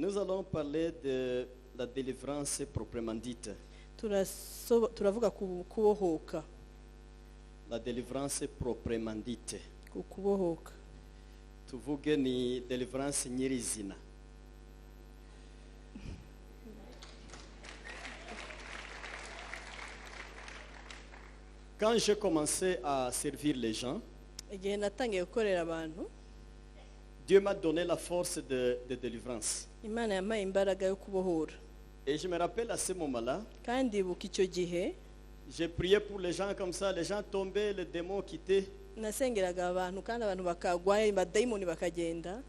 Nous allons parler de la délivrance proprement dite. turavuga ku kubohoka. La délivrance proprement dite. Ku kubohoka. Tuvuge ni délivrance nyirizina. Quand j'ai commencé à servir les gens, Igihe natangiye gukorera abantu, Dieu m'a donné la force de délivrance. Imana yampaye imbaraga yo kubohora. Et je me rappelle à ce moment-là, Kandi ibuka icyo gihe j'ai prié pour les gens comme ça, les gens tombaient, les démons quittaient. nasengeraga abantu kandi abantu bakagwaye badayimoni bakagenda,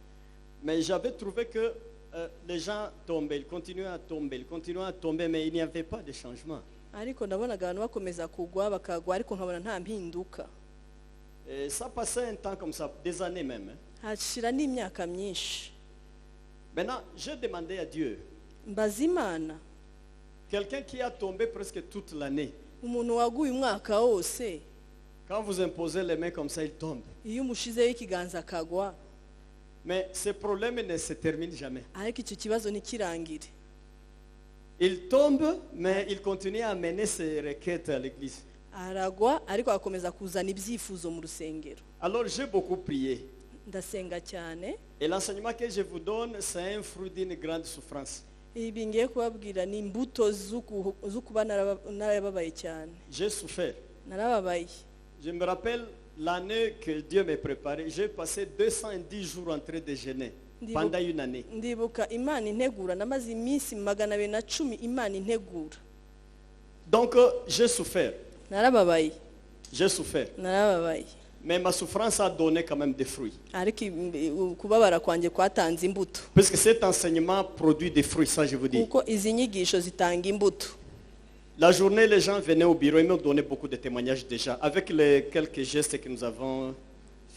Mais j'avais trouvé que les gens tombaient, ils continuaient à tomber, mais il n'y avait pas de changement. ariko nabonaga abantu bakomeza kugwa bakagwa ariko nkabona nta mpinduka. Et ça passait un temps comme ça, des années même. Hashira n'imyaka myinshi. Maintenant, j'ai demandé à Dieu, Mbaza Imana, quelqu'un qui a tombé presque toute l'année, umuntu waguye umwaka wose, quand vous imposez les mains comme ça, il tombe. iyo umushizeho ikiganza akagwa, Mais ce problème ne se termine jamais. ariko icyo kibazo ntikirangire. Il tombe, mais il continue à amener ses requêtes à l'église. Aragwa ariko akomeza kuzana ibyifuzo mu rusengero. Alors j'ai beaucoup prié. Ndasenga cyane. Et l'enseignement que je vous donne, c'est un fruit d'une grande souffrance. Ibi ngiye kubabwira ni imbuto z'ukuba narababaye cyane. J'ai souffert. Narababaye. Je me rappelle l'année que Dieu m'a préparé. J'ai passé 210 jours en train de jeûner pendant une année. Ndibuka Imana integura namaze iminsi 210 Imana integura. Donc j'ai souffert. Narababaye. J'ai souffert. Narababaye. Mais ma souffrance a donné quand même des fruits. Ariko kubabara kwanjye kwatanze imbuto. Parce que cet enseignement produit des fruits, ça je vous dis. Kuko izi nyigisho zitanga imbuto. La journée, les gens venaient au bureau et m'ont donné beaucoup de témoignages déjà, avec les quelques gestes que nous avons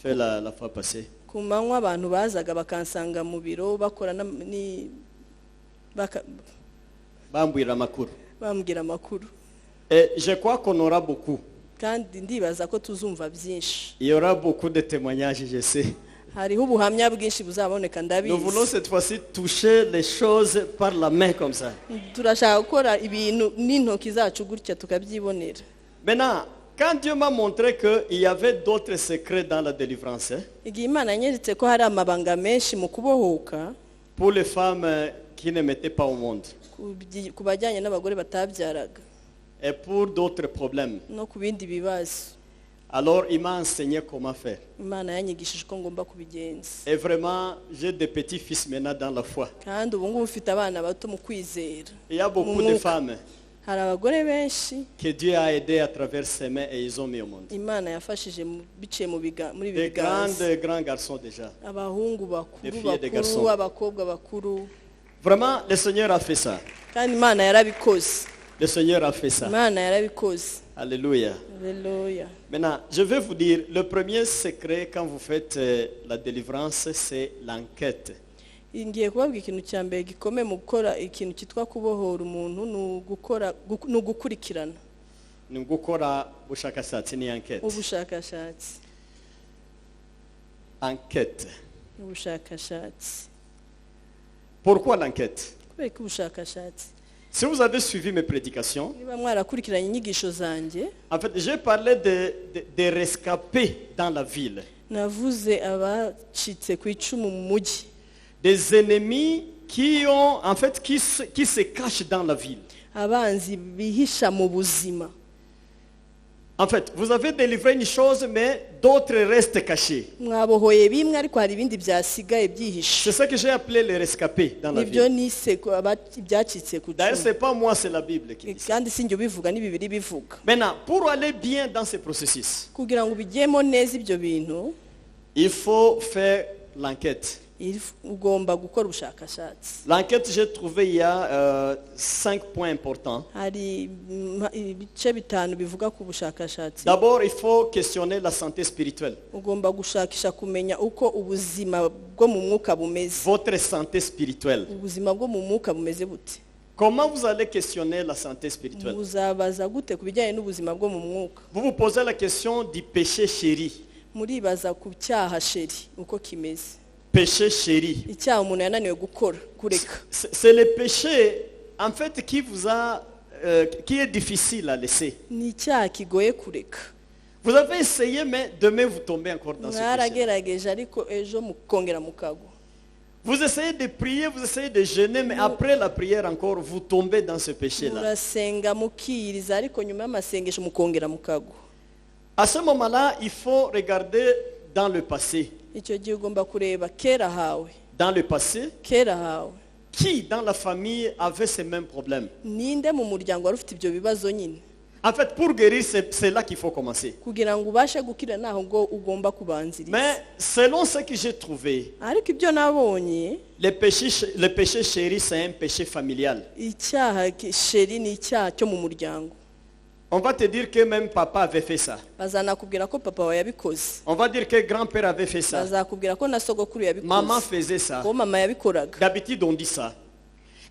fait la fois passée. Ku manywa abantu bazaga bakansanga mu biro bakora Bambwira amakuru. bambwira amakuru. Et je crois qu'on aura beaucoup. Kandi ndibaza ko tuzumva byinshi. Il y aura beaucoup de témoignages, je sais. Hariho ubuhamya bwinshi buzaboneka Nous ndabizi. voulons cette fois-ci toucher les choses par la main comme ça. Turashaka gukora ibintu n'intoki zacu gutya tukabyibonera. Maintenant, quand Dieu m'a montré qu'il y avait d'autres secrets dans la délivrance, Igihe Imana yanyeretse ko hari amabanga menshi mu kubohoka pour les femmes qui ne mettaient pas au monde, ku bajyanye n'abagore batabyaraga et pour d'autres problèmes, no ku bindi bibazo, alors il m'a enseigné comment faire. Imana yanyigishije ko ngomba kubigenza. Et vraiment, j'ai des petits-fils maintenant dans la foi. Kandi ubu ngubu mfite abana bato mu kwizera. Il y a beaucoup de femmes Hari abagore benshi que Dieu a aidées à travers ses mains et ils ont mis au monde. Imana yafashije biciye muri Des biganza. grands garçons déjà. Abahungu Des bakuru filles et des garçons. bakuru, abakobwa bakuru. Vraiment, le Seigneur a fait ça. Kandi Imana yarabikoze. Le Seigneur a fait ça. Imana yarabikoze. Alléluia. Haleluya. Maintenant, je vais vous dire, le premier secret quand vous faites la délivrance, c'est l'enquête. Ngiye kubabwira ikintu cya mbere gikomeye mu gukora ikintu cyitwa kubohora umuntu ni ugukurikirana. Ni gukora ubushakashatsi ni enquête. Ubushakashatsi. Enquête. Ubushakashatsi. Pourquoi l'enquête? Kubera ko ubushakashatsi. Si vous avez suivi mes prédications, Niba mwarakurikiranye inyigisho zanjye, en fait, j'ai parlé de rescapés dans la ville. navuze abacitse ku icumu mu mujyi. Des ennemis qui se cachent dans la ville. Abanzi bihisha mu buzima. En fait, vous avez délivré une chose, mais d'autres restent cachés. Mwabohoye bimwe ariko hari ibindi byasigaye byihishe. C'est ça que j'ai appelé les rescapés dans la Nibyo ville. nise ibyacitse ku D'ailleurs, icumu. ce n'est pas moi, c'est la Bible qui dit ça. Kandi sinjye ubivuga ni Bibiliya bivuga. Maintenant, pour aller bien dans ce processus, Kugira ngo ubigemo neza ibyo bintu, il faut faire l'enquête. ugomba gukora ubushakashatsi. L'enquête, j'ai trouvé, il y a 5 points importants. Hari ibice bitanu bivuga ku bushakashatsi. D'abord, il faut questionner la santé spirituelle. Ugomba gushakisha kumenya uko ubuzima bwo mu mwuka bumeze. Votre santé spirituelle. Ubuzima bwo mu mwuka bumeze bute? Comment vous allez questionner la santé spirituelle? Muzabaza gute ku bijyanye n'ubuzima bwo mu mwuka? Vous vous posez la question du péché chéri. Muribaza ku cyaha sheri uko kimeze. péché chéri. icyaha umuntu yananiwe gukora kureka. C'est le péché, en fait, qui vous a, qui est difficile à laisser. Ni icyaha kigoye kureka. Vous avez essayé, mais demain vous tombez encore dans ce péché. Mwaragerageje ariko ejo mukongera mukagwa. Vous essayez de prier, vous essayez de jeûner, mais après la prière encore, vous tombez dans ce péché-là. Murasenga mukiriza ariko nyuma y'amasengesho mukongera mukagwa. À ce moment-là, il faut regarder dans le passé. Icyo gihe ugomba kureba kera hawe. Dans le passé, Kera hawe. qui dans la famille avait ces mêmes problèmes? Ninde mu muryango wari ufite ibyo bibazo nyine? En fait, pour guérir, c'est là qu'il faut commencer. Kugira ngo ubashe gukira naho ngo ugomba kubanziriza. Mais selon ce que j'ai trouvé, Ariko ibyo nabonye, le péché chéri, c'est un péché familial. icyaha sheri ni icyaha cyo mu muryango. On va te dire que même papa avait fait ça. Bazanakubwira ko papa wawe yabikoze. On va dire que grand-père avait fait ça. Bazakubwira ko na sogokuru yabikoze. Maman faisait ça. Ko mama yabikoraga. D'habitude, on dit ça.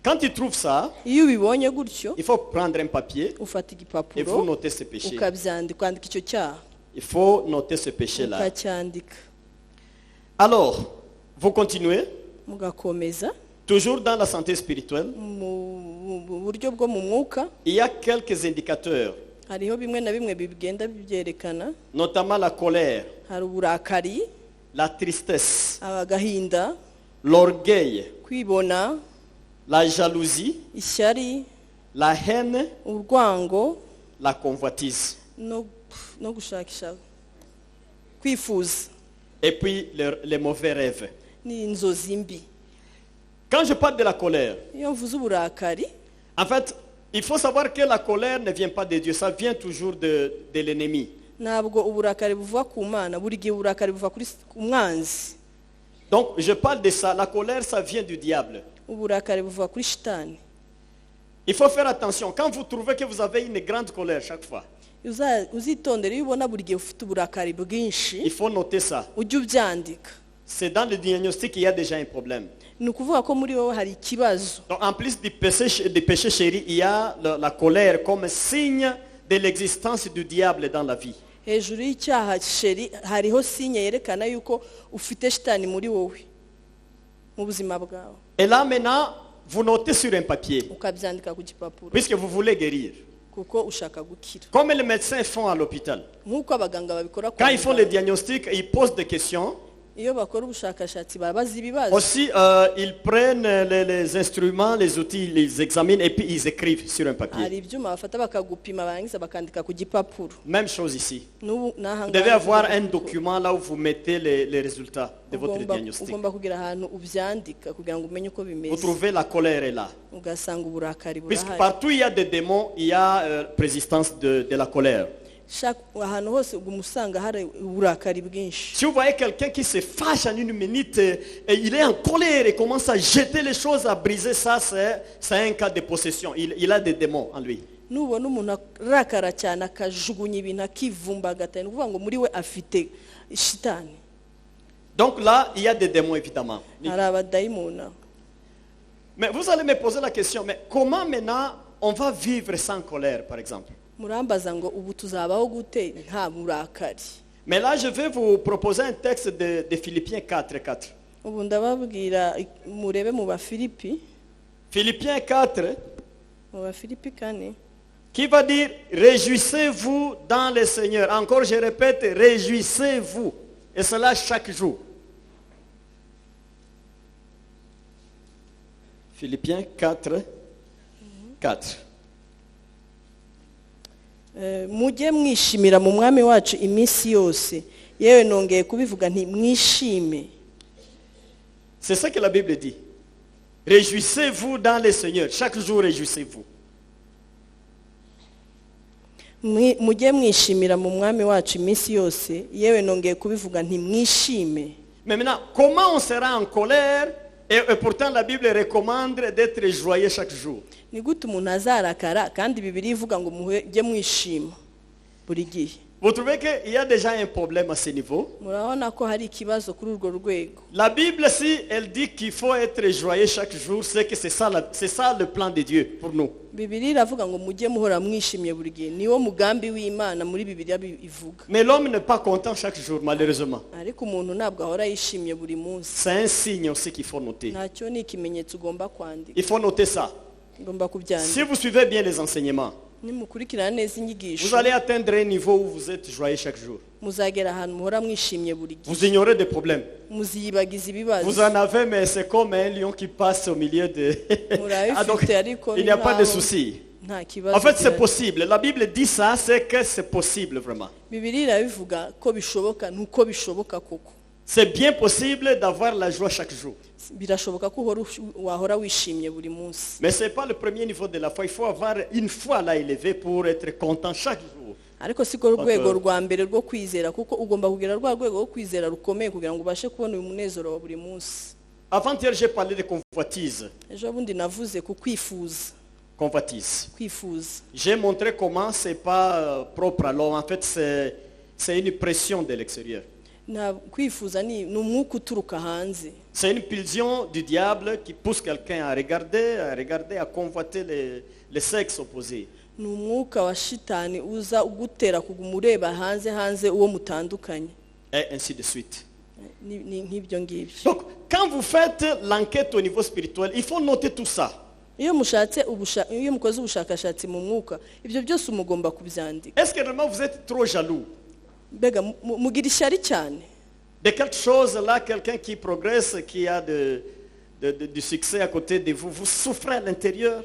Quand tu trouves ça, Iyo ubibonye gutyo, il faut prendre un papier ufata et il igipapuro faut noter ce péché. ukabyandika, kwandika icyo cyaha Il faut noter ce péché-là. ukacyandika. Alors, vous continuez, Mugakomeza toujours dans la santé spirituelle. mu buryo bwo mu mwuka. Il y a quelques indicateurs, Hariho bimwe na bimwe bigenda bibyerekana. notamment la colère, Hari uburakari, la tristesse, agahinda, l'orgueil, kwibona, la jalousie, ishyari, la haine, urwango la convoitise. no gushakisha, kwifuza Et puis les mauvais rêves. n'inzozi mbi. Quand je parle de la colère, Iyo mvuze uburakari, en fait, il faut savoir que la colère ne vient pas de Dieu, ça vient toujours de l'ennemi. ntabwo uburakari buva ku Mana, buri gihe uburakari buva kuri umwanzi. Donc, je parle de ça. La colère, ça vient du diable. Uburakari buva kuri shitani. Il faut faire attention. Quand vous trouvez que vous avez une grande colère chaque fois, Uzitondera iyo ubona buri gihe ufite uburakari bwinshi, il faut noter ça. ujye ubyandika. C'est dans le diagnostic qu'il y a déjà un problème. Ni ukuvuga ko muri wowe hari ikibazo. Donc, en plus du péché chéri, il y a la colère comme signe de l'existence du diable dans la vie. Hejuru y'icyaha sheri hariho sinye yerekana yuko ufite shitani muri wowe mu buzima bwawe. Et là maintenant, vous notez sur un papier, Ukabyandika ku gipapuro puisque vous voulez guérir. kuko ushaka gukira. Comme les médecins font à l'hôpital. Nk'uko abaganga babikora Quand ils font le diagnostic, ils posent des questions. iyo bakora ubushakashatsi barabaza ibibazo. Aussi, ils prennent les instruments, les outils, ils les examinent et puis ils écrivent sur un Hari papier. ibyuma bafata bakagupima barangiza bakandika ku gipapuro. Même chose ici. N'ubu Vous n'ahangaha devez avoir un document là où vous mettez les résultats de votre diagnostic. ugomba kugira ahantu ubyandika kugira ngo umenye uko Vous bimeze. trouvez la colère est là. Ugasanga uburakari Puisque burahari. partout il y a des démons, il y a présistance de la colère. Ahantu hose umusanga hari uburakari bwinshi. Si vous voyez quelqu'un qui se fâche en une minute et il est en colère et commence à jeter les choses, à briser ça, c'est un cas de possession. Il a des démons en lui. Nubona umuntu arakara cyane akajugunya ibintu akivumbagatanya, ni ukuvuga ngo muri we afite shitani. Donc là, il y a des démons évidemment. Hari abadayimoni. Mais vous allez me poser la question, mais comment maintenant on va vivre sans colère par exemple? Murambaza ngo ubu tuzabaho gute nta burakari. Mais là, je vais vous proposer un texte de Philippiens 4:4. Ubu ndababwira murebe mu Bafilipi, Philippiens 4, mu Bafilipi 4, qui va dire réjouissez-vous dans le Seigneur. Encore, je répète, réjouissez-vous. Et cela chaque jour. Philippiens 4:4. mujye mwishimira mu mwami wacu iminsi yose, yewe nongeye kubivuga nti mwishime. C'est ça que la Bible dit. Réjouissez-vous dans le Seigneur. Chaque jour, réjouissez-vous. Mujye mwishimira mu mwami wacu iminsi yose, yewe nongeye kubivuga nti mwishime. Mais maintenant, comment on sera en colère et pourtant la Bible recommande d'être joyeux chaque jour? Ni gute umuntu azarakara kandi Bibiliya ivuga ngo mujye mwishima buri gihe? Vous trouvez qu'il y a déjà un problème à ce niveau? murabona ko hari ikibazo kuri urwo rwego. La Bible, si elle dit qu'il faut être joyeux chaque jour, c'est que c'est ça le plan de Dieu pour nous. Bibiliya iravuga ngo mujye muhora mwishimye buri gihe, niwo mugambi w'Imana muri Bibiliya ivuga. Mais l'homme n'est pas content chaque jour, malheureusement. Ariko umuntu ntabwo ahora yishimye buri munsi. C'est un signe aussi qu'il faut noter. Ntacyo ni ikimenyetso ugomba kwandika. Il faut noter ça. Ugomba kubyandika. Si vous suivez bien les enseignements, Nimukurikirana neza inyigisho, vous allez atteindre un niveau où vous êtes joyeux chaque jour. muzagera ahantu muhora mwishimye buri gihe. Vous ignorez des problèmes. Muziyibagiza ibibazo. Vous en avez, mais c'est comme un lion qui passe au milieu de... Ah, donc, Murabifite ariko il n'y a pas de nkaho souci. nta kibazo. En fait, c'est gihari. possible. La Bible dit ça, c'est que c'est possible vraiment. Bibiliya irabivuga ko bishoboka, nuko bishoboka koko. C'est bien possible d'avoir la joie chaque jour. Birashoboka ko wahora wishimye buri munsi. Mais ce n'est pas le premier niveau de la foi. Il faut avoir une foi là élevée pour être content chaque jour. Ariko siko urwego rwa mbere rwo kwizera, kuko ugomba kugira rwa rwego rwo kwizera rukomeye kugira ngo ubashe kubona uyu munezero wa buri munsi. Avant-hier, j'ai parlé de convoitise. Ejo bundi navuze ku kwifuza. Convoitise. Kwifuza. J'ai montré comment ce n'est pas propre à l'homme. En fait, c'est une pression de l'extérieur. Kwifuza ni umwuka uturuka hanze. C'est une pulsion du diable qui pousse quelqu'un à regarder, à convoiter les sexes opposés. Ni umwuka wa shitani uza ugutera kuguma ureba hanze uwo mutandukanye. Et ainsi de suite. Ni nk'ibyo ngibyo. Donc, quand vous faites l'enquête au niveau spirituel, il faut noter tout ça. Iyo mukoze ubushakashatsi mu mwuka, ibyo byose umugomba kubyandika. Est-ce que vraiment vous êtes trop jaloux Mbega mugira ishyari cyane de quelque chose là, quelqu'un qui progresse, qui a du succès à côté de vous, vous souffrez à l'intérieur?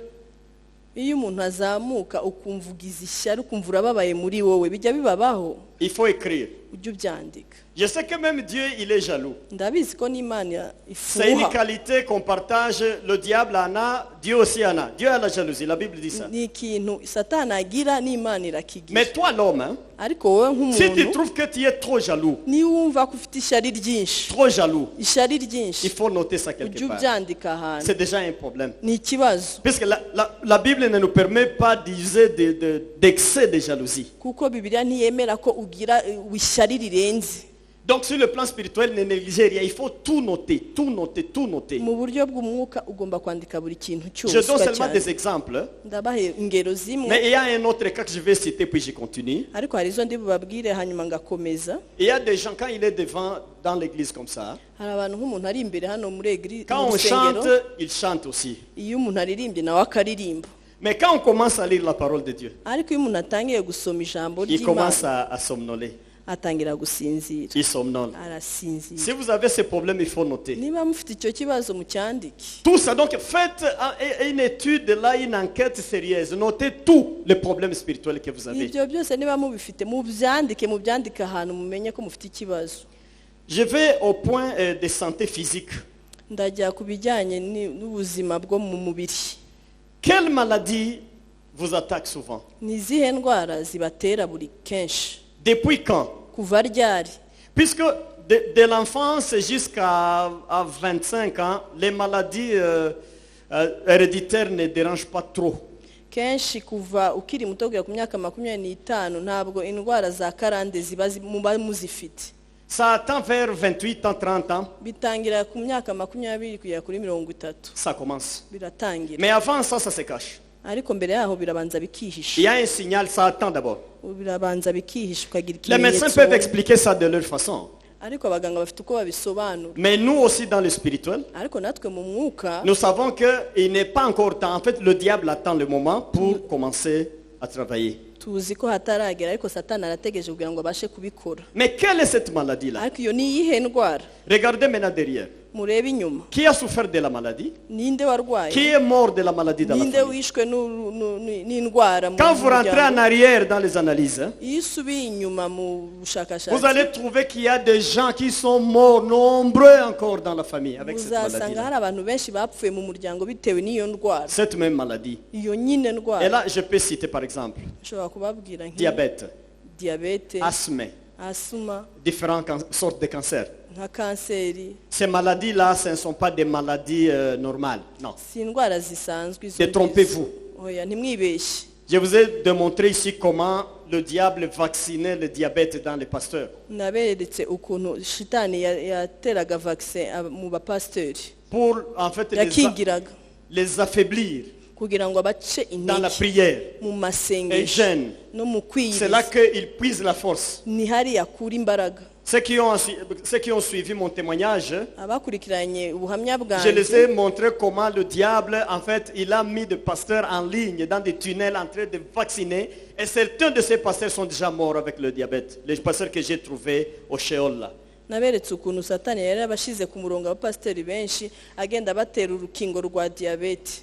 iyo umuntu azamuka ukumva ugize ishyari, ukumva urababaye muri wowe, bijya bibabaho. Il faut écrire. Ujye ubyandika. Je sais que même Dieu, il est jaloux. Ndabizi ko n'Imana C'est une ifuha. qualité qu'on partage. Le diable en a, Dieu aussi en a. Dieu a la jalousie, la Bible dit ça. Ni ikintu Satani agira n'Imana irakigira. Mais toi, l'homme, hein, Ariko wowe si tu nk'umuntu trouves que tu es trop jaloux, niba wumva ko ufite ishyari ryinshi, trop jaloux, ishyari il ryinshi, faut noter ça quelque ujye part. ubyandika ahantu. C'est déjà un problème. Ni ikibazo, Puisque la Bible ne nous permet pas d'user d'excès de jalousie. kuko Bibiliya ntiyemera ko ugira ishyari rirenze. Donc sur le plan spirituel, ne négligez rien. Il faut tout noter, tout noter, tout noter. Mu buryo bw'umwuka ugomba kwandika buri kintu cyose. Je donne seulement des exemples. Ndabaha ingero zimwe, Mais il y a un autre cas que je vais citer, puis je continue. ariko hari izo ndi bubabwire hanyuma ngakomeza. Il y a des gens, quand il est devant dans l'église comme ça, Hari abantu nk'umuntu ari imbere hano muri quand on rusengero, chante, il chante aussi. iyo umuntu aririmbye nawe akaririmba. Mais quand on commence à lire la parole de Dieu, Ariko iyo umuntu atangiye gusoma ijambo il commence ry'Imana, à somnoler. atangira gusinzira, Il somnole. arasinzira. Si vous avez ce problème, il faut noter. Niba mufite icyo kibazo mucyandike. Tout ça, donc faites une étude, là, une enquête sérieuse. Notez tous les problèmes spirituels que vous avez. Ibyo byose niba mubifite mubyandike ahantu mumenye ko mufite ikibazo. Je vais au point de santé physique. Ndajya ku bijyanye n'ubuzima bwo mu mubiri. Quelle maladie vous attaque souvent? Ni izihe ndwara zibatera buri kenshi? Depuis quand? Kuva ryari? Puisque de l'enfance jusqu'à 25 ans, les maladies héréditaires ne dérangent pas trop. Kenshi kuva ukiri muto kugera ku myaka 25 ntabwo indwara za karande muba muzifite. Ça attend vers 28 ans, 30 ans. Bitangira ku myaka 20 kugera kuri 30. Ça commence. Biratangira. Mais avant ça, ça se cache. Ariko mbere yaho birabanza Il y bikihisha. a un signal, ça attend d'abord. Birabanza bikihisha ukagira Les médecins ikimenyetso. peuvent expliquer ça de leur façon. Ariko abaganga bafite uko babisobanura. Mais nous aussi dans le spirituel, Ariko natwe mu mwuka nous savons qu'il n'est pas encore temps. En fait, le diable attend le moment pour commencer à travailler. tuzi ko hataragera, ariko Satani arategereje kugira ngo abashe kubikora. Mais quelle est cette maladie-là? Ariko iyo ni iyihe ndwara? Regardez maintenant derrière. Murebe inyuma. Qui a souffert de la maladie? Ninde warwaye? Qui est mort de la maladie dans la Ninde famille? wishwe n'indwara mu Quand vous rentrez en muryango? arrière dans les analyses, hein, Iyo usubiye inyuma mu vous bushakashatsi, allez trouver qu'il y a des gens qui sont morts, nombreux encore dans la famille avec cette uzasanga maladie. hari abantu benshi bapfuye mu muryango bitewe n'iyo ndwara. Cette même maladie. Iyo nyine Et ndwara là, je peux citer par exemple ushobora kubabwira diabète, diyabete, asthme, asuma, différentes sortes de cancers. nka kanseri. Ces maladies-là, ce ne sont pas des maladies normales. Non. Si indwara zisanzwe izo. Détrompez-vous. Oya, ntimwibeshye. Je vous ai démontré ici comment le diable vaccinait le diabète dans les pasteurs. naberetse ukuntu shitani yateraga vaccine mu bapasiteri Pour en fait yakingiraga les affaiblir kugira ngo abace dans la intege prière mu et masengesho jeûne. no mu C'est là kwiyiriza qu'ils puisent la force. ni hari yakura imbaraga. Ceux qui ont suivi mon témoignage, Abakurikiranye ubuhamya je les ai bwanjye montré comment le diable, en fait, il a mis des pasteurs en ligne dans des tunnels en train de vacciner. Et certains de ces pasteurs sont déjà morts avec le diabète. Les pasteurs que j'ai trouvés au Sheol là. naberetse ukuntu satani yari abashize ku murongo abapasiteri benshi agenda batera urukingo rwa diyabete.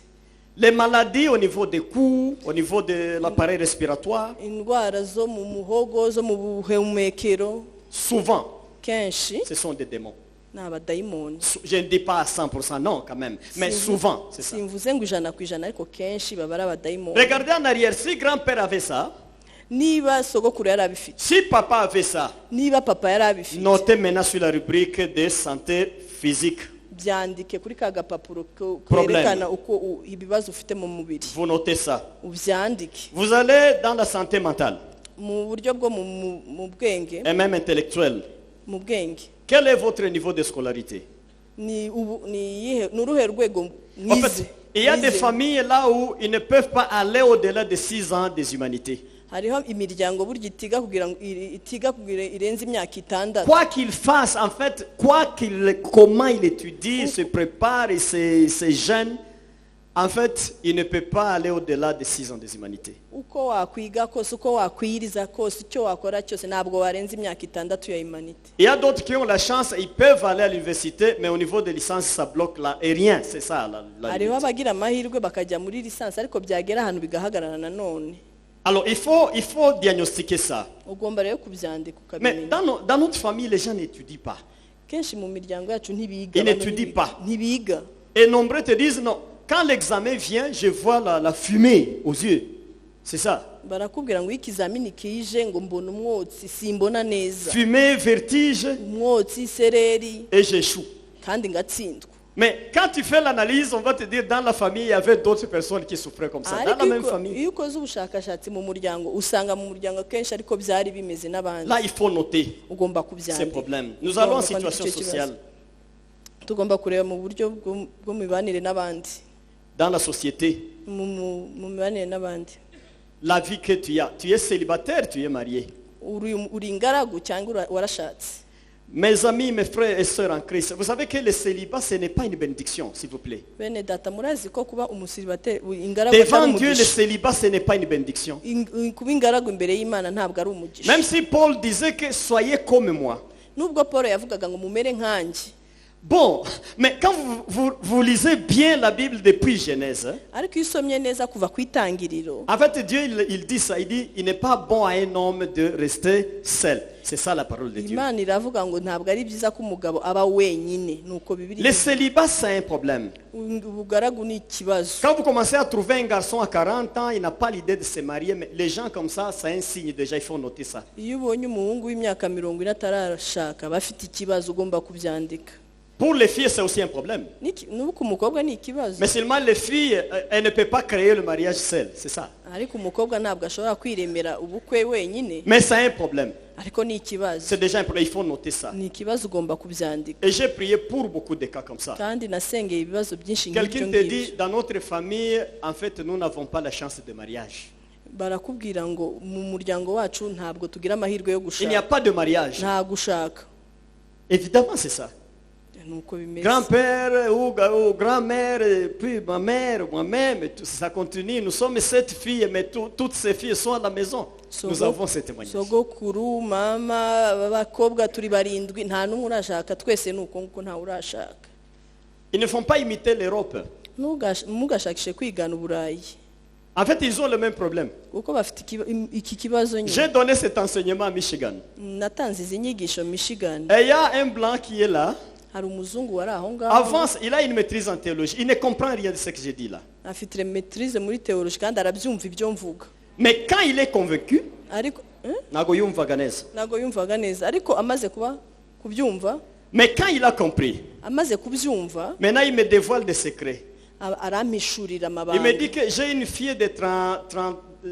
Les maladies au niveau des cous, au niveau de l'appareil respiratoire, Indwara zo mu muhogo zo mu buhumekero souvent, kenshi ce sont des démons. ni abadayimoni. Je ne dis pas à 100% non quand même, mais souvent, c'est ça. Simvuze ngo 100% ariko kenshi baba ari abadayimoni. Regardez en arrière, si grand-père avait ça, Niba sogokuru yari abifite, si papa avait ça, niba papa yari abifite, notez maintenant sur la rubrique de santé physique. byandike kuri ka gapapuro Problème. kerekana uko ibibazo ufite mu mubiri, Vous notez ça. ubyandike Vous allez dans la santé mentale mu buryo bwo mu bwenge, et même intellectuelle. mu bwenge. Quel est votre niveau de scolarité? Ni uruhe rwego En mwize? fait, il y a des familles là où ils ne peuvent pas aller au-delà de 6 ans des humanités. Hariho imiryango burya itiga kugira irenze imyaka 6. Quoi qu'il fasse, en fait, comment il étudie, se prépare et se gêne, en fait, il ne peut pas aller au-delà de 6 ans des humanités. Uko wakwiga kose, uko wakwiriza kose, icyo wakora cyose ntabwo warenza imyaka 6 ya humanité. Il y a d'autres qui ont la chance, ils peuvent aller à l'université, mais au niveau de licence, ça bloque là. Et rien, c'est ça la Hariho limite. abagira amahirwe bakajya muri lisansi ariko byagera ahantu bigahagarara nanone. Alors, il faut diagnostiquer ça. Ugomba rero kubyandika Mais ukabimenya. dans notre famille, les gens n'étudient pas. Kenshi mu miryango yacu ntibiga. Ils n'étudient pas. Ntibiga. Et nombreux te disent, non, quand l'examen vient, je vois la fumée aux yeux. C'est ça. Barakubwira ngo ikizamini kije ngo mbona umwotsi simbona neza. Fumée, vertige, Umwotsi, sereri et j'échoue. kandi ngatsindwa. Mais quand tu fais l'analyse, on va te dire, dans la famille, il y avait d'autres personnes qui souffraient comme ça. Dans la même famille. Iyo ukoze ubushakashatsi mu muryango usanga mu muryango kenshi ariko byari bimeze n'abandi. Là, il faut noter Ugomba ces kubyandika. problèmes. Nous allons en situation sociale. Tugomba kureba mu buryo bwo mibanire n'abandi. Dans la société, Mu mibanire n'abandi. la vie que tu as. Tu es célibataire, tu es marié. Uri ingaragu cyangwa warashatse. Mes amis, mes frères et sœurs en Christ, vous savez que le célibat, ce n'est pas une bénédiction, s'il vous plaît. Bene data murazi ko kuba umusiribate ingaragu Devant Dieu, le célibat, ce n'est pas une bénédiction. kuba ingaragu imbere y'Imana ntabwo ari umugisha. Même si Paul disait que soyez comme moi. Nubwo Paul yavugaga ngo mumere nkanjye. Bon, mais quand vous lisez bien la Bible depuis Genèse, Ariko iyo usomye neza kuva ku itangiriro, en fait Dieu il dit ça, il dit il n'est pas bon à un homme de rester seul. C'est ça la parole de Dieu. Imana iravuga ngo ntabwo ari byiza ko umugabo aba wenyine. Nuko Bibiliya. Le célibat, c'est un problème. Ubugaragu ni ikibazo. Quand vous commencez à trouver un garçon à 40 ans, il n'a pas l'idée de se marier, mais les gens comme ça, c'est un signe déjà, il faut noter ça. Iyo ubonye umuhungu w'imyaka 40 atarashaka bafite ikibazo ugomba kubyandika. Pour les filles, c'est aussi un problème. Nuko umukobwa ni ikibazo. Mais seulement les filles, elles ne peuvent pas créer le mariage seul, c'est ça. Ariko umukobwa ntabwo ashobora kwiremera ubukwe wenyine. Mais c'est un problème. Ariko ni ikibazo. C'est déjà un problème, il faut noter ça. Ni ikibazo ugomba kubyandika. Et j'ai prié pour beaucoup de cas comme ça. Kandi nasengeye ibibazo byinshi Quelqu'un nk'ibyo te dit, ngibyo. dans notre famille, en fait, nous n'avons pas la chance de mariage. Barakubwira ngo mu muryango wacu ntabwo tugira amahirwe yo Il n'y a gushaka. pas de mariage. Nta gushaka. Évidemment, c'est ça. Nuko bimeze. Grand-père ou grand-mère, puis ma mère, moi-même, et tout ça continue. Nous sommes 7 filles, mais toutes ces filles sont à la maison. Nous avons ce témoignage. Sogokuru, mama, abakobwa turi barindwi nta n'umwe urashaka, twese nuko nguko nta urashaka. Ils ne font pas imiter l'Europe. Mugashakishe kwigana Uburayi. En fait, ils ont le même problème. Kuko bafite iki kibazo nyine. J'ai donné cet enseignement à Michigan. Natanze izi nyigisho Michigan. Et il y a un blanc qui est là. Hari umuzungu wari aho ngaho. Avance, il a une maîtrise en théologie. Il ne comprend rien de ce que j'ai dit là. Afite maîtrise muri théologie kandi arabyumva ibyo mvuga. Mais quand il est convaincu, Ariko ntago yumvaga neza. ntago yumvaga neza ariko amaze kubyumva. Mais quand il a compris, Amaze kubyumva maintenant il me dévoile des secrets. arampishurira Il amabanga. me dit que j'ai une fille de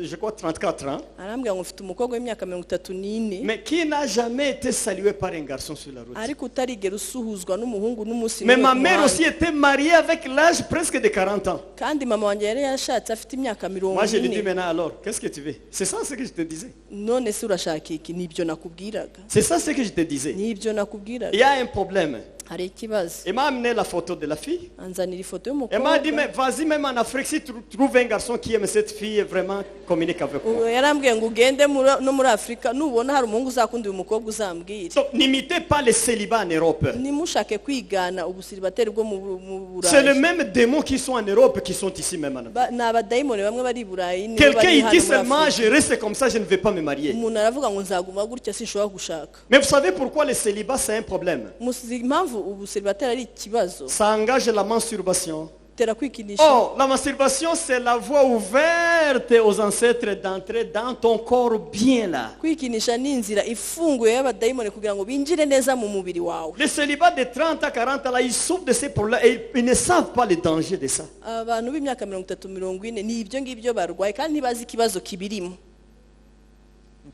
je crois, 34 ans, arambwira ngo mfite umukobwa w'imyaka 34 mais qui n'a jamais été salué par un garçon sur la route. ariko utarigera usuhuzwa n'umuhungu n'umunsi Mais n'umwe ma ku mère muhanda. aussi était mariée avec l'âge presque de 40 ans. kandi mama wanjye yari yashatse afite imyaka Moi, je lui dis 40. maintenant alors, qu'est-ce que tu veux? C'est ça ce que je te disais. none se urashaka iki? Nibyo nakubwiraga. C'est ça ce que je te disais. Nibyo Il nakubwiraga. y a un problème. hari ikibazo. Il m'a amené la photo de la fille. anzanira ifoto Elle m'a dit, y'umukobwa. mais vas-y, même en Afrique, si tu trouves un garçon qui aime cette fille, vraiment communique avec moi. yarambwiye ngo ugende no muri Afurika nubona hari umuhungu uzakunda uyu mukobwa uzambwire. Donc, n'imitez pas le célibat en Europe. nimushake kwigana ubusiribateri bwo mu C'est les Burayi. mêmes démons qui sont en Europe qui sont ici même en Afrique. ni abadayimoni bamwe bari i Burayi nibo Quelqu'un bari il dit hano muri seulement, Afurika. je reste comme ça, je ne vais pas me marier. umuntu aravuga ngo nzaguma gutya sinshobora gushaka. Mais vous savez pourquoi le célibat c'est un problème? muzi impamvu ubusiribateri ari ikibazo? Ça engage la masturbation. tera kwikinisha. Oh, la masturbation c'est la voie ouverte aux ancêtres d'entrer dans ton corps bien là. kwikinisha ni inzira ifunguye y'abadayimoni kugira ngo binjire neza mu mubiri wawe. Les célibats de 30 à 40 ans là, ils souffrent de ces problèmes et ils ne savent pas le danger de ça. abantu b'imyaka 30-40 ni ibyo ngibyo barwaye kandi ntibazi ikibazo kibirimo.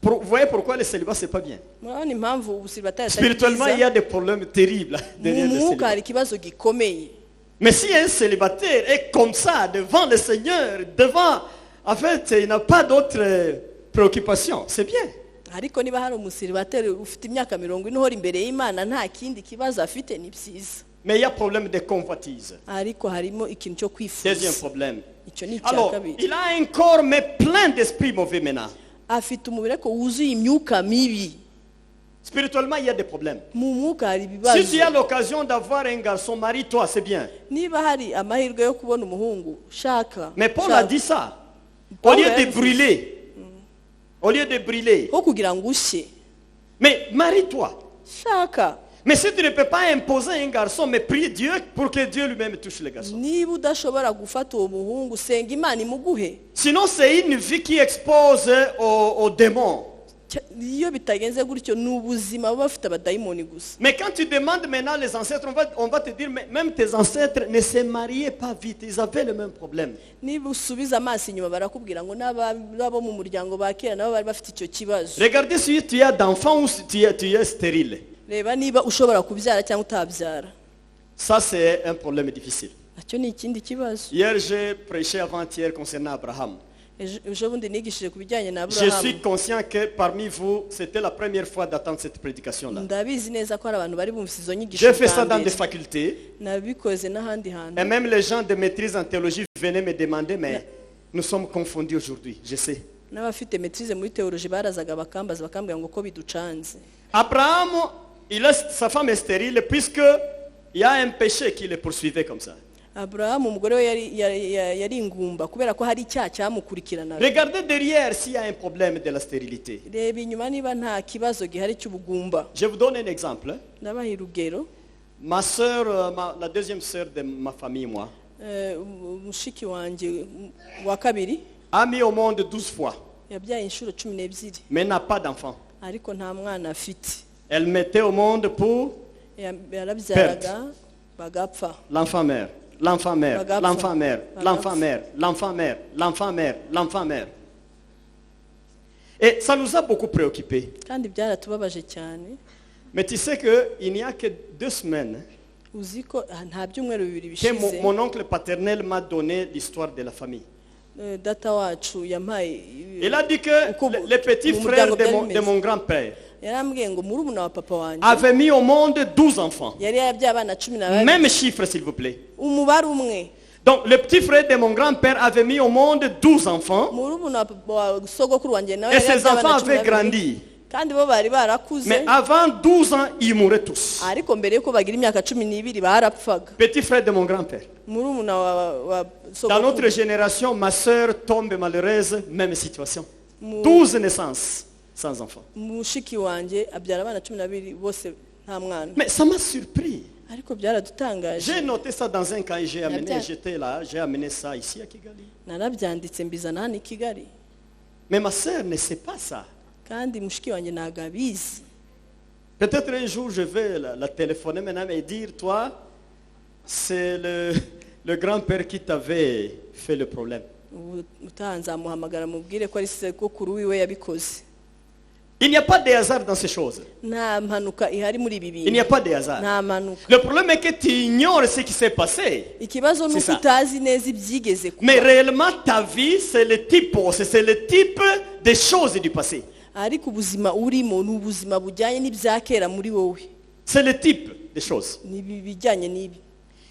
Vous voyez pourquoi le célibat c'est pas bien? murabona impamvu ubusiribateri atari Spirituellement, il y bwiza. a des problèmes terribles derrière mu le mwuka célibat. hari ikibazo gikomeye. Mais si un célibataire est comme ça, devant le Seigneur, devant, en fait, il n'a pas d'autres préoccupations, c'est bien. ariko niba hari umusiribateri ufite imyaka 40 uhora imbere y'Imana nta kindi kibazo afite ni byiza. Mais il y a problème de convoitise. ariko harimo ikintu cyo Deuxième kwifuza. problème. icyo ni icya Alors, kabiri. il a un corps mais plein d'esprit mauvais maintenant. afite umubiri ko wuzuye imyuka mibi. Spirituellement, il y a des problèmes. mu mwuka hari Si ibibazo. tu as l'occasion d'avoir un garçon, marie-toi, c'est bien. niba hari amahirwe yo kubona umuhungu shaka. Mais Paul shaka. a dit ça. Au Paul lieu a de dit- brûler. Au lieu de brûler. ho kugira ngo ushye Mais marie-toi. shaka. Mais si tu ne peux pas imposer un garçon, mais prie Dieu pour que Dieu lui-même touche le garçon. niba udashobora gufata uwo muhungu senga Imana imuguhe. Sinon, c'est une vie qui expose aux démons. iyo bitagenze gutyo ni ubuzima buba bafite abadayimoni gusa. Mais quand tu demandes maintenant les ancêtres, on va te dire, mais même tes ancêtres ne se mariaient pas vite, ils avaient le même problème. niba usubiza amaso inyuma barakubwira ngo n'abo mu muryango ba kera nabo bari bafite icyo kibazo. Regardez si tu as d'enfants ou si tu es stérile. reba niba ushobora kubyara cyangwa utabyara. Ça, c'est un problème difficile. nacyo ni ikindi kibazo. Hier, j'ai prêché avant-hier concernant Abraham. ejo bundi nigishije ku bijyanye na Je suis Aburahamu. conscient que parmi vous, c'était la première fois d'attendre cette prédication-là. ndabizi neza ko hari abantu bari bumvise izo nyigisho J'ai fait bwa ça dans mbere. des facultés. nabikoze n'ahandi Et hantu. même les gens de maîtrise en théologie venaient me demander, mais nous sommes confondus aujourd'hui, je sais. n'abafite maîtrise muri théologie barazaga bakambaza bakambwira ngo ko biducanze. Abraham, sa femme est stérile puisque il y a un péché qui le poursuivait comme ça. Aburahamu umugore we yari ingumba kubera ko hari icyaha cyamukurikiranaga. Regardez derrière s'il y a un problème de la stérilité. reba inyuma niba nta kibazo gihari cy'ubugumba. Je vous donne un exemple. ndabaha urugero. Ma soeur, la deuxième soeur de ma famille, moi, mushiki wanjye wa kabiri a mis au monde 12 fois, yabyaye inshuro 12 mais n'a pas d'enfant. ariko nta mwana afite. Elle mettait au monde pour yarabyaraga bagapfa. l'enfant-mère, l'enfant-mère, l'enfant-mère, l'enfant-mère, l'enfant-mère, l'enfant-mère, l'enfant-mère. Et ça nous a beaucoup préoccupés. kandi byaratubabaje cyane. Mais tu sais qu'il n'y a que 2 semaines uzi ko nta byumweru bibiri que bishize mon oncle paternel m'a donné l'histoire de la famille. data wacu yampaye. Il a dit que le petit frère de mon grand-père yarambwiye ngo murumuna wa papa wanjye avait mis au monde 12 enfants. yari yarabyaye abana 12. Même chiffre, s'il vous plaît. umubare umwe. Donc, le petit frère de mon grand-père avait mis au monde 12 enfants. murumuna wa sogokuru wanjye nawe Et yari ces yarabyaye enfants abana avaient 12. grandi. kandi bo bari barakuze. Mais avant 12 ans, ils mouraient tous. ariko mbere yuko bagira imyaka 12 barapfaga. Petit frère de mon grand-père. murumuna wa Dans notre sogokuru. génération, ma soeur tombe malheureuse, même situation. 12 naissances sans enfants. mushiki wanjye abyara abana 12 bose nta mwana. Mais ça m'a surpris. ariko byaradutangaje. J'ai noté ça dans un cahier, j'ai amené, j'étais là, j'ai amené ça ici à Kigali. narabyanditse mbizana hano i Kigali. Mais ma soeur ne sait pas ça. kandi mushiki wanjye ntabwo abizi. Peut-être un jour je vais la téléphoner maintenant et dire, toi, c'est le grand-père qui t'avait fait le problème. utaha nzamuhamagara mubwire ko ari sekuru wiwe yabikoze. Il n'y a pas de hasard dans ces choses. Nta mpanuka ihari muri ibi Il n'y a bintu. pas de hasard. Nta mpanuka. Le problème est que tu ignores ce qui s'est passé. Ikibazo ni C'est uko ça. utazi neza ibyigeze Mais kuba. réellement, ta vie, c'est le type des choses du passé. Ariko ubuzima urimo ni ubuzima bujyanye n'ibya kera muri wowe. C'est le type des choses. Ni bijyanye n'ibi.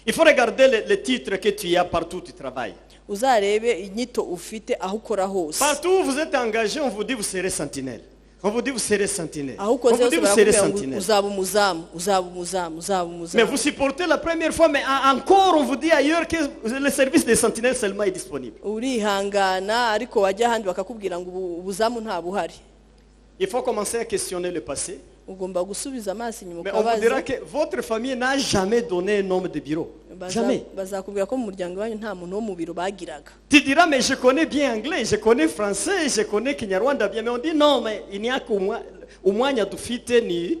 Il faut regarder les titres que tu as partout où tu travailles. Uzarebe inyito ufite aho ukora hose. Partout où vous êtes engagé, on vous dit vous serez sentinelle. On vous dit vous serez sentinelle. Aho On ukoze vous hose dit vous serez barakubwira ngo sentinelle. uzaba umuzamu, uzaba umuzamu, uzaba Mais umuzamu. vous supportez la première fois, mais encore on vous dit ailleurs que le service des sentinelles seulement est disponible. Urihangana ariko wajya ahandi bakakubwira ngo ubuzamu nta buhari. Il faut commencer à questionner le passé. Ugomba gusubiza amaso inyuma Mais on vous dira ukabaza. que votre famille n'a jamais donné un homme de bureau. Jamais. Bazakubwira ko mu muryango wanyu nta muntu wo mu biro bagiraga. Tu diras, mais je connais bien anglais, je connais français, je connais Kinyarwanda bien. Mais on dit, non, mais il n'y a qu'umwanya dufite ni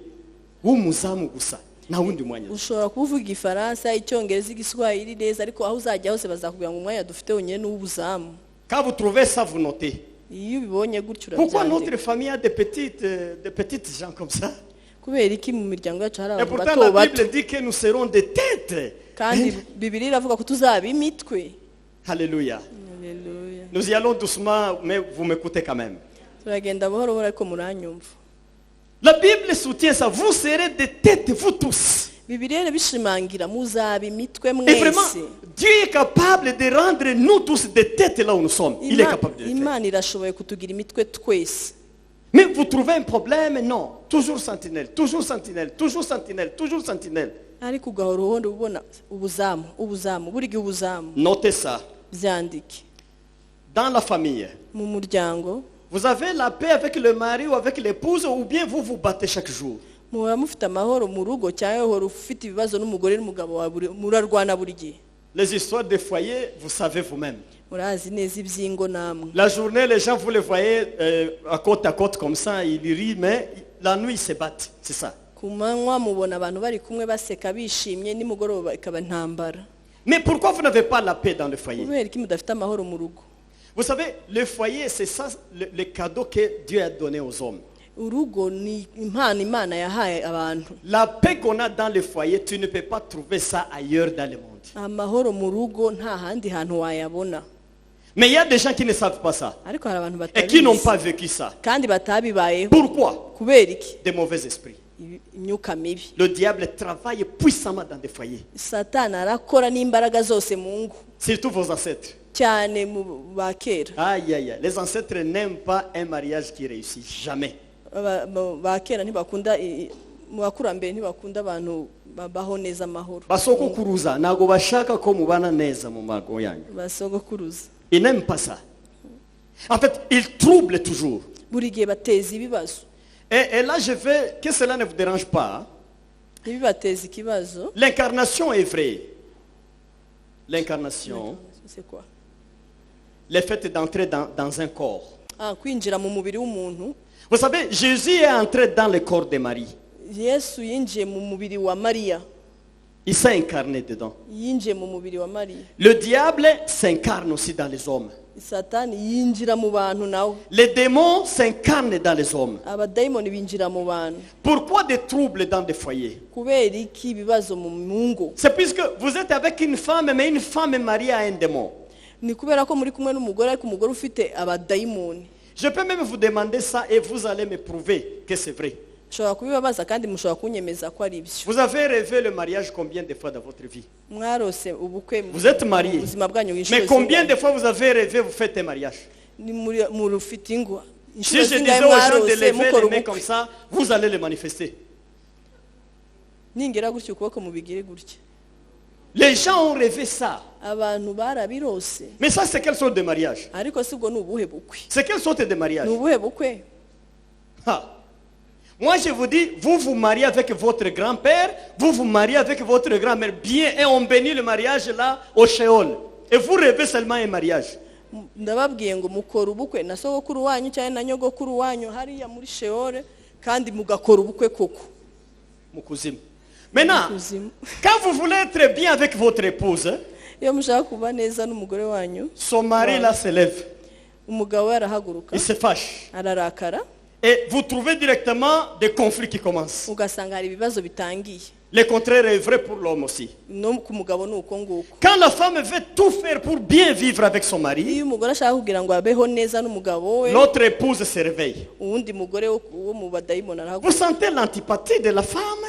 w'umuzamu gusa. Nta wundi mwanya. Ushobora kuvuga igifaransa, icyongereza, igiswahili neza ariko aho uzajya hose bazakubwira ngo umwanya dufite wonyine n'ubuzamu. Quand vous trouvez ça, vous notez. Iyo ubibonye gutyo Pourquoi urabyandika. notre famille a des petites gens comme ça? Kubera iki mu miryango yacu hari Et abantu pourtant bato la bato Bible dit que nous serons des têtes. kandi Bibiliya iravuga ko tuzaba imitwe. Alléluia. Haleluya. Nous y allons doucement, mais vous m'écoutez quand même. Turagenda buhoro buhoro ariko muranyumva. La Bible soutient ça. Vous serez des têtes, vous tous. Bibiliya irabishimangira muzaba imitwe Et vraiment, mwese. Dieu est capable de rendre nous tous des têtes là où nous sommes. Il est capable de le faire. Imana irashoboye kutugira imitwe twese. Mais vous trouvez un problème? Non. Toujours sentinelle, toujours sentinelle, toujours sentinelle, toujours sentinelle. Ariko ugahora ubundi ubona ubuzamu buri gihe ubuzamu. Notez ça. Byandike. Dans la famille, Mu muryango vous avez la paix avec le mari ou avec l'épouse, ou bien vous vous battez chaque jour. muba mufite amahoro mu rugo cyangwa uhora ufite ibibazo n'umugore n'umugabo wawe murarwana buri gihe. Les histoires de foyer, vous savez vous-même. Murazi neza ibyingo namwe. La journée, les gens, vous les voyez à côte comme ça, ils rient, mais la nuit, ils se battent. C'est ça. Ku manywa mubona abantu bari kumwe baseka bishimye nimugoroba ikaba ntambara. Mais pourquoi vous n'avez pas la paix dans le foyer? Kubera iki mudafite amahoro mu rugo? Vous savez, le foyer, c'est ça le cadeau que Dieu a donné aux hommes. Urugo ni impano Imana yahaye abantu. La paix qu'on a dans le foyer, tu ne peux pas trouver ça ailleurs dans le monde. Amahoro mu rugo nta handi hantu wayabona. Mais il y a des gens qui ne savent pas ça Ariko hari abantu et qui n'ont batabizi pas vécu ça. kandi batabibayeho. Pourquoi? Kubera iki? Des mauvais esprits. Imyuka mibi. Le diable travaille puissamment dans des foyers. Satani arakora n'imbaraga zose mu ngo Surtout vos ancêtres. cyane mu bakera. Aïe, aïe, aïe. Les ancêtres n'aiment pas un mariage qui réussit. Jamais. Bakera ntibakunda mu bakurambere ntibakunda abantu babaho neza amahoro. Basogokuruza ntago bashaka ko mubana neza mu mago yanyu. Basogokuruza. Ils n'aiment pas ça. En fait, ils troublent toujours. Buri gihe bateza ibibazo. Et là, je veux que cela ne vous dérange pas. Ntibibateza ikibazo. L'incarnation est vraie. L'incarnation, C'est quoi? le fait d'entrer dans un corps. Kwinjira mu mubiri w'umuntu. Vous savez, Jésus est entré dans le corps de Marie. Yesu yinjiye mu mubiri wa Mariya. Il s'est incarné dedans. Yinjiye mu mubiri wa Mariya. Le diable s'incarne aussi dans les hommes. Satani yinjira mu bantu nawe. Les démons s'incarnent dans les hommes. Abadayimoni binjira mu bantu. Pourquoi des troubles dans des foyers? Kubera iki ibibazo mu ngo? C'est puisque vous êtes avec une femme, mais une femme mariée à un démon. Ni kubera ko muri kumwe n'umugore ariko umugore ufite abadayimoni. Je peux même vous demander ça et vous allez me prouver que c'est vrai. Mushobora kubibabaza kandi mushobora kunyemeza ko ari ibyo. Vous avez rêvé le mariage combien de fois dans votre vie? Mwarose ubukwe. Vous êtes marié. Ubuzima bwanyu Mais combien de fois vous avez rêvé, vous faites un mariage? Ni mu rufite ingwa. Si je disais aux gens de lever les mains comme ça, vous allez les manifester. Ningera gutyo ukuboko mubigire gutya. Les gens ont rêvé ça. Abantu barabirose. Mais ça, c'est quelle sorte de mariage? Ariko sibwo ni ubuhe bukwe? C'est quelle sorte de mariage? Ni ubuhe bukwe? Moi, je vous dis, vous vous mariez avec votre grand-père, vous vous mariez avec votre grand-mère, bien, et on bénit le mariage là au Sheol. Et vous rêvez seulement un mariage. Ndababwiye ngo mukora ubukwe na sogokuru wanyu cyane na nyogokuru wanyu hariya muri Sheol kandi mugakora ubukwe koko. Mukuzimu. Maintenant, quand vous voulez être bien avec votre épouse, iyo mushaka kuba neza n'umugore wanyu, son mari là se lève, umugabo we arahaguruka il se fâche. ararakara, Et vous trouvez directement des conflits qui commencent. ugasanga hari ibibazo bitangiye. Le contraire est vrai pour l'homme aussi. No ku mugabo ni uko nguko. Quand la femme veut tout faire pour bien vivre avec son mari, Iyo umugore ashaka kugira ngo abeho neza n'umugabo we, l'autre épouse se réveille. uwundi mugore wo mu badayimoni Vous arahaguruka, sentez l'antipathie de la femme?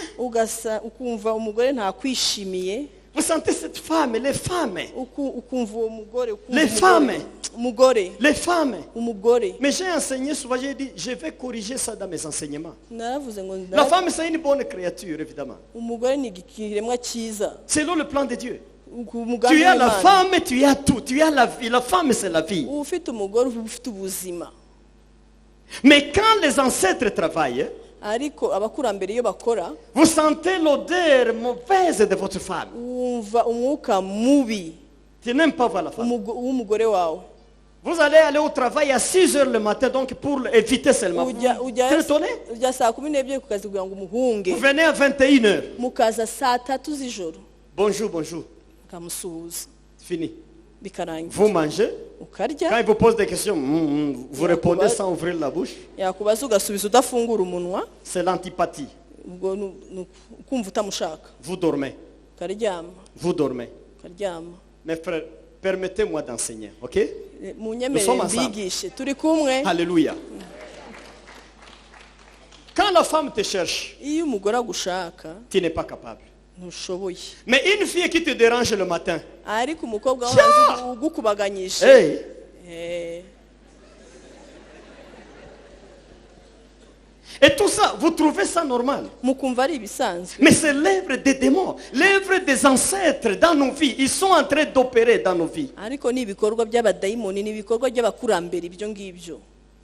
ukumva umugore ntakwishimiye, Vous sentez cette femme, les femmes, ukumva uwo mugore, les femmes, umugore, les femmes. umugore. Mais j'ai enseigné souvent, j'ai dit, je vais corriger ça dans mes enseignements. Naravuze ngo La femme, c'est une bonne créature, évidemment. umugore ni ikiremwa cyiza. Selon le plan de Dieu. Umugambi Tu as la w'Imana. femme, tu as tout. Tu as la vie. La femme, c'est la vie. Ufite umugore ufite ubuzima. Mais quand les ancêtres travaillent, Ariko abakurambere iyo bakora, vous sentez l'odeur mauvaise de votre femme. wumva umwuka mubi Tu n'aimes pas voir la femme. w'umugore wawe. Vous allez aller au travail à 6 heures le matin, donc pour éviter seulement. Vous ujya saa 12 ku kazi kugira ngo umuhunge, venez à 21 heures. mukaza saa 3 z'ijoro Bonjour, bonjour. ukamusuhuza Fini. bikarangira, Vous mangez. Quand ukarya, il vous pose des questions, vous répondez sans ouvrir la bouche. yakubaza ugasubiza udafungura umunwa, C'est l'antipathie. ubwo ukumva utamushaka, Vous dormez. ukaryama Vous dormez. ukaryama. Mes frères, permettez-moi d'enseigner, ok? Munyemerere sommes ensemble. mbigishe, turi kumwe. Alléluia. Quand la femme te cherche, Iyo umugore agushaka tu n'es pas capable. ntushoboye, Mais une fille qui te dérange le matin, ariko umukobwa wo hanze ugukubaganyije, hey, et tout ça, vous trouvez ça normal? mukumva ari ibisanzwe. Mais c'est l'œuvre des démons, l'œuvre des ancêtres dans nos vies. Ils sont en train d'opérer dans nos vies. Ariko ni ibikorwa by'abadayimoni, ni ibikorwa by'abakurambere ibyo ngibyo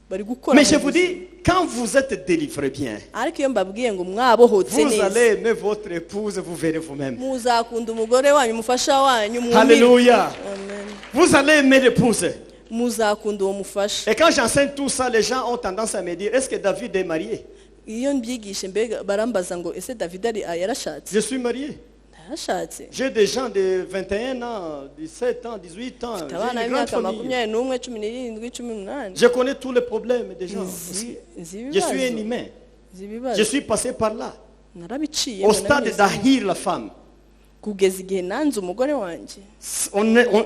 bari gukora. Mais je vous dis, quand vous êtes délivré bien, ariko iyo mbabwiye ngo mwabohotse vous neza, allez aimer votre épouse, vous verrez vous-même. muzakunda umugore wanyu, umufasha wanyu, mwumire. Alléluia. Amen. Vous allez aimer l'épouse. Muzakunda uwo mufasha. Et quand j'enseigne tout ça, les gens ont tendance à me dire, est-ce que David est marié? Iyo mbyigishe mbega barambaza ngo ese David yarashatse? Je suis marié. Yarashatse. J'ai des gens de 21 ans, 17 ans, 18 ans. J'ai Abana une grande b'imyaka famille. 21, 17, 18. Je connais tous les problèmes des gens. Je suis un humain. Je suis passé par là. Narabiciye Au stade d'haïr la femme. kugeza igihe nanze umugore wanjye.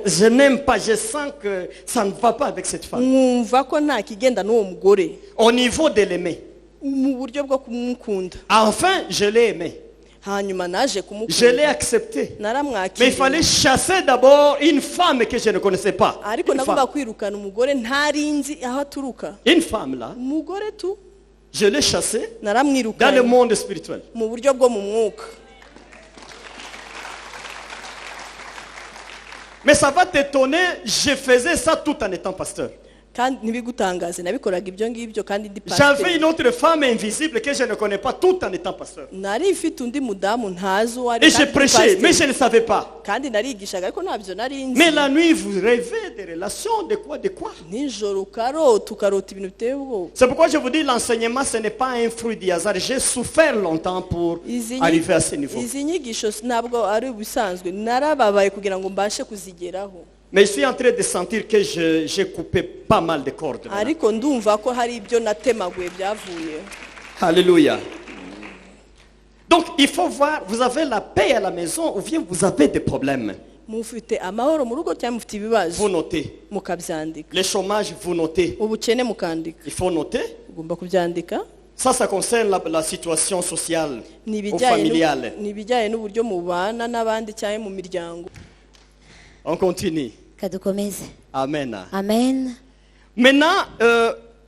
Je n'aime pas, je sens que ça ne va pas avec cette femme. Mwumva ko nta kigenda n'uwo mugore Au niveau de l'aimer. mu buryo bwo kumukunda. Enfin, je l'ai aimé. Hanyuma naje Je l'ai kumukunda, accepté. Mais il naramwakiriye. fallait chasser d'abord une femme que je ne connaissais pas. Ariko Une nagomba femme, kwirukana umugore ntarinzi aho aturuka. Une femme là, Umugore tu je l'ai chassée dans le naramwirukanye monde spirituel. mu buryo bwo mu mwuka. Mais ça va t'étonner, je faisais ça tout en étant pasteur. Kandi ntibigutangaze nabikoraga ibyo ngibyo kandi ndi J'avais pasteur. une autre femme invisible que je ne connais pas tout en étant pasteur. Nari ifite undi mudamu ntazi uwo ari Et je kandi ndi prêchais, pasteur. mais je ne savais pas. Kandi narigishaga ariko ntabyo nari nzi. Mais la nuit, vous rêvez des relations, de quoi, de quoi. Nijoro ukarota ibintu biteye ubwoba. C'est pourquoi je vous dis, l'enseignement, ce n'est pas un fruit du hasard. J'ai souffert longtemps pour arriver à ce niveau. Izi nyigisho ntabwo ari ubisanzwe, narababaye kugira ngo mbashe kuzigeraho. Mais je suis en train de sentir que j'ai coupé pas mal de cordes. maintenant. Ariko ndumva ko hari ibyo natemaguye byavuye. Alléluia. Donc, il faut voir, vous avez la paix à la maison ou bien vous avez des problèmes. Mufite amahoro mu rugo cyangwa mufite ibibazo, Vous notez. mukabyandika. Le chômage, vous notez. Ubukene mukandika. Il faut noter. Ugomba kubyandika. Ça concerne la situation sociale Ni ou familiale. ibijyanye n'uburyo mubana n'abandi cyangwa mu miryango. On continue. Kadukomeze. Amen. Amen. Maintenant,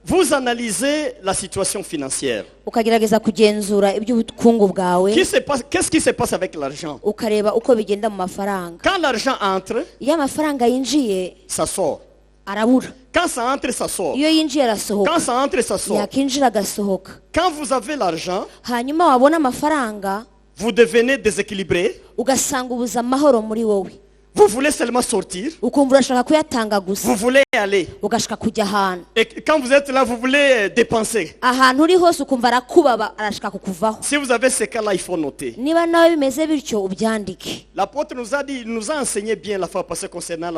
vous analysez la situation financière. Ukagerageza kugenzura iby'ubukungu bwawe, Qu'est-ce qui se passe avec l'argent? ukareba uko bigenda mu mafaranga. Quand l'argent entre, Iyo amafaranga yinjiye ça sort. arabura, Quand ça entre, ça sort. iyo yinjiye arasohoka, Quand ça entre, ça sort. yakinjira agasohoka. Quand vous avez l'argent, Hanyuma wabona amafaranga vous devenez déséquilibré. ugasanga ubuze amahoro muri wowe. Vous voulez seulement sortir, ukumva urashaka kuyatanga gusa vous voulez aller. ugashaka kujya ahantu Et quand vous êtes là, vous voulez dépenser. ahantu uri hose ukumva arakubaba arashaka kukuvaho. Si vous avez ce cas-là, il faut noter. Niba nawe bimeze bityo ubyandike. L'apôtre nous a dit, il nous a enseigné bien la fois passée concernant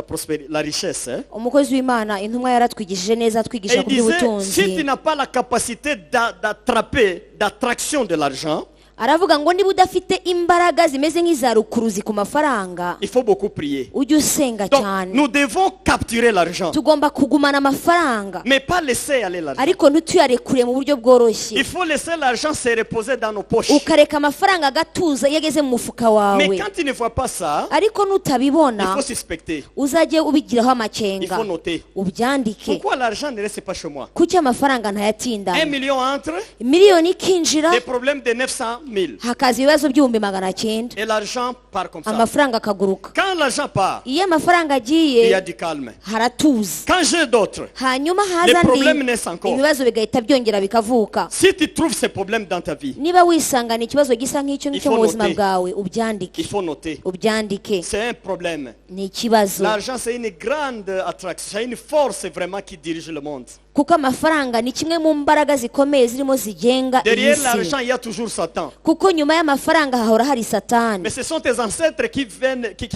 la richesse. Hein. Umukozi w'Imana intumwa yaratwigishije neza Et atwigisha il ku disait, si tu by'ubutunzi. n'as pas la capacité d'attraction de l'argent, Aravuga ngo niba udafite imbaraga zimeze nk'iza rukuruzi ku mafaranga il faut beaucoup prier. ujye usenga Donc, cyane. nous devons capturer l'argent, Tugomba kugumana amafaranga mais pas laisser aller l'argent. ariko ntituyarekure mu buryo bworoshye. Il faut laisser l'argent se reposer dans nos poches. Ukareka amafaranga agatuza iyo ageze mu mufuka Mais wawe. quand tu ne vois pas ça, Ariko il nutabibona faut suspecter. uzajye ubigiraho Il amakenga faut noter. ubyandike. Pourquoi l'argent ne reste pas chez moi? Kuki amafaranga 1 ntayatindana? million entre, Miliyoni ikinjira des problèmes de 900 000. hakaza ibibazo by'ibihumbi 900 Et l'argent part comme ça. amafaranga akaguruka. Quand l'argent part, Iyo amafaranga il y a agiye du calme. haratuza, Quand j'ai d'autres, hanyuma les haza problèmes andi naissent encore. ibibazo bigahita byongera bikavuka. Si tu trouves ces problèmes dans ta vie, Niba wisangana ikibazo gisa nk'icyo Il ngicyo faut mu buzima noter. bwawe il ubyandike. faut noter. Ubyandike C'est un problème. ni ikibazo, L'argent, c'est une grande attraction. C'est une force vraiment qui dirige le monde. kuko amafaranga ni kimwe mu mbaraga zikomeye zirimo zigenga Derrière isi. l'argent, il y a toujours Satan. Kuko nyuma y'amafaranga hahora hari satani. Mais ce sont tes ancêtres qui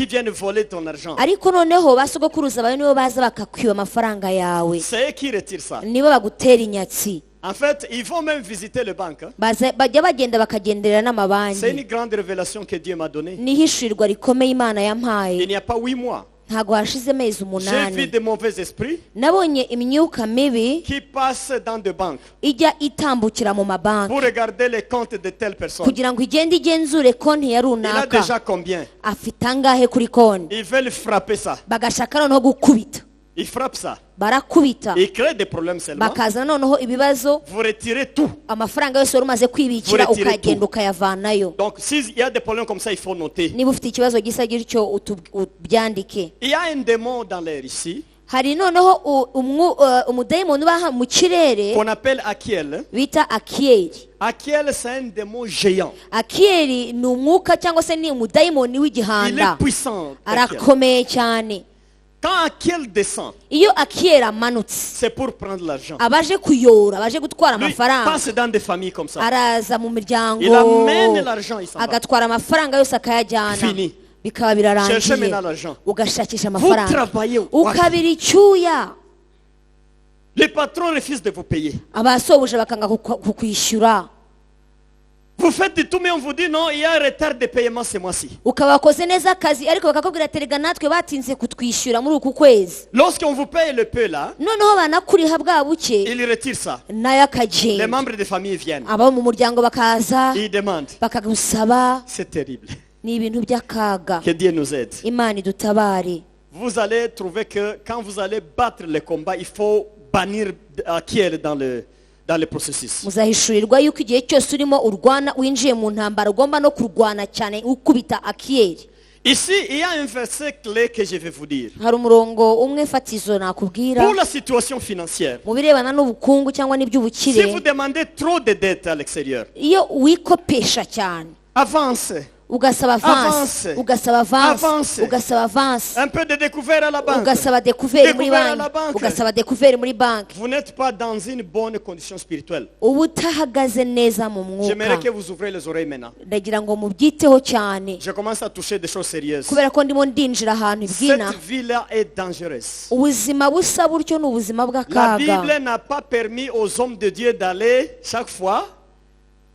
viennent voler ton argent. Ariko noneho basogokuruza bawe nibo baza bakakwiba amafaranga yawe, C'est eux qui retirent ça. nibo bagutera inyatsi. En fait, ils vont même visiter les banques. Hein. Bajya bagenda bakagenderera C'est n'amabanki. une grande révélation que Dieu m'a donnée. Nihishurirwa rikomeye Imana Il yampaye. n'y a pas 8 mois. Ntago hashize amezi J'ai vu umunani de mauvais esprits nabonye imyuka mibi qui passent dans des banques ijya itambukira mu mabanki pour regarder les comptes de telle personne. kugira ngo igende igenzure konti ya Il a runaka déjà combien? afite angahe kuri konti, Ils veulent frapper ça. bagashaka noneho gukubita. Ils frappent ça. Barakubita Ils créent des problèmes seulement. bakazana noneho ibibazo, Vous retirez tout. amafaranga yose wari umaze kwibikira Vuretire ukagenda tout. ukayavanayo. Donc, s'il y a des problèmes comme ça, il faut noter. Niba ufite ikibazo gisa gityo ubyandike. Il y a un démon dans l'air ici Hari noneho umudayimoni uba mu kirere qu'on appelle Akiel. bita Akiyeri. Akiel, c'est un démon géant. Akiyeri ni umwuka cyangwa se ni umudayimoni Il w'igihanda, est puissant. Akiel. arakomeye cyane. Quand Akiel descend, Iyo Akiyeri amanutse c'est pour prendre l'argent. abaje kuyora, abaje gutwara Lui amafaranga, passe dans des familles comme ça. araza mu miryango Il amène l'argent, il s'en va. agatwara amafaranga yose akayajyana, Fini. bikaba Cherchez birarangiye. maintenant l'argent. Ugashakisha Vous amafaranga travaillez. ukabira icyuya, Les patrons refusent de vous payer. abasobuja bakanga kukwishyura. Vous faites tout, mais on vous dit non, il y a un retard de paiement ce mois-ci. Ukaba wakoze neza akazi ariko bakakubwira ati rega natwe batinze kutwishyura muri uku kwezi. Lorsqu'on vous paye le peu là, Noneho banakuriha bwa buke ils retirent ça. nayo Les akagenda. membres de famille viennent. Abo mu muryango bakaza Ils demandent. bakagusaba. C'est terrible. Ni ibintu by'akaga. Que Dieu nous aide. Imana idutabare. Vous allez trouver que quand vous allez battre le combat, il faut bannir Akiel dans le processus. Muzahishurirwa yuko igihe cyose urimo urwana winjiye mu ntambara ugomba no kurwana cyane ukubita Akiyeri. Ici, il y a un verset clé que je vais vous dire. Hari umurongo umwe fatizo nakubwira Pour la situation financière, mu birebana n'ubukungu cyangwa si n'iby'ubukire. vous demandez trop de dettes à l'extérieur, Iyo wikopesha cyane avance. ugasaba avance, Avance. ugasaba avance, Avance. ugasaba avance, Un peu de découvert à la banque. ugasaba dekuveri muri Découvert à la banki, banque. ugasaba dekuveri muri banki. Vous n'êtes pas dans une bonne condition spirituelle. Uba utahagaze neza mu J'aimerais que mwuka. vous ouvrez les oreilles maintenant. Ndagira ngo mubyiteho cyane Je commence à toucher des choses sérieuses. kubera ko ndimo ndinjira ahantu ibwina. Cette vie-là est dangereuse. Ubuzima busa butyo ni ubuzima La bw'akaga. Bible n'a pas permis aux hommes de Dieu d'aller chaque fois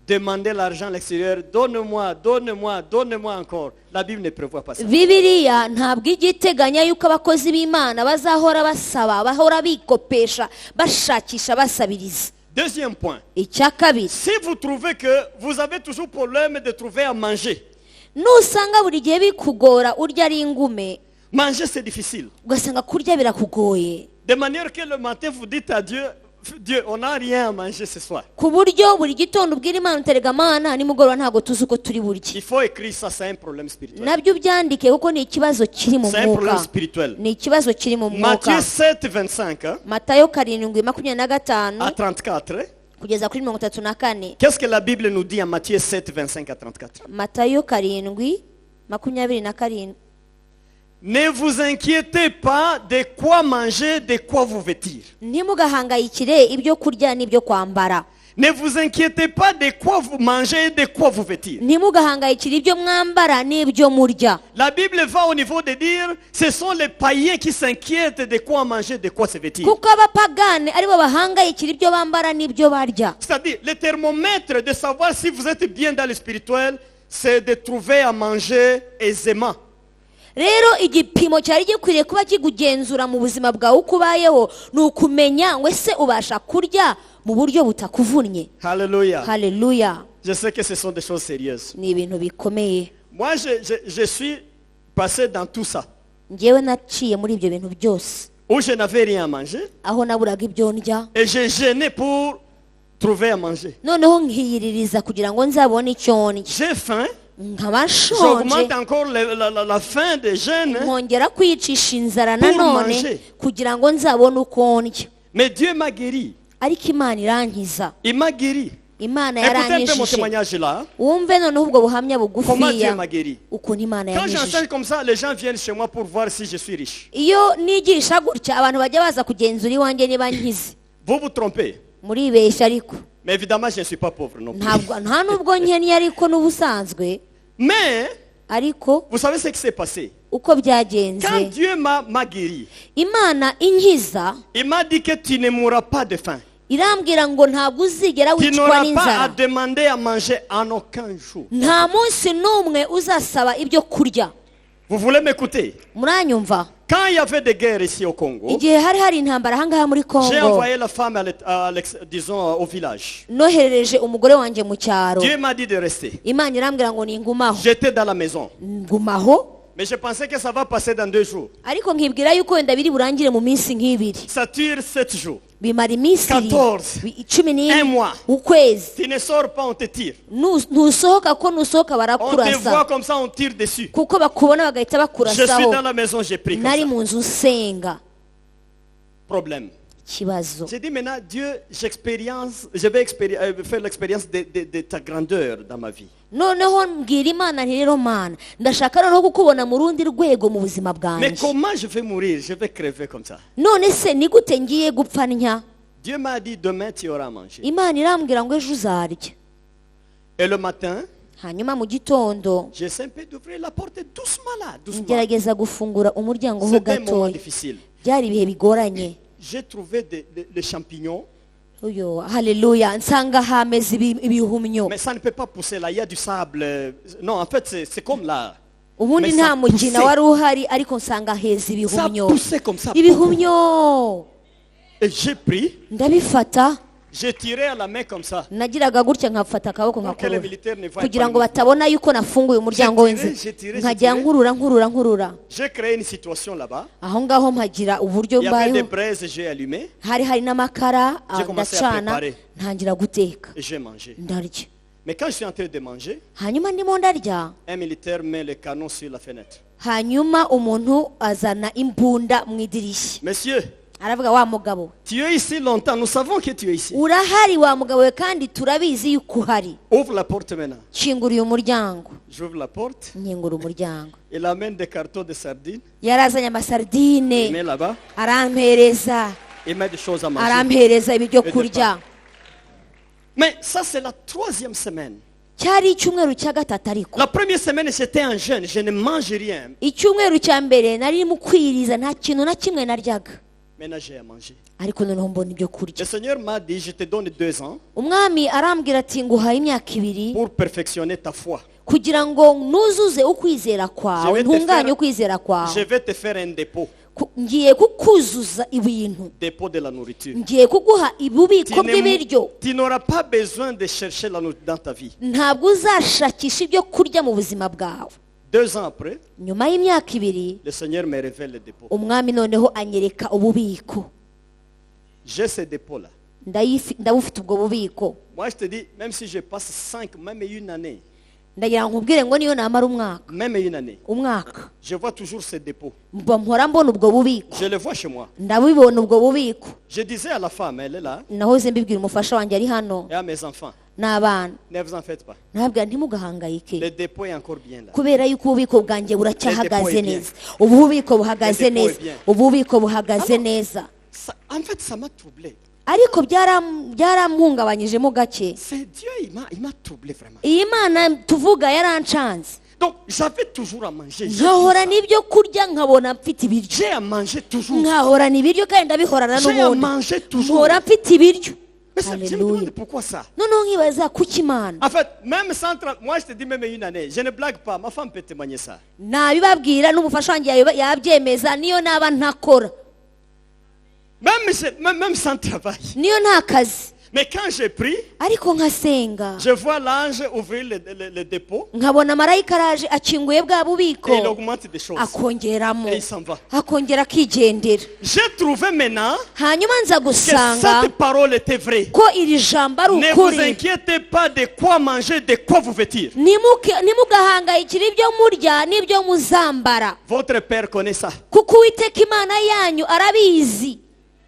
demander l'argent à l'extérieur. Donne-moi, donne-moi, donne-moi encore. La Bible ne prévoit pas ça. Bibiliya ntabwo ijya iteganya yuko abakozi b'Imana bazahora basaba, bahora bikopesha, bashakisha, basabiriza. Deuxième point. Icya kabiri, Si vous trouvez que vous avez toujours problème de trouver à manger, nusanga buri gihe bikugora urya ari ingume, manger c'est difficile. ugasanga kurya birakugoye, De manière que le matin vous dites à Dieu, Dieu, on n'a rien à manger ce soir. ku buryo buri gitondo ubwira Imana uterega Mana nimugoroba ntago tuzi uko turi burye. Il faut écrire ça, c'est un problème spirituel. Nabyo ubyandike kuko ni ikibazo kiri mu C'est un problème mwuka. spirituel. Ni ikibazo kiri mu Matthieu mwuka. 7, 25 hein, Matayo 7:25 à 34. hein. kugeza kuri 34. Qu'est-ce que la Bible nous dit en Matthieu 7, 25 à 34? Matayo 7:27. Ne vous inquiétez pas de quoi manger, de quoi vous vêtir. ntimugahangayikire ibyo kurya n'ibyo kwambara. Ne vous inquiétez pas de quoi vous mangez et de quoi vous vêtir. ntimugahangayikire ibyo mwambara n'ibyo murya. La Bible va au niveau de dire, ce sont les païens qui s'inquiètent de quoi manger, de quoi se vêtir. kuko abapagane aribo bahangayikira ibyo bambara n'ibyo barya. C'est-à-dire, le thermomètre de savoir si vous êtes bien dans le spirituel, c'est de trouver à manger aisément. rero igipimo cyari gikwiriye kuba kigugenzura mu buzima bwawe uko ubayeho ni ukumenya ngo ese ubasha kurya mu buryo butakuvunnye. Alléluia. Haleluya. Je sais que ce sont des choses sérieuses. ni ibintu bikomeye. Moi, je suis passé dans tout ça. njyewe naciye muri ibyo bintu byose Où je n'avais rien à manger. aho naburaga ibyo ndya, Et j'ai gêné pour trouver à manger. noneho nkiyiririza kugira ngo nzabone icyo ndya. J'ai faim. nkaba J'augmente nshonje encore la faim des jeunes. nkongera kwicisha inzara Pour nanone manger. kugira ngo nzabone uko ndya. Mais Dieu m'a guéri. ariko Imana irankiza. Il m'a guéri. Imana Écoutez un peu mon yaranyishije. témoignage là. wumve noneho ubwo buhamya Comment Dieu bugufiya m'a guéri. ukuntu Imana Quand yanyishije. j'enseigne comme ça, les gens viennent chez moi pour voir si je suis riche. iyo nigisha gutya abantu bajya baza kugenzura iwanjye niba nkize. Vous vous trompez. muribeshya ariko Mais évidemment, je ne suis pas pauvre non plus. nta nubwo nkennye ariko n'ubusanzwe. Mais, ariko vous savez ce qui s'est passé. uko Quand byagenze Dieu m'a guéri, Imana inkiza il m'a dit que tu ne mourras pas de faim. irambwira ngo ntabwo uzigera Tu wicwa n'auras pas à n'inzara. demander à manger en aucun jour. nta munsi n'umwe uzasaba ibyo kurya. Vous voulez m'écouter? muranyumva? Quand il y avait des guerres ici au Congo, igihe hari intambara ahangaha muri j'ai Kongo, envoyé la femme disons, au village. noherereje umugore wanjye mu cyaro. Dieu m'a dit de rester. Imana irambwira ngo ningumaho. J'étais dans la maison. ngumaho, Mais je pensais que ça va passer dans 2 jours. ariko nkibwira yuko wenda biri burangire mu minsi nk'ibiri. Ça dure 7 jours. bimara iminsi 14, 11 un mois. ukwezi. Tu ne sors pas, on te tire. ntusohoka ko nusohoka On te voit barakurasa comme ça, on tire dessus. kuko bakubona bagahita Je suis bakurasaho. dans la maison, j'ai pris comme nari ça. mu nzu nsenga. Problème. ikibazo, J'ai dit maintenant, Dieu, je vais faire l'expérience de ta grandeur dans ma vie. noneho mbwira Imana nti rero Mana ndashaka noneho kukubona mu rundi rwego mu buzima Mais bwanjye. comment je vais mourir? Je vais crever comme ça. none se ni gute ngiye gupfa ntya? Dieu m'a dit, demain tu auras à manger. Imana irambwira ngo ejo uzarya. Et le matin, hanyuma mu gitondo j'essaie un peu d'ouvrir la porte doucement là, doucement. ngerageza gufungura umuryango ho C'était un moment gatoya. difficile. byari ibihe bigoranye. J'ai trouvé des champignons, uyo haleluya, nsanga hameze ibihumyo. mais ça ne peut pas pousser là. Il y a du sable. Non, en fait, c'est comme là. ubundi Mais ça nta mugina poussait. wari uhari ariko nsanga heza Ça ibihumyo. poussait comme ça. ibihumyo Et j'ai pris, ndabifata, j'ai tiré à la main comme ça. nagiraga gutya nkafata akaboko Pour que les nkakurura militaires ne voient kugira pas. ngo batabona yuko nafunguye umuryango w'inzu. J'ai tiré. nkajya nkurura. J'ai créé une situation là-bas. aho ngaho mpagira uburyo Il y avait des mbayeho. braises, j'ai allumé hari n'amakara, J'ai commencé à ndacana préparer. ntangira guteka et j'ai mangé. ndarya. Mais quand je suis en train de manger, hanyuma ndimo ndarya, un militaire met le canon sur la fenêtre. hanyuma umuntu azana imbunda mu idirishya. Monsieur, aravuga, wa mugabo tu es ici longtemps, nous savons que tu es ici. urahari wa mugabo we, kandi turabizi yuko uhari. Ouvre la porte maintenant. kingura uyu muryango. J'ouvre la porte. nkingura umuryango. Il amène des cartons de sardines. yarazanye Il amasardine met là-bas. arampereza, Il met des choses à manger. arampereza ibyo Et kurya. Mais ça, c'est la 3e semaine. cyari icyumweru cya gatatu ariko. La première semaine, j'étais en jeûne. Je ne mange rien. icyumweru cya mbere nari mu kwiriza, nta kintu na kimwe naryaga, Maintenant, j'ai à manger. ariko noneho mbona ibyo kurya. Le Seigneur m'a dit, je te donne 2 ans umwami arambwira ati nguhaye imyaka 2 pour perfectionner ta foi. kugira ngo nuzuze ukwizera kwawe, Je vais te ntunganye faire- ukwizera Je kwawe. vais te faire un dépôt. ngiye kukuzuza ibintu, Dépôt de la nourriture. ngiye kuguha ububiko Tu ne- bw'ibiryo. tu n'auras pas besoin de chercher la nourriture dans ta vie. ntabwo uzashakisha ibyo kurya mu buzima bwawe. 2 ans après, nyuma y'imyaka 2 le Seigneur me révèle le dépôt. umwami noneho anyereka ububiko. J'ai ce dépôt-là. ndabufite ubwo bubiko. Moi, je te dis, même si je passe 5, même 1 année, ndagira ngo nkubwire ngo niyo namara umwaka même une année, je vois toujours ces dépôts. mpora mbona ubwo bubiko, Je le vois chez moi. ndabibona ubwo bubiko. Je disais à la femme, elle est là, nahoze mbibwira umufasha wanjye ari hano et à mes enfants, n'abana, ne vous en faites pas. ntabwo ntimugahangayike Le dépôt est encore bien là. kubera yuko ububiko bwanjye buracyahagaze Le dépôt est neza, ububiko buhagaze Le dépôt neza, est bien. ububiko buhagaze neza. En fait, ça m'a troublé. ariko byaramuhungabanyijemo gake. C'est Dieu, il m'a troublé vraiment. iyi Mana tuvuga yarancanze, Donc, j'avais toujours à manger. nkahorana ibyo kurya nkabona mfite ibiryo, J'ai à manger toujours. nkahorana ibiryo kandi ndabihorana J'ai à n'ubundi, manger toujours. nkora mfite ibiryo. Mais je me Alléluia. demande pourquoi ça. noneho nkibaza kuki Imana. En fait, même sans moi je te dis même une année, je ne blague pas, ma femme peut témoigner ça. nabibabwira n'umufasha wanjye yabyemeza, niyo naba ntakora, Même sans travail. niyo nta kazi, Mais quand j'ai pris, ariko nkasenga je vois l'ange ouvrir le dépôt nkabona marayika araje akinguye bwa bubiko, et il augmente des choses. akongeramo, Et il s'en va. akongera akigendera. J'ai trouvé maintenant hanyuma nza que gusanga cette parole était vraie. ko iri jambo ari Ne vous ukuri. inquiétez pas de quoi manger, de quoi vous vêtir. ntimugahangayikire ibyo murya n'ibyo muzambara, Votre Père connaît ça. kuko Uwiteka Imana yanyu arabizi.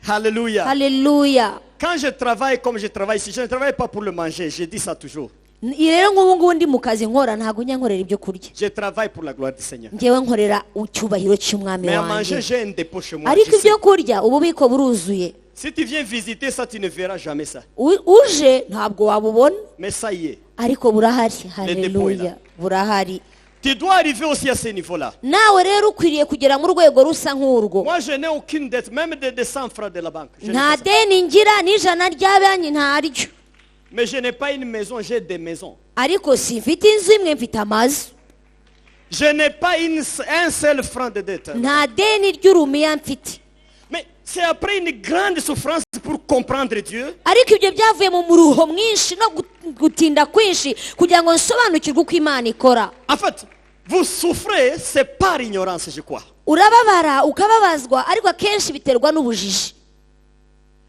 Alléluia. Haleluya. Quand je travaille comme je travaille ici, je ne travaille pas pour le manger, je dis ça toujours. rero nk'ubu ngubu ndi mu kazi nkora, ntabwo njya nkorera ibyo kurya, Je travaille pour la gloire du Seigneur. ngewe nkorera icyubahiro cy'umwami Mais à manger, wanjye. j'ai un dépôt chez moi. ariko Je sais. ibyo kurya ububiko buruzuye, Si tu viens visiter ça, tu ne verras jamais ça. uje ntabwo wabubona, Mais ça y est. ariko burahari. dépôt est là. Haleluya, burahari. Tu dois arriver aussi à ce niveau-là. nawe rero ukwiriye kugera mu rwego rusa nk'urwo. Moi, je n'ai aucune dette, même de 100 francs de la banque. Je n'ai nta pas ça. deni ngira n'ijana rya banki ntaryo, Mais je n'ai pas une maison, j'ai des maisons. ariko simfite inzu imwe, mfite amazu. Je n'ai pas un seul franc de dette. nta deni ry'urumiya mfite. Mais c'est après une grande souffrance pour comprendre Dieu ariko ibyo byavuye mu muruho mwinshi no gutinda kwinshi kugira ngo nsobanukirwe uko Imana ikora. En fait, vous souffrez, c'est par ignorance, je crois. urababara ukababazwa, ariko akenshi biterwa n'ubujiji.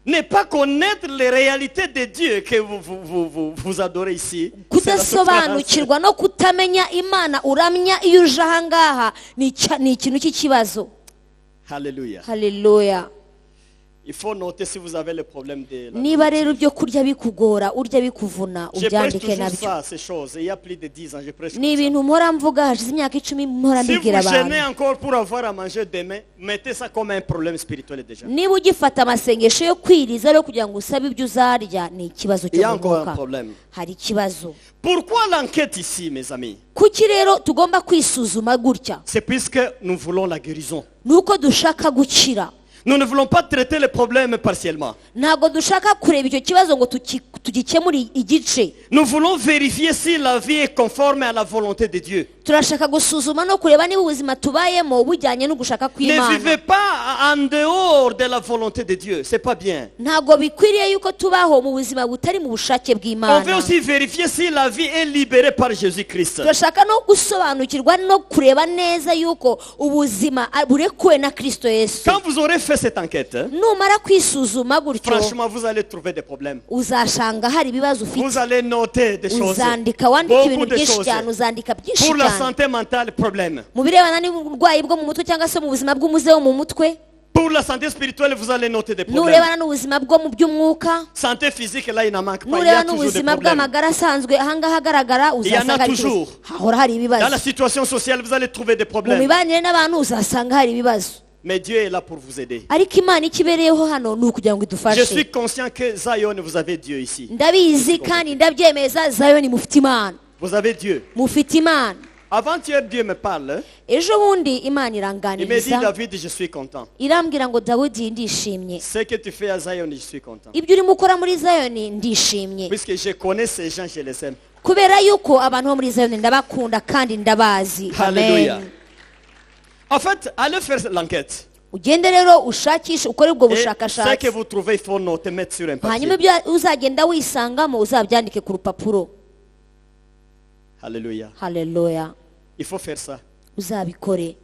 Ne pas connaître les réalités de Dieu que vous adorez ici. C'est la souffrance. kudasobanukirwa no kutamenya Imana uramya iyo uje aha ngaha ni ikintu cy'ikibazo. Alléluia. Haleluya. Il faut noter si vous avez le problème de la... niba rero ibyo kurya bikugora, urya bikuvuna, Je prêche ubyandike toujours nabyo. ça, ces choses. Il y a plus de 10 ans, je prêche ni comme ça. ibintu mpora mvuga, hashize imyaka 10 mpora Si vous mbibwira abantu. gênez encore pour avoir à manger demain, mettez ça comme un problème spirituel déjà. niba ugifata amasengesho yo kwiriza rero kugira ngo usabe ibyo uzarya, ni ikibazo Il y cyo a mu encore un mwuka. problème. hari ikibazo. Pourquoi l'enquête ici, mes amis? kuki rero tugomba kwisuzuma gutya? C'est puisque nous voulons la guérison. nuko dushaka gukira. Nous ne voulons pas traiter le problème partiellement. ntabwo dushaka kureba icyo kibazo ngo tugikemure igice. Nous voulons vérifier si la vie est conforme à la volonté de Dieu. turashaka gusuzuma no kureba niba ubuzima tubayemo bujyanye no gushaka Ne kw'Imana. vivez pas en dehors de la volonté de Dieu. C'est pas bien. ntabwo bikwiriye yuko tubaho mu buzima butari mu bushake On veut bw'Imana. aussi vérifier si la vie est libérée par Jésus-Christ. turashaka no gusobanukirwa no kureba neza yuko ubuzima burekuwe na Kristo Yesu. Quand vous aurez fait cette enquête, numara kwisuzuma gutyo, franchement, vous allez trouver des problèmes. uzashanga hari ibibazo Vous ufite. allez noter des choses. uzandika wandika Beaucoup ibintu de byinshi choses. cyane, uzandika byinshi Pour la cyane santé mentale, problème. mu birebana n'uburwayi bwo mu mutwe cyangwa se mu buzima bw'umuze wo mu mutwe. Pour la santé spirituelle, vous allez noter des problèmes. nurebana n'ubuzima bwo mu by'umwuka, Santé physique, là, il n'en manque pas. Il y a nurebana toujours des n'ubuzima problèmes. bw'amagara asanzwe ahangaha agaragara, Il y en a uzasanga hari toujours. ikibazo. hahora hari Dans la ibibazo situation sociale, vous allez trouver des mu problèmes. mibanire n'abantu, uzasanga hari ibibazo. Mais Dieu est là pour vous aider. ariko Imana ikibereyeho hano ni ukugira ngo Je idufashe. suis conscient que Zion, vous avez Dieu ici. ndabizi kandi ndabyemeza, Zayoni mufite Imana, Vous avez Dieu. mufite Imana. Avant-hier, Dieu me parle. ejo bundi Imana Il me dit, iranganiriza, David, je suis content. irambwira ngo Dawidi ndishimye, Ce que tu fais à Zion, je suis content. ibyo urimo ukora muri Zayoni ndishimye, Puisque je connais ces gens, je les aime. kubera yuko abantu bo muri Zayoni ndabakunda kandi ndabazi. Alléluia. Amen. En fait, allez faire l'enquête. ugende rero ushakishe, ukore ubwo Et ce que bushakashatsi, vous trouvez, il faut noter, mettre sur un hanyuma papier. ibyo uzagenda wisangamo uzabyandike ku rupapuro. Alléluia. Haleluya. Il faut faire ça. uzabikore.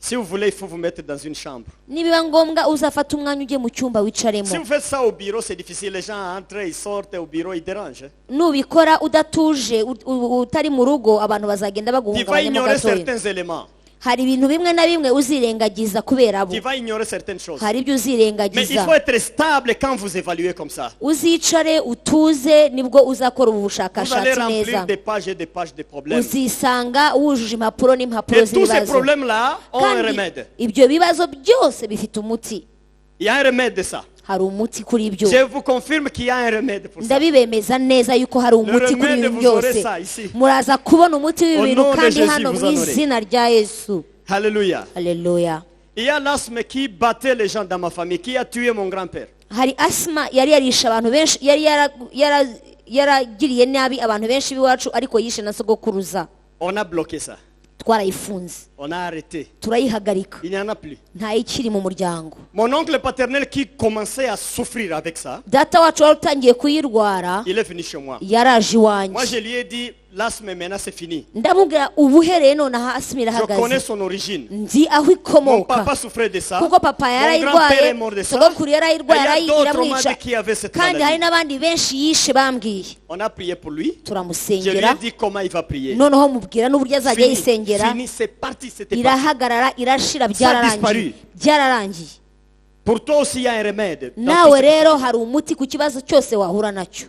Si vous voulez, il faut vous mettre dans une chambre. nibiba ngombwa uzafata umwanya ujye mu cyumba Si wicaremo vous faites ça au bureau, c'est difficile. Les gens entrent, ils sortent au bureau, ils dérangent. nubikora udatuje utari mu rugo abantu bazagenda Tu vas baguhungabanyamo ignorer gatoya certains éléments. hari ibintu bimwe na bimwe uzirengagiza kubera abo Tu vas ignorer certaines choses. hari ibyo Mais il uzirengagiza faut être stable quand vous évaluez comme ça. uzicare utuze nibwo uzakora ubu Vous allez bushakashatsi remplir neza des pages et des pages de problèmes. uzisanga wujuje impapuro n'impapuro Et tous ces z'ibibazo problèmes-là ont un kandi remède. ibyo bibazo byose bifite umuti Il y a un remède de ça. hari umuti kuri ibyo Je vous confirme qu'il y a un remède pour ça. ndabibemeza neza yuko hari umuti kuri remède, ibi vous byose aurez ça ici. muraza kubona umuti Au w'ibintu nom de kandi Jésus, hano vous mu en aurez. izina rya yesu Alléluia. haleluya Il y a l'asthme qui battait les gens dans ma famille, qui a tué mon grand-père. hari asima yari yarishe abantu benshi yaragiriye nabi abantu benshi b'iwacu ariko yishe na sogokuruza On a bloqué ça. twarayifunze On a arrêté. turayihagarika Il n'y en a plus. ntayikiri mu muryango Mon oncle paternel qui commençait à souffrir avec ça, data wacu wari utangiye kuyirwara il est venu chez moi. yaraje Moi, iwanjye je lui ai dit, l'asthme maintenant c'est fini. ndamubwira ubu uhereye nonaha asima Je connais irahagaze son origine. nzi aho Mon ikomoka papa souffrait de ça. kuko papa Mon grand-père est yarayirwaye mort de ça. sogokuru yarayirwaye Et il y a d'autres iramwica malades qui avaient cette kandi hari maladie. n'abandi benshi yishe bambwiye On a prié pour lui. Je lui ai turamusengera dit comment il va prier. noneho mubwira n'uburyo azajya Fini, yisengera fini, c'est parti, c'était parti. irahagarara irashira byararangiye byararangiye Pour toi aussi, il y a un remède. Dans tout nawe ce- rero hari umuti ku kibazo cyose wahura nacyo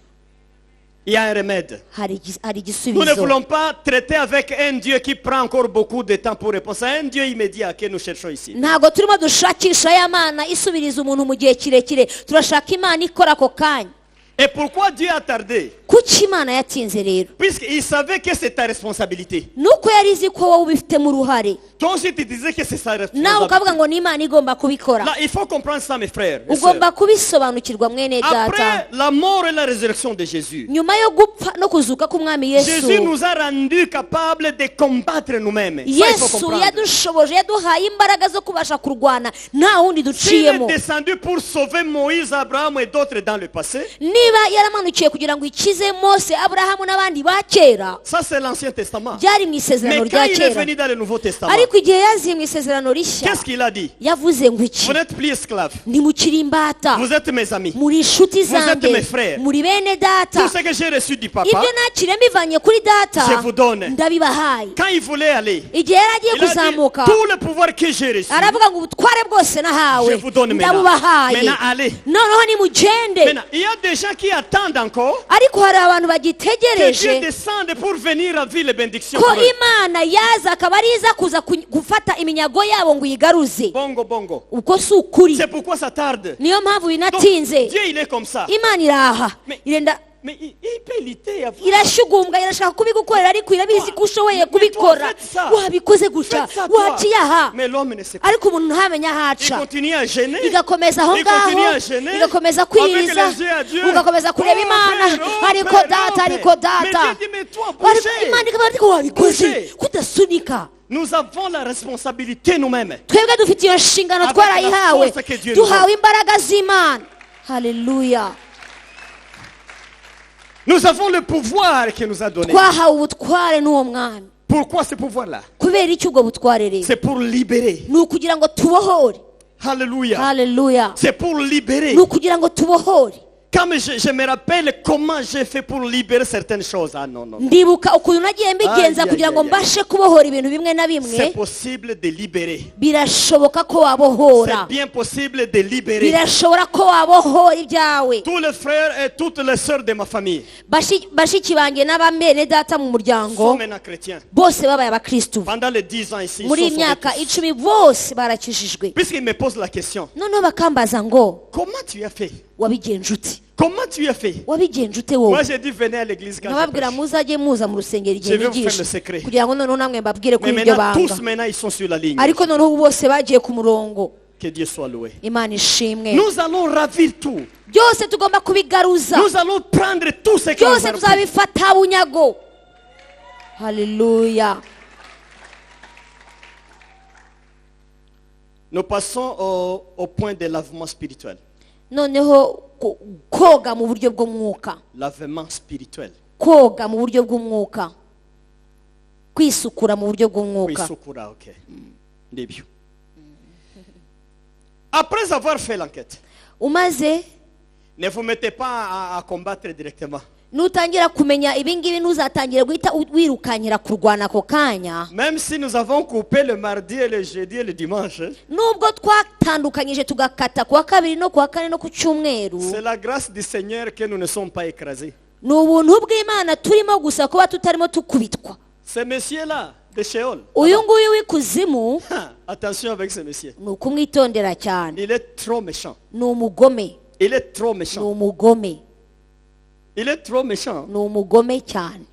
Il y a un remède. hari Nous ne igisubizo voulons pas traiter avec un Dieu qui prend encore beaucoup de temps pour répondre. C'est un Dieu immédiat que nous cherchons ici. ntabwo turimo dushakisha ya mana isubiriza umuntu mu gihe kirekire turashaka imana ikora ako kanya Et pourquoi Dieu a tardé? kuki imana yatinze rero Puisqu'il savait que c'est ta responsabilité. nuko yari izi ko wowe ubifitemo uruhare Toi aussi, tu disais que c'est sa nawe responsabilité. ukavuga ngo ni imana igomba kubikora Là, il faut comprendre ça, mes frères. et ugomba sœurs. kubisobanukirwa mwene data Après la mort et la résurrection de Jésus, nyuma yo gupfa no kuzuka k'umwami Jésus yesu nous a rendus capables de combattre nous-mêmes. Ça, il faut yesu comprendre. yadushoboje yaduhaye imbaraga zo kubasha kurwana nta wundi S'il est duciyemo descendu pour sauver Moïse, Abraham et d'autres dans le passé, niba yaramanukiye kugira ngo ikize mose aburahamu n'abandi ba kera ça c'est l'Ancien Testament. byari mu isezerano Mais quand rya il est kera venu dans le Nouveau Testament, ariko igihe yaziye mu isezerano rishya qu'est-ce qu'il a dit? yavuze ngo iki Vous n'êtes plus esclaves. ntimukiri imbata Vous êtes mes amis. muri inshuti Vous êtes zanjye mes frères. muri bene data Tout ce que j'ai reçu du papa, ibyo nakiriye mbivanye kuri data je vous donne. ndabibahaye Quand il voulait aller, igihe yari agiye il a dit, kuzamuka tout le pouvoir que j'ai reçu, aravuga ngo ubutware bwose nahawe je vous donne maintenant. ndabubahaye Maintenant, allez. noneho nimugende Maintenant, il y a des gens qui attendent encore ariko hari abantu que bagitegereje Dieu descende pour venir à vivre les bénédictions. ko pour eux. imana yaza akaba ari iza kuza gufata iminyago yabo ngo iyigaruze Bongo, bongo. ubwo si ukuri C'est pourquoi ça tarde. niyo mpamvu Donc, binatinze Dieu, il est comme ça. imana iraha Mais- irenda Mais il peut lutter. irashyugumbwa irashaka kubigukorera ariko irabizi ko ushoboye Mais kubikora toi, faites ça. wabikoze gutya Faites ça, toi. waciye aha Mais l'homme ne sait pas. ariko umuntu ntamenya aho Il aca continue à gêner. igakomeza aho Il continue ngaho à gêner. igakomeza Avec kwiriza les yeux à Dieu. ugakomeza kureba Oh, imana Père, oh, ariko Père, data oh, ariko Père. data Mais Dieu dit, mais toi, ariko bougez. imana ikaba ariko wabikoze Bougez. kudasunika Nous avons la responsabilité nous-mêmes. twebwe dufite iyo nshingano Avec twarayihawe la force que Dieu nous duhawe imbaraga z'imana haleluya Nous avons le pouvoir qu'il nous a donné. twahawe ubutware n'uwo mwami Pourquoi ce pouvoir-là? kubera iki ubwo butware rero C'est pour libérer. ni ukugira ngo tubohore Alléluia. haleluya C'est pour libérer. ni ukugira ngo tubohore Comme je me rappelle comment j'ai fait pour libérer certaines choses. Ah non, non. ndibuka ukuntu nagiye mbigenza Ay, ay, kugira ngo ay, ay. mbashe kubohora ibintu bimwe na bimwe C'est possible de libérer. birashoboka ko wabohora C'est bien possible de libérer. birashobora ko wabohora ibyawe Tous les frères et toutes les sœurs de ma famille bashiki banjye n'abambene data mu muryango sont maintenant chrétiens. bose babaye abakristu Pendant les 10 ans ici, ils muri sont iyi myaka sauvés tous. 10 bose barakijijwe Puisqu'ils me posent la question, noneho bakambaza ngo comment tu as fait? wabigenje ute Comment tu as fait? wabigenje ute Moi wowe j'ai dit venez à l'église quand je nkababwira prêche. muzajye muza mu rusengero igihe Je vais vous faire nigisha le secret. kugira ngo noneho namwe mbabwire Mais kuri iryo maintenant, banga tous maintenant ils sont sur la ligne. ariko noneho ubu bose bagiye ku murongo Que Dieu soit loué. imana ishimwe Nous allons ravir tout. byose tugomba kubigaruza Nous allons prendre tout ce que nous byose avons. tuzabifata bunyago haleluya Nous passons au point de lavement spirituel. noneho koga mu buryo bw'umwuka Lavement spirituel. koga mu buryo bw'umwuka kwisukura mu buryo bw'umwuka Kwisukura, ok. Ndibyo. Après avoir fait l'enquête, umaze ne vous mettez pas à combattre directement. nutangira kumenya ibingibi ntuzatangire guhita wirukankira kurwana ako kanya. Même si nous avons coupé le mardi et le jeudi et le dimanche, Nubwo twatandukanyije tugakata kuwa kabiri no kuwa kane no ku cyumweru, c'est la grâce du Seigneur que nous ne sommes pas écrasés. ni ubuntu bw'Imana turimo gusa kuba tutarimo tukubitwa. Ce monsieur-là, de Sheol, Uyu nguyu w'ikuzimu attention avec ce monsieur. ni ukumwitondera cyane. Il est trop méchant. Ni umugome. Il est trop Ni méchant. umugome. Il est trop méchant. Ni umugome cyane.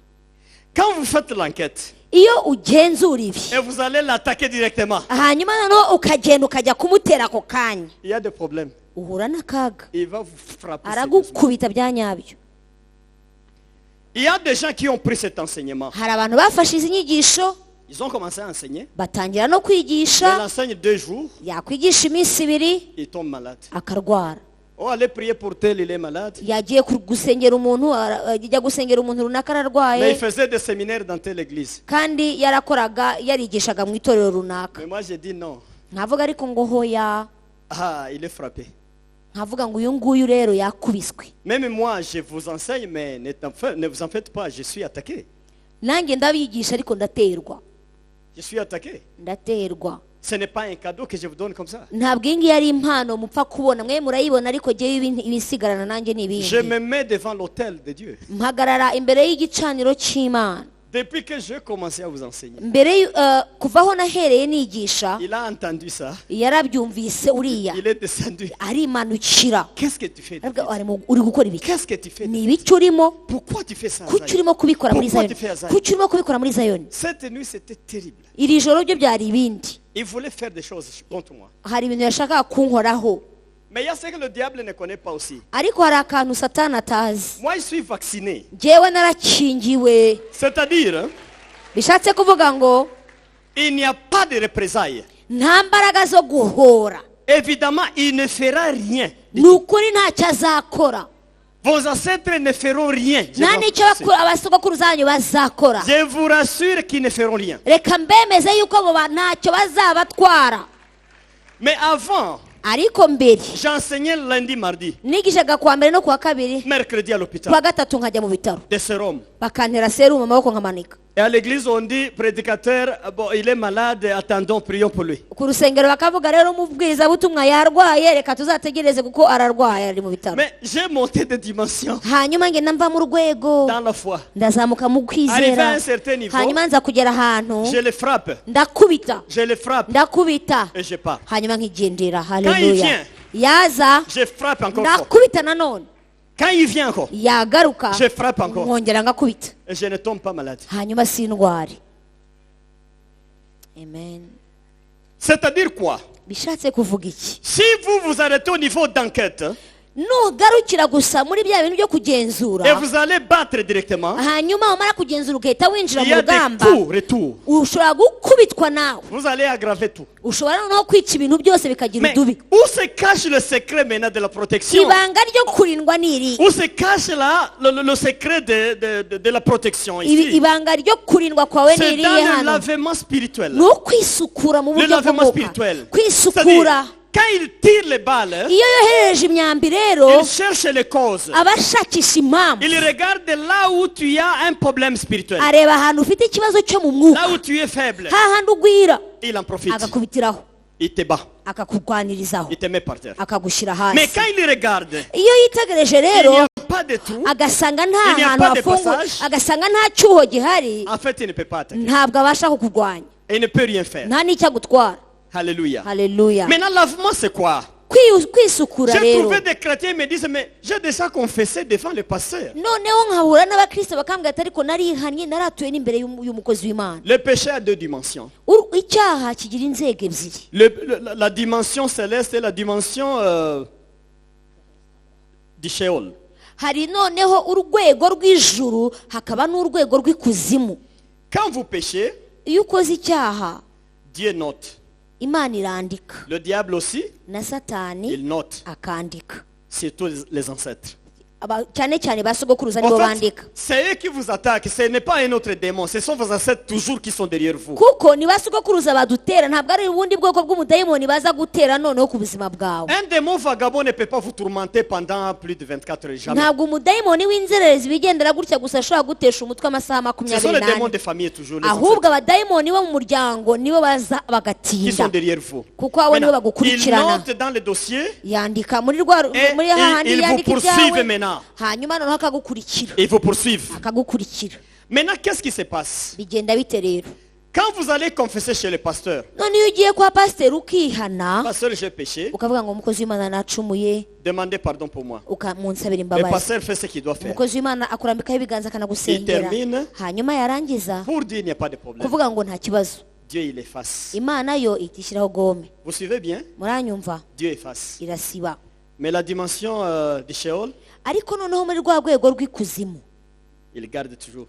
Quand vous faites l'enquête, Iyo ugenzura ibi et vous allez l'attaquer directement, hanyuma noneho ukagenda ukajya kumutera ako kanya, il y a des problèmes. uhura n'akaga. Il va vous frapper sérieusement. Aragukubita bya nyabyo. Il y a des gens qui ont pris cet enseignement. Hari abantu bafashe izi nyigisho Ils ont commencé à enseigner. batangira no Ils kwigisha, enseignent 2 jours, yakwigisha iminsi ibiri ils tombent malades. akarwara. Oh, allez prier pour tel, il est malade. Yagiye gusengera umuntu, ajya gusengera umuntu runaka Mais il ararwaye, faisait des séminaires dans telle église. kandi yarakoraga yarigishaga mu itorero runaka. Mais moi j'ai dit non. Nkavuga ariko ngo hoya, Ah, il est frappé. nkavuga ngo uyu nguyu rero yakubiswe. Même moi je vous enseigne, mais ne vous en faites pas, je suis attaqué. Nanjye ndabigisha ariko ndaterwa. Je suis attaqué. Ndaterwa. Ce n'est pas un cadeau que je vous donne comme ça. Ntabwo iyi ngiyi ari impano mupfa kubona, mwe murayibona ariko jyewe ibisigarana nanjye ni Je ibindi. me mets devant l'autel de Dieu. Mpagarara imbere y'igicaniro cy'Imana. Depuis que j'ai commencé à vous enseigner, Kuva aho nahereye nigisha, il a entendu ça. yarabyumvise uriya Il est descendu. arimanukira. Qu'est-ce que tu fais, David? Uri gukora ibiki? Qu'est-ce que tu fais, Ni David? ibiki urimo? Pourquoi tu fais ça, Kuki Zayoni? urimo kubikora muri Pourquoi Zayoni? tu fais à Zayoni? Kuki urimo kubikora muri Zayoni? Cette nuit c'était terrible. Iri joro byo byari ibindi. Il voulait faire des choses contre moi. Hari ibintu yashakaga kunkoraho, Mais il y a ce que le diable ne connaît pas aussi. ariko hari akantu Satani atazi. Moi je suis vacciné. Jyewe narakingiwe. C'est-à-dire, hein, Bishatse kuvuga ngo il n'y a pas de représailles. nta mbaraga zo guhora. Évidemment, il ne fera rien. Ni ukuri ntacyo azakora. Vos ancêtres ne feront rien. Nta n'icyo abasogokuruza banyu bazakora. Je vous rassure qu'ils ne feront rien. Reka mbemeze yuko abo ntacyo bazabatwara. Mais avant, Ariko mbere j'enseignais lundi, mardi, nigishaga kuwa mbere no kuwa kabiri, mercredi à kuwa l'hôpital, gatatu nkajya mu bitaro, des sérums. bakantera serumu amaboko nkamanika. Et à l'église, on dit, prédicateur, bon, il est malade, attendons, prions pour lui. Ku rusengero bakavuga rero umubwirizabutumwa yarwaye, reka tuzategereze kuko ararwaye, ari mu bitaro. Mais j'ai monté de dimension Hanyuma ngenda mva mu rwego, dans la foi. ndazamuka mu Arrivé à kwizera, un certain niveau, hanyuma nza kugera ahantu je le frappe. ndakubita, Je le frappe ndakubita, et je pars. hanyuma nkigendera. Quand il Haleluya. vient, Yaza je frappe encore fort. ndakubita nanone, Quand il vient encore, yagaruka je frappe encore. nkongera ngakubita, Et je ne tombe pas malade. hanyuma sindware. Amen. C'est-à-dire quoi? Bishatse kuvuga iki? Si vous vous arrêtez au niveau d'enquête, Nugarukira gusa muri bya bintu byo et kugenzura, vous allez battre directement, hanyuma wamara kugenzura ugahita winjira il y mu a des rugamba, coups, retours. ushobora gukubitwa nawe, Vous allez aggraver tout. ushobora noneho kwica ibintu byose bikagira Mais udubi. où se cache le secret maintenant de la protection? Ibanga ryo kurindwa ni iri. Où se cache là le secret de la protection ici? Ibanga ryo kurindwa kwawe ni C'est irihe dans le hano? lavement spirituel. Ni ukwisukura mu Le buryo lavement bw'umwuka. spirituel. Kwisukura. C'est-à-dire, quand il tire les balles, Iyo yohereje imyambi rero, il cherche les causes. aba ashakisha impamvu. Il regarde là où tu as un problème spirituel. Areba ahantu ufite ikibazo cyo mu mwuka, Là où tu es faible, hahandi ugwira, il en profite. agakubitiraho, Il te bat. akakurwanirizaho, Il te met par terre. akagushyira Mais hasi. quand il regarde, Iyo yitegereje il n'y rero, a pas de trou. agasanga Il nta n'y a hantu pas de hafunguye, passage. agasanga nta cyuho gihari, En fait, il ne peut pas attaquer. ntabwo abasha kukurwanya, Et il ne peut rien faire. nta n'icyo agutwara. Alléluia. Haleluya. Maintenant, lavement, c'est quoi? Kwisukura J'ai rero, trouvé des chrétiens qui me disent, mais j'ai déjà confessé devant le pasteur. noneho nkahura n'abakristo bakambwira ati ariko narihannye naratuye n'imbere y'umukozi w'Imana. Le péché a 2 dimensions. Icyaha kigira inzego ebyiri, La dimension céleste et la dimension du Sheol. hari noneho urwego rw'ijuru hakaba n'urwego rw'ikuzimu. Quand vous péchez, Iyo ukoze icyaha, Dieu note. Imana irandika, Le diable aussi, na Satani il note. akandika. Surtout les ancêtres. cyane cyane ba sogokuruza nibo En fait, bandika c'est eux qui vous attaquent. Ce n'est pas un autre démon. Ce sont vos ancêtres toujours qui sont derrière vous. kuko ni ba sogokuruza badutera ntabwo ari ubundi bwoko bw'umudayimoni baza gutera noneho ku buzima bwawe. Un démon vagabond ne peut pas vous tourmenter pendant plus de 24 heures. Jamais. ntabwo umudayimoni w'inzererezi bigendera gutya gusa ashobora gutesha umutwe amasaha Ce sont les démons 28 de famille toujours. Les ahubwo ancêtres abadayimoni bo mu muryango nibo baza qui sont bagatinda derrière vous. kuko abo nibo Maintenant, ils bagukurikirana notent dans le dossier yandika muri et hahandi ils vous yandika poursuivent ibyawe maintenant. hanyuma noneho akagukurikira Et ils vous poursuivent. akagukurikira. Maintenant, qu'est-ce qui se passe? bigenda bite rero Quand vous allez confesser chez le pasteur, none iyo ugiye kwa pasiteri ukihana pasteur, j'ai péché, ukavuga ngo umukozi w'imana nacumuye demandez pardon pour moi. munsabira Le imbabazi, pasteur fait ce qu'il doit faire. umukozi w'imana akurambikaho ibiganza akanagusengera, Il termine. hanyuma yarangiza Pour dire il n'y a pas de problème. kuvuga ngo nta kibazo, Dieu, il efface. imana yo ihita ishyiraho gome. Vous suivez bien? muranyumva? Dieu efface. irasiba. Mais la dimension du Sheol, ariko noneho muri rwa rwego rw'ikuzimu il garde toujours.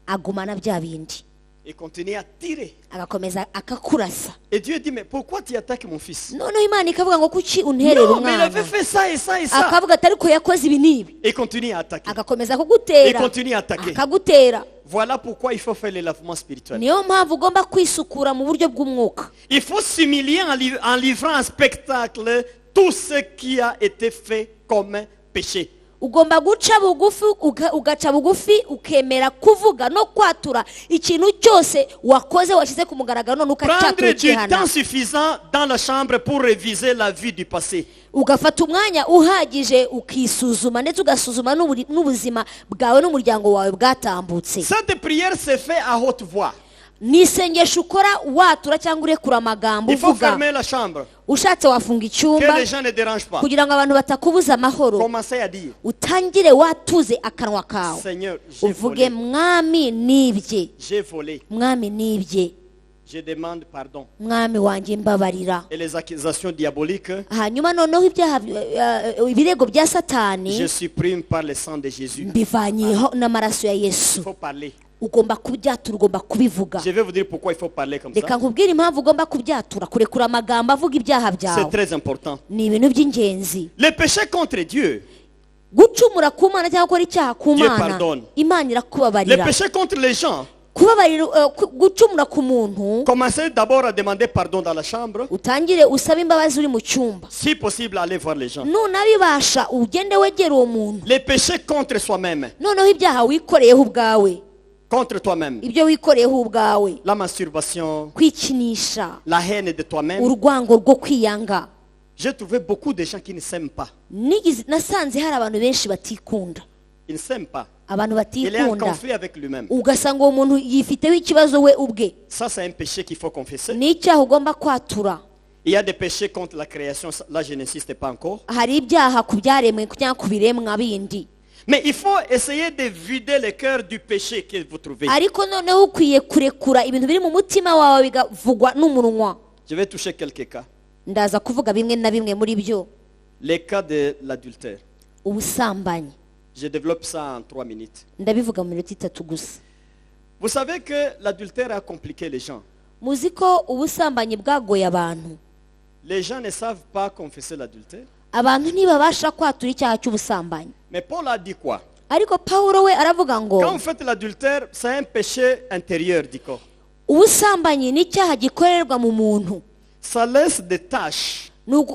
agumana bya bindi, Il continue à tirer. agakomeza akakurasa. Et Dieu dit, mais pourquoi tu attaques mon fils? noneho imana ikavuga ngo kuki unterera Non, mais il umwana, avait fait ça et ça et ça. akavuga ati ariko yakoze ibi n'ibi, Et continue à attaquer. agakomeza Et kugutera continue à attaquer. akagutera. Voilà pourquoi il faut faire le lavement spirituel. niyo mpamvu ugomba kwisukura mu buryo bw'umwuka. Il faut s'humilier en livrant un spectacle tout ce qui a été fait comme péché. ugomba guca bugufi ugaca bugufi ukemera kuvuga no kwatura ikintu cyose wakoze washyize ku mugaragaro none Prendre ukacyatura du temps ukihana, suffisant dans la chambre pour réviser la vie du passé. ugafata umwanya uhagije ukisuzuma ndetse ugasuzuma n'ubuzima bwawe n'umuryango wawe bwatambutse. Cette prière se fait à haute voix. ni isengesho ukora watura cyangwa urekura amagambo Il faut uvuga, fermer la chambre. ushatse wafunga Que icyumba les gens ne dérangent pas. kugira ngo abantu batakubuza amahoro. Commencez à dire, utangire watuze akanwa kawe Seigneur, j'ai uvuge volé. mwami nibye, J'ai volé. mwami nibye, Je demande pardon. mwami wanjye mbabarira. Et les accusations diaboliques, hanyuma noneho ibyaha ibirego bya satani je supprime par le sang de Jésus. mbivanyeho n'amaraso ya Il yesu. faut parler. ugomba kubyatura, ugomba kubivuga. Je vais vous dire pourquoi il faut parler comme reka ça. nkubwire impamvu ugomba kubyatura, kurekura amagambo avuga ibyaha C'est byawe très important. ni ibintu by'ingenzi. Le péché contre Dieu, gucumura ku mana cyangwa gukora icyaha ku Dieu mana, pardonne. imana le irakubabarira. péché contre les gens, kubabarira gucumura ku muntu, commencez d'abord à demander pardon dans la chambre. utangire usaba imbabazi uri mu cyumba, Si possible, allez voir les gens. nunabibasha ugende wegera uwo muntu. Les péchés contre soi-même, noneho ibyaha wikoreyeho ubwawe, contre toi-même. ibyo wikoreyeho ubwawe, La masturbation, kwikinisha, la haine de toi-même. urwango rwo kwiyanga. J'ai trouvé beaucoup de gens qui ne s'aiment pas. nasanze hari abantu benshi batikunda, Ils ne s'aiment pas. abantu Il est en batikunda, conflit avec lui-même. ugasanga uwo muntu yifiteho ikibazo we ubwe. Ça, c'est un péché qu'il faut confesser. ni icyaha ugomba kwatura. Il y a des péchés contre la création. Là, je n'insiste pas encore. hari ibyaha ku byaremwe cyangwa ku biremwa bindi, Mais il faut essayer de vider le cœur du péché que vous trouvez. ariko noneho ukwiye kurekura ibintu biri mu mutima wawe bigavugwa n'umunwa. Je vais toucher quelques cas. ndaza kuvuga bimwe na bimwe muri byo. Les cas de l'adultère. ubusambanyi Je développe ça en 3 minutes. ndabivuga mu minota 3 gusa. Vous savez que l'adultère a compliqué les gens. muzi ko ubusambanyi bwagoye abantu. Les gens ne savent pas confesser l'adultère. abantu ntibabasha kwatura icyaha cy'ubusambanyi. Mais Paul a dit quoi? ariko pawulo we aravuga ngo Quand vous faites l'adultère, c'est un péché intérieur du corps. ubusambanyi ni icyaha gikorerwa mu muntu, Ça laisse des taches.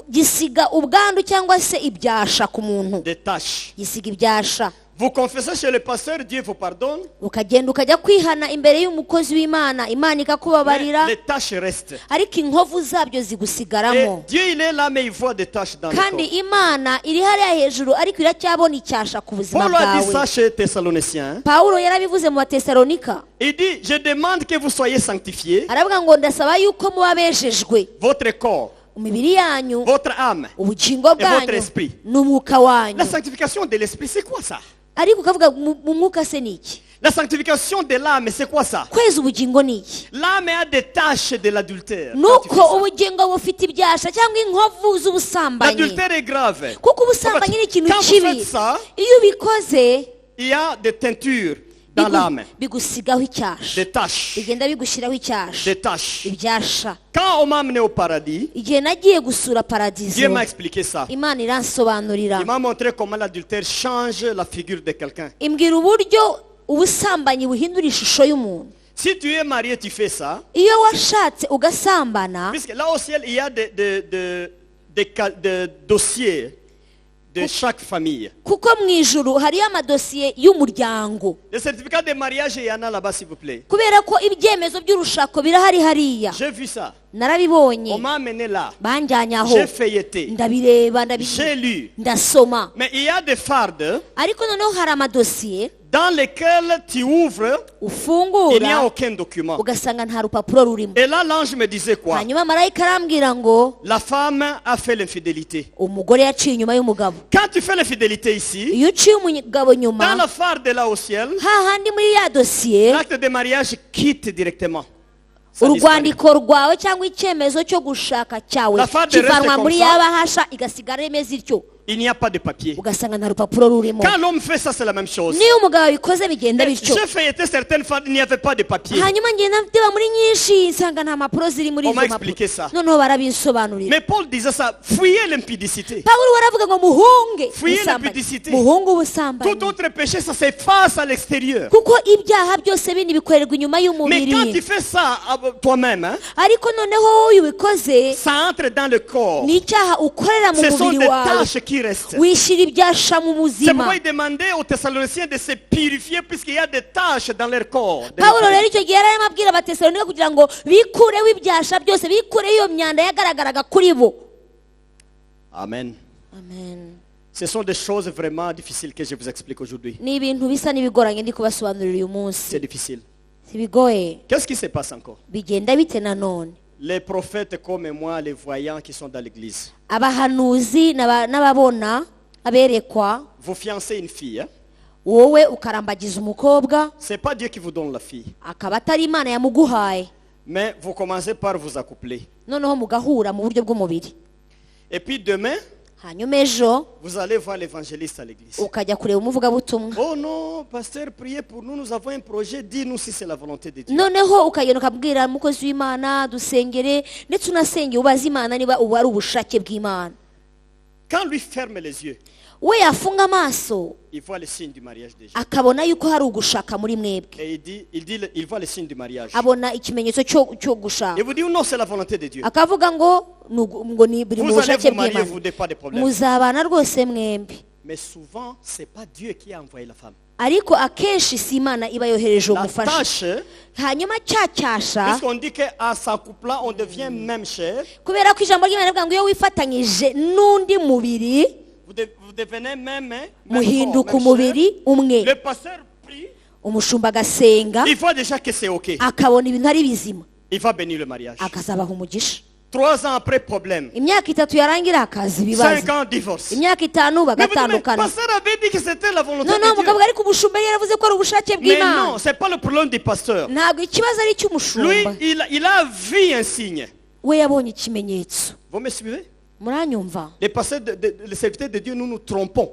gisiga ubwandu cyangwa se ibyasha ku muntu, Des taches. gisiga ibyasha. Vous confessez chez le pasteur, Dieu vous pardonne. ukagenda ukajya kwihana imbere y'umukozi w'imana, imana Mais ikakubabarira, les taches restent. ariko inkovu zabyo Et zigusigaramo. Dieu, il est là, mais il voit des taches dans le kandi corps. imana iri hariya hejuru ariko iracyabona icyasha ku buzima Paul a dit ça bwawe. chez Thessaloniciens. pawulo yarabivuze mu batesalonika, Il dit, je demande que vous soyez sanctifiés, aravuga ngo ndasaba yuko muba bejejwe votre corps, imibiri yanyu, votre âme. ubugingo votre bwanyu esprit. n'umwuka wanyu. La sanctification de l'esprit, c'est quoi ça? ariko ukavuga mu mwuka se ni iki? La sanctification de l'âme, c'est quoi ça? kweza ubugingo ni iki? L'âme a des taches de l'adultère. Quand tu nuko fais ça. ubugingo bufite ibyasha cyangwa inkovu z'ubusambanyi, L'adultère est grave. kuko ubusambanyi ni ikintu Quand vous kibi. faites ça, iyo ubikoze il y a des teintures. dans l'âme. bigusigaho icyasha Des taches. bigenda bigushyiraho icyasha Des taches. ibyasha. Quand on m'a amené au paradis, Igihe nagiye gusura paradizo Dieu m'a expliqué ça. imana iransobanurira Il m'a montré comment l'adultère change la figure de quelqu'un. imbwira uburyo ubusambanyi buhindura ishusho y'umuntu. Si tu es marié, tu fais ça. iyo washatse ugasambana, Puisque là au ciel, il y a des dossiers de chaque famille. kuko mu ijuru hariyo amadosiye y'umuryango, Le certificat de mariage, il y en a là-bas, s'il vous plaît. kubera ko ibyemezo by'urushako birahari hariya. J'ai vu ça. narabibonye, On m'a amené là. banjyanye aho J'ai feuilleté. ndabireba J'ai lu. ndasoma. Mais il y a des fardes ariko noneho hari amadosiye dans lesquels tu ouvres, il n'y a ufungura aucun document. ugasanga nta rupapuro rurimo. Et là, l'ange me disait quoi? hanyuma marayika arambwira ngo La femme a fait l'infidélité. umugore yaciye inyuma y'umugabo. Quand tu fais l'infidélité ici, iyo uciye umugabo dans nyuma, la farde là au ciel, hahandi muri ya dosiye l'acte de mariage quitte directement. Ça disparaît. urwandiko rwawe cyangwa icyemezo cyo gushaka cyawe La femme de reste kivanwa comme muri ça. ya bahasha igasigara imeze ityo, Il n'y a pas de papier. ugasanga nta rupapuro rurimo. Quand l'homme fait ça, c'est la même chose. niyo umugabo abikoze bigenda bityo. J'ai feuilleté certaines fardes, il n'y avait pas de papier. hanyuma ngenda ndeba muri nyinshi nsanga nta mpapuro ziri muri On izo m'a mpapuro. expliqué ça. noneho barabinsobanurira. Mais Paul disait ça, fuyez l'impudicité. pawulo waravuga ngo muhunge Fuyez ubusambanyi. l'impudicité. muhunge ubusambanyi, Tout autre péché, ça s'efface à l'extérieur. kuko ibyaha byose bindi bikorerwa inyuma Mais quand tu y'umubiri. fais ça toi-même, hein, ariko noneho wowe iyo ubikoze ça entre dans le corps. ni icyaha ukorera mu Ce sont mubiri des wawe, tâches qui restent. wishyira ibyasha mu C'est buzima. pourquoi il demandait aux Thessaloniciens de se purifier puisqu'il y a des tâches dans leur corps. pawulo rero icyo gihe yari arimo abwira abatesalonika kugira ngo bikureho ibyasha byose, bikureho iyo myanda yagaragaraga kuri bo. Amen. amen. Ce sont des choses vraiment difficiles que je vous explique aujourd'hui. ni ibintu bisa n'ibigoranye ndi kubasobanurira uyu munsi. C'est difficile. ntibigoye. Qu'est-ce qui se passe encore? bigenda bite nanone? Les prophètes comme moi, les voyants qui sont dans l'église. abahanuzi n'ababona aberekwa, Vous fiancez une fille, hein? wowe ukarambagiza umukobwa C'est pas Dieu qui vous donne la fille. akaba atari imana yamuguhaye, Mais vous commencez par vous accoupler. noneho mugahura mu buryo bw'umubiri. Et puis demain, hanyuma ejo vous allez voir l'évangéliste à l'église. ukajya kureba umuvugabutumwa. Oh non, pasteur, priez pour nous, nous avons un projet, dis-nous si c'est la volonté de Dieu. noneho ukagenda ukabwira umukozi w'imana dusengere, ndetse unasengera ubaza imana niba ubu ari ubushake bw'imana. Quand lui ferme les yeux, we yafunga amaso il voit le signe du mariage déjà. akabona yuko hari ugushaka muri mwebwe, Et il voit le signe du mariage. abona ikimenyetso cyo gushaka, Et vous dites non, c'est la volonté de Dieu. akavuga ngo ni biri mu Vous allez bushake vous marier, bw'imana, vous n'avez pas de problème. muzabana rwose mwembi. Mais souvent, c'est pas Dieu qui a envoyé la femme. ariko akenshi si imana iba yohereje La umufasha. tâche, hanyuma cya cyasha, puisqu'on dit qu'à s'accouplant, on devient même chair, kubera ko ijambo ry'imana rivuga ngo iyo wifatanyije n'undi mubiri vous devenez même, hein, même muhinduka corps, même umubiri chair. umwe. Le pasteur prie, umushumba agasenga il voit déjà que c'est OK. akabona ibintu ari bizima, Il va bénir le mariage. akazabaha umugisha. 3 ans après, problème. imyaka 3 yarangira hakaza 5 ibibazo, ans, divorce. imyaka 5 Mais vous dites, mais bagatandukana. pasteur avait dit que c'était la volonté noneho de Dieu. umugabo ariko umushumba yari yaravuze ko ari ubushake Mais bw'imana. non, c'est pas le problème du pasteur. ntabwo ikibazo ari Lui, icy'umushumba, il a vu un signe. we yabonye ikimenyetso. Vous me suivez? muranyumva? Les pasteurs, les serviteurs de Dieu, nous nous trompons.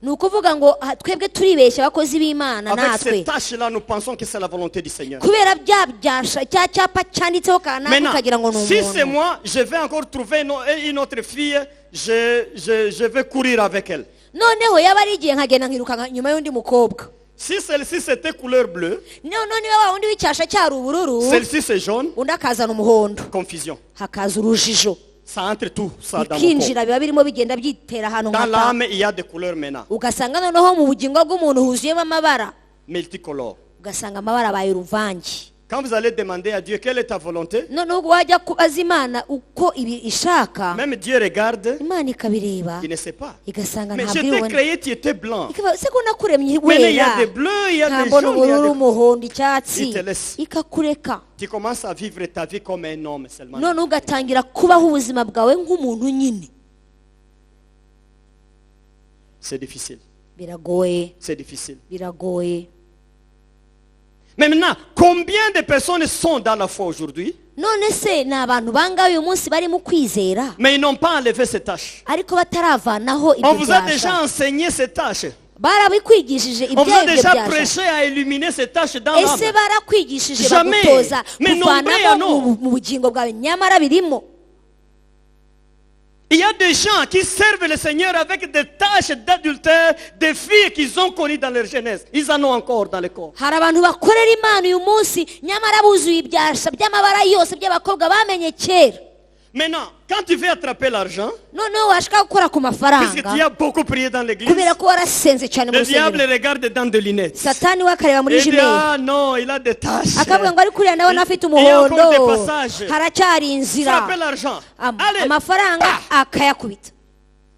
ni ukuvuga ngo twebwe turibeshya abakozi b'imana Avec natwe, ces tâches-là, nous pensons que c'est la volonté du Seigneur. kubera bya byasha cya cyapa cyanditseho kanaka Maintenant, ukagira ngo ni si c'est umuntu. moi, je vais encore trouver une autre fille, je vais courir avec elle. noneho yaba ari igihe nkagenda nkiruka nyuma y'undi mukobwa. Si celle-ci c'était couleur bleue, noneho niba wa wundi w'icyasha cyari ubururu, celle-ci c'est jaune, undi akazana umuhondo, confusion. hakaza urujijo, Ça entre tout ça dans mon corps. bikinjira biba birimo bigenda byitera ahantu Dans nkata, l'âme, il y a des couleurs maintenant, ugasanga noneho mu bugingo bw'umuntu huzuyemo amabara, multicolores. ugasanga amabara abaye uruvange. Quand vous allez demander à Dieu quelle est ta volonté, noneho wajya kubaza imana uko ibi ishaka, même Dieu regarde, imana ikabireba il ne sait pas. igasanga Mais ntabwo je iri t'ai bubone. créé, tu étais blanc. Ikavuga, se ko nakuremye Mais il y a wera, des bleus, il y a des nkambona jaunes, il y a ubururu, des... umuhondo, icyatsi, Il te laisse. ikakureka. Tu commences à vivre ta vie comme un homme seulement. none ugatangira kubaho ubuzima bwawe nk'umuntu nyine. C'est difficile. biragoye C'est difficile. biragoye. Mais maintenant, combien de personnes sont dans la foi aujourd'hui, none se ni abantu bangahe uyu munsi bari mu kwizera mais ils n'ont pas enlevé ces tâches? ariko bataravanaho On ibyo vous a déjà byasha? enseigné ces tâches. barabikwigishije On vous a ibyo déjà byaje prêché à éliminer ces tâches dans l'âme. ese barakwigishije Jamais. bagutoza Mais nombreux en kuvanamo ont. mu bugingo bwawe nyamara birimo. Il y a des gens qui servent le Seigneur avec des tâches d'adultère, des filles qu'ils ont connues dans leur jeunesse. Ils en ont encore dans le corps. hari abantu bakorera imana uyu munsi nyamara buzuye ibyasha by'amabara yose by'abakobwa bamenye kera. Maintenant, quand tu veux attraper l'argent, noneho washaka gukora ku puisque mafaranga tu as beaucoup prié dans l'église, kubera ko warasenze cyane mu le diable rusengero, regarde dans des lunettes. satani we akareba muri Il dit, jimeri ah non, il a des tâches. akavuga ngo ariko uriya ndabona afite Il y a encore umuhondo, des passages. haracyari inzira. Frapper l'argent. Allez, amafaranga akayakubita.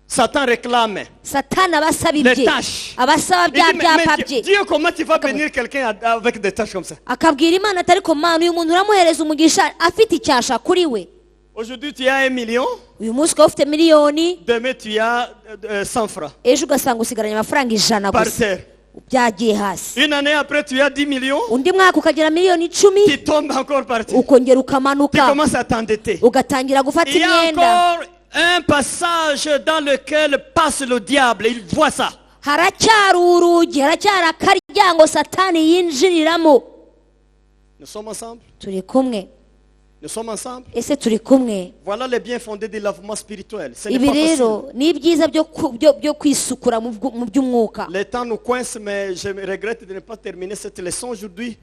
Satan réclame. satani abasaba Les ibye, tâches. abasaba Il dit, bya mais byapa Dieu, bye, Dieu, comment tu vas bénir quelqu'un avec des tâches comme ça? akabwira imana ati ariko mana uyu muntu uramuhereza umugisha afite icyasha kuri we. Aujourd'hui, tu as 1 million. uyu munsi ukaba ufite miliyoni, Demain, tu as 100 francs ejo ugasanga usigaranye amafaranga ijana par gusa terre. byagiye hasi. Une année après, tu as 10 millions. undi mwaka ukagira miliyoni Tu 10, tombes encore par terre. ukongera Tu ukamanuka commences à t'endetter. ugatangira gufata Il y a imyenda. encore un passage dans lequel passe le diable. Il voit ça. haracyari urugi, haracyari akaryango satani yinjiriramo. Nous sommes ensemble. turi kumwe? Nous sommes ensemble. ese turi kumwe? Voilà les biens fondés du lavement spirituel. Ce n'est ibi pas facile. rero ni ibyiza byo kwisukura mu by'umwuka. Le temps nous coince, mais je regrette de ne pas terminer cette leçon aujourd'hui.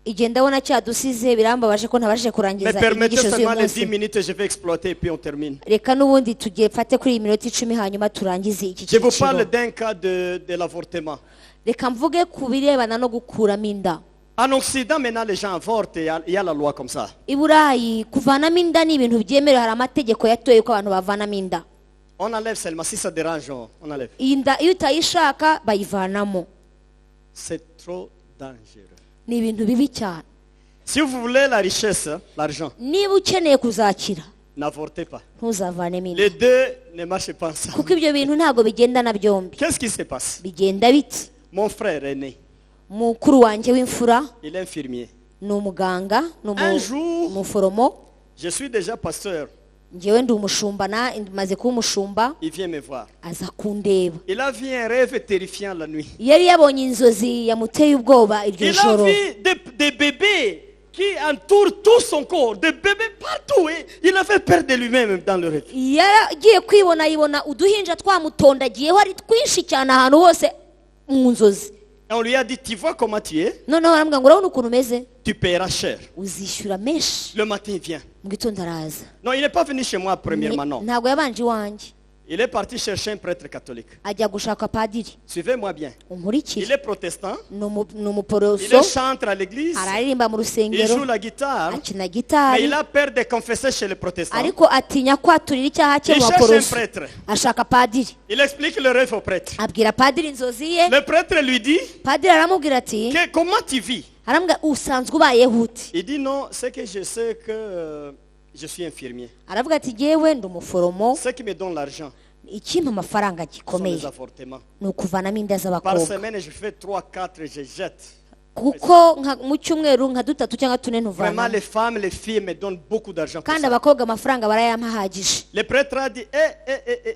igihe ndabona cyadusize birambabaje ko ntabashije Mais kurangiza permettez inyigisho z'uyu seulement les 10 munsi. minutes, je vais exploiter et puis on termine. reka n'ubundi tugefate kuri iyi minota 10 hanyuma turangize iki Je vous parle cyiciro. d'un cas de l'avortement. reka mvuge ku birebana no gukuramo inda. En Occident, maintenant, les gens avortent et il y a la loi comme ça. i burayi kuvanamo inda ni ibintu byemerewe, hari amategeko yatoye ko abantu bavanamo inda. On enlève seulement. Si ça dérange, on enlève. iyi nda iyo utayishaka bayivanamo. C'est trop dangereux. ni ibintu bibi cyane. Si vous voulez la richesse, l'argent, niba ukeneye kuzakira n'avortez pas. ntuzavanemo inda, Les deux ne marchent pas ensemble. kuko ibyo bintu ntabwo bigendana byombi. Qu'est-ce qui se passe? bigenda biti. Mon frère aîné, mukuru wanjye w'imfura il est infirmier. ni umuganga, ni Un jour, umuforomo. je suis déjà pasteur. njyewe ndi umushumba, maze kuba umushumba. Il vient me voir. aza kundeba. Il a vu un rêve terrifiant la nuit. yari yabonye inzozi yamuteye ubwoba iryo Il a joro. vu des bébés qui entourent tout son corps, des bébés partout. Et il avait peur de lui-même dans le rêve. yaragiye kwibona yibona uduhinja twamutondagiyeho ari twinshi cyane ahantu hose mu nzozi. Et on lui a dit, tu vois comment tu es? noneho baramubwira ngo urabona ukuntu umeze, Tu paieras cher. uzishyura menshi. Le matin, il vient. mu gitondo araza. Non, il n'est pas venu chez moi premièrement, non. ntabwo yabanje iwanjye, Il est parti chercher un prêtre catholique. ajya gushaka padiri. Suivez-moi bien. Il unkurikire. est protestant. ni Il umuporoso, est chantre à l'église. araririmba mu Il rusengero, joue la guitare. akina Mais gitari, il a peur de confesser chez les protestants. ariko atinya kwaturira icyaha cye Il mu cherche un baporoso. prêtre. ashaka padiri, Il explique le rêve au prêtre. abwira padiri inzozi ye. Le prêtre lui dit, padiri aramubwira ati, comment tu vis? aramubwira usanzwe ubayeho ute? Il dit non, c'est que je sais que je suis infirmier. aravuga ati jyewe ndi umuforomo, Ce qui me donne l'argent ikimpa amafaranga sont gikomeye les avortements. ni ukuvanamo inda Par z'abakobwa. semaine, je fais 3, 4, je jette. kuko mu cyumweru nka 3 cyangwa 4 Vraiment, ntuvana, les femmes, les filles me donnent beaucoup d'argent pour kandi ça. abakobwa amafaranga barayampa ahagije. Le prêtre a dit,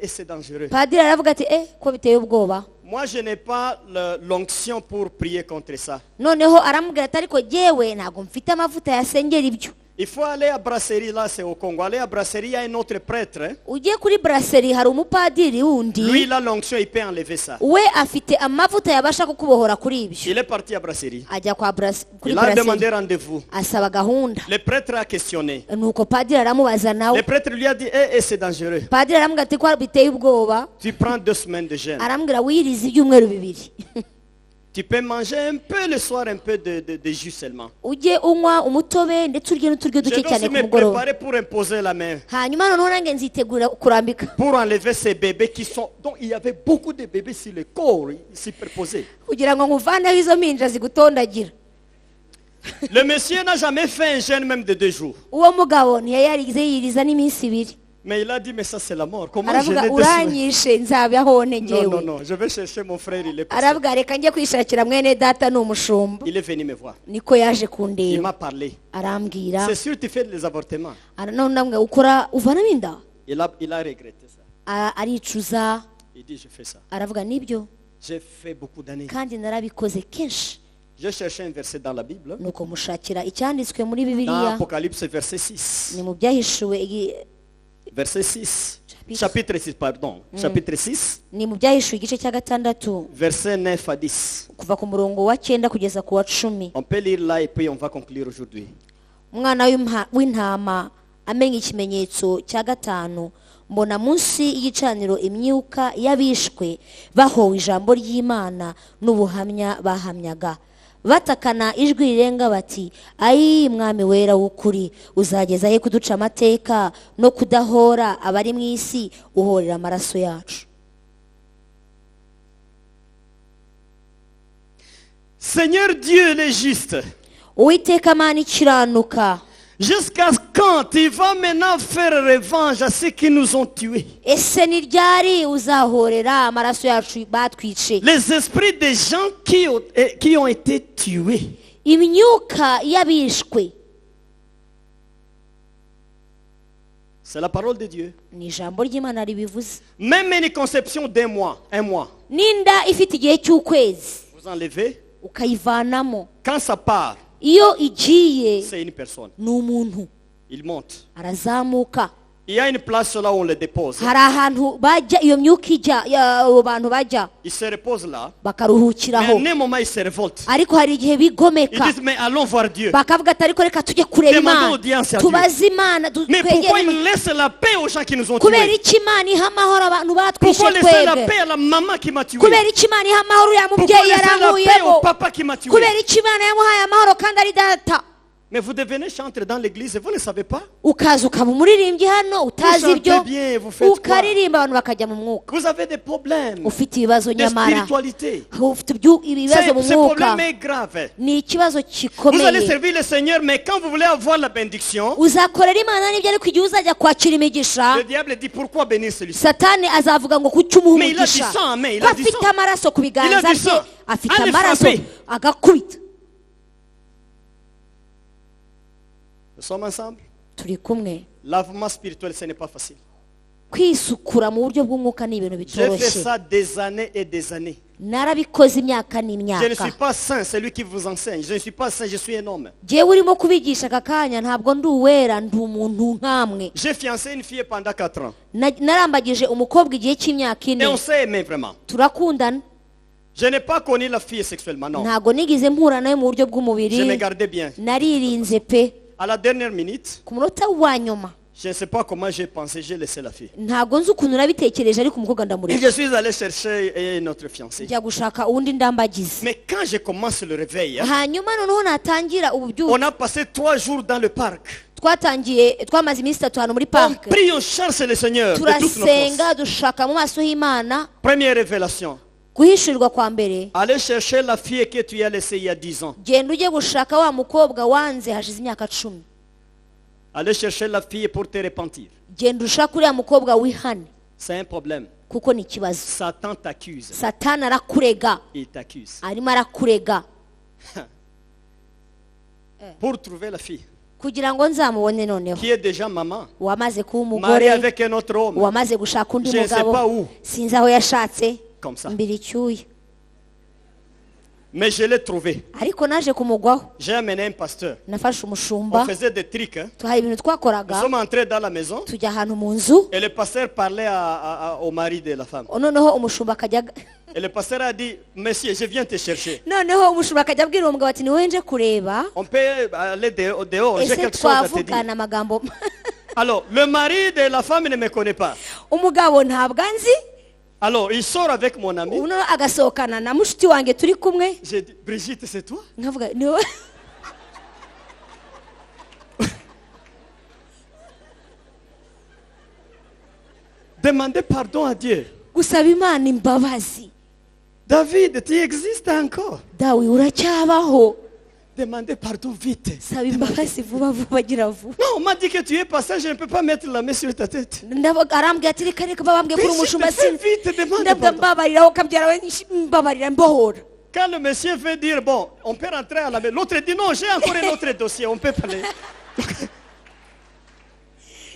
c'est dangereux. padiri aravuga ati ko biteye ubwoba. Moi, je n'ai pas l'onction pour prier contre ça. noneho aramubwira ati ariko jyewe ntabwo mfite amavuta yasengera ibyo. Il faut aller à Brasserie, là c'est au Congo. Aller à Brasserie, il y a un autre prêtre. Hein. ugiye kuri brasserie hari umupadiri wundi, Lui, il a l'onction, il peut enlever ça. we afite amavuta yabasha kukubohora kuri ibyo. Il est parti à Brasserie. ajya kuri Il a demandé brasserie rendez-vous. asaba gahunda. Le prêtre a questionné. nuko padiri aramubaza nawe. Le prêtre lui a dit, c'est dangereux. padiri aramubwira ati ko biteye ubwoba. Tu prends 2 semaines de jeûne. arambwira wirize ibyumweru 2. Tu peux manger un peu le soir, un peu de jus seulement. ujye unywa umutobe ndetse urye n'uturyo Je duke dois cyane aussi ku me mugoroba. préparer pour imposer la main. hanyuma noneho nange nzitegura kurambika, Pour enlever ces bébés qui sont... Donc il y avait beaucoup de bébés sur le corps, superposés. kugira ngo nkuvaneho izo mpinja zigutondagira. Le monsieur n'a jamais fait un jeûne même de 2 jours. uwo mugabo ntiyayarize yiriza n'iminsi 2. Mais il a dit, mais ça c'est la mort. Comment aravuga jeûner 2 semaines? uranyishe nzabaho Non, non, negewe. non. Je vais chercher mon frère, il est pasteur. aravuga reka njye kwishakira mwene data ni umushumba. Il est venu me voir. niko yaje Il kundeba m'a parlé. arambwira, C'est sûr tu fais des avortements. none ndamubwira ukora uvanamo inda. Il a regretté ça. aricuza Il dit, je fais ça. aravuga nibyo. J'ai fait beaucoup d'années. kandi narabikoze kenshi. J'ai cherché un verset dans la Bible. nuko mushakira icyanditswe muri Dans bibiliya Apocalypse verset 6. ni mu byahishuwe Verset 6. Chapitre 6, pardon. Chapitre 6. ni mu byahishuwe igice cya 6 Verset 9 à 10. kuva ku murongo wa 9 kugeza ku wa 10. On peut lire là et puis on va conclure aujourd'hui. umwana w'intama amenya ikimenyetso cya 5, mbona munsi y'igicaniro imyuka y'abishwe bahowe ijambo ry'Imana n'ubuhamya bahamyaga, batakana ijwi rirenga bati, ayi mwami wera w'ukuri, uzageza he kuduca amateka no kudahora abari mu isi uhorera amaraso yacu. Seigneur Dieu, le juste, Uwiteka Mana ikiranuka, jusqu'à quand tu vas maintenant faire revanche à ceux qui nous ont tués? ese ni ryari uzahorera amaraso yacu batwice? Les esprits des gens qui ont été tués. Imyuka y'abishwe. C'est la parole de Dieu. Ni ijambo ry'Imana ribivuze. Même une conception d'un mois, un mois, Ninda ifite igihe cy'ukwezi vous enlevez, ukayivanamo, quand ça part, iyo igiye c'est une personne. ni umuntu Il monte. arazamuka. Il y a une place là où on le dépose. hari ahantu bajya, iyo myuka ijya, abo bantu bajya Il se repose là. Mais bakaruhukiraho, à un moment, il se révolte. ariko hari igihe Ils bigomeka disent, mais allons voir Dieu. bakavuga ati ariko reka tujye kureba Demandons Imana, audience à tubaze Imana, Mais pourquoi twegere il Imana. laisse la paix aux gens qui nous ont kubera tués? iki Imana iha amahoro abantu batwishe Pourquoi laisser la twebwe? paix à la maman qui m'a tué? kubera iki Imana iha amahoro uriya Pourquoi mubyeyi laisser la paix yarankuyemo? au papa qui m'a tué? kubera iki Imana yamuhaye amahoro kandi ari data? Mais vous devenez chanteur dans l'église et vous ne savez pas. ukaza ukaba umuririmbyi hano utazi Vous ibyo, chantez bien, vous faites quoi? ukaririmba abantu bakajya mu mwuka. Vous avez des problèmes ufite ibibazo de nyamara spiritualité. ufite ibibazo mu Ce mwuka, problème est grave. ni ikibazo Vous allez gikomeye. servir le Seigneur, mais quand vous voulez avoir la bénédiction, uzakorera Imana n'ibyo, ariko igihe uzajya kwakira imigisha, le diable dit pourquoi bénir celui-ci? satani azavuga ngo kuki umuha Mais il a du umugisha, sang, mais il ko a du afite sang. amaraso ku biganza Il a du bye, sang. afite Allez amaraso, frapper. agakubita. Nous sommes ensemble. turi kumwe. Lavement spirituel, ce n'est pas facile. kwisukura mu buryo bw'umwuka ni ibintu J'ai fait bitoroshye. ça des années et des années. narabikoze imyaka Je ne n'imyaka. suis pas saint, c'est lui qui vous enseigne. Je ne suis pas saint, je suis un homme. Jyewe urimo kubigisha aka kanya ntabwo ndi uwera, ndi umuntu nkamwe. J'ai fiancé une fille pendant 4 ans. Narambagije umukobwa igihe cy'imyaka Et on 4, s'est aimé vraiment. turakundana. Je n'ai pas connu la fille sexuellement, non. ntabwo nigeze mpura nawe mu buryo Je me bw'umubiri, gardais bien. naririnze pe. À la dernière minute, ku munota wa nyuma je ne sais pas comment j'ai pensé, j'ai laissé la fille. ntabwo nzi ukuntu nabitekereje, ariko umukobwa Et ndamureka, je suis allé chercher notre fiancé. njya gushaka uwundi ndambagize. Mais quand je commence le réveil, hanyuma noneho natangira ububyuka, on a passé 3 jours dans le parc. twamaze iminsi 3 hano muri On park, prie, on cherche le Seigneur de toutes nos forces. turasenga dushaka mu maso y'Imana. Première révélation. guhishurirwa kwa mbere, Allez chercher la fille que tu as laissée il y a 10 ans. genda ujye gushaka wa mukobwa wanze hashize imyaka 10. Allez chercher la fille pour te repentir. genda ushaka uriya mukobwa wihane, C'est un problème. kuko ni ikibazo. Satan t'accuse. Satani arakurega, Il t'accuse. arimo arakurega. Pour trouver la fille kugira ngo nzamubone noneho, qui est déjà maman, wamaze kuba mariée umugore, avec un autre homme, wamaze gushaka undi Je ne sais mugabo, pas où. sinzi aho yashatse, comme ça. mbiri icyuya, Mais je l'ai trouvé. ariko naje kumugwaho. J'ai amené un pasteur. nafashe On umushumba, faisait des trucs. Hein. hari ibintu Nous twakoraga, sommes entrés dans la maison tujya ahantu mu nzu, et le pasteur parlait au mari de la femme. noneho umushumba akajya Et le pasteur a dit, monsieur, je viens te chercher. noneho umushumba akajya abwira uwo mugabo ati ni wowe nje kureba, On peut aller dehors, j'ai ese quelque chose à te dire. twavugana amagambo. Alors, le mari de la femme ne me connaît pas. umugabo ntabwo anzi, Alors, il sort avec mon ami. noneho agasohokana na mushiki wanjye turi kumwe, J'ai dit, Brigitte, c'est toi? nkavuga ni wowe. Demandez pardon à Dieu. gusaba Imana imbabazi. David, tu existes encore. dawe uracyabaho, Demandez pardon vite. saba imbabazi vuba vuba, gira vuba. Non, on m'a dit que tu es passé, je ne peux pas mettre la main sur ta tête. arambwira ati reka reka babambwiye kuri umushumba, Fais vite, demande ndabwa pardon. mbabariraho kabyara we, mbabarira mbohora. Quand le monsieur veut dire, bon, on peut rentrer à la maison, l'autre dit, non, j'ai encore un autre dossier, on peut parler.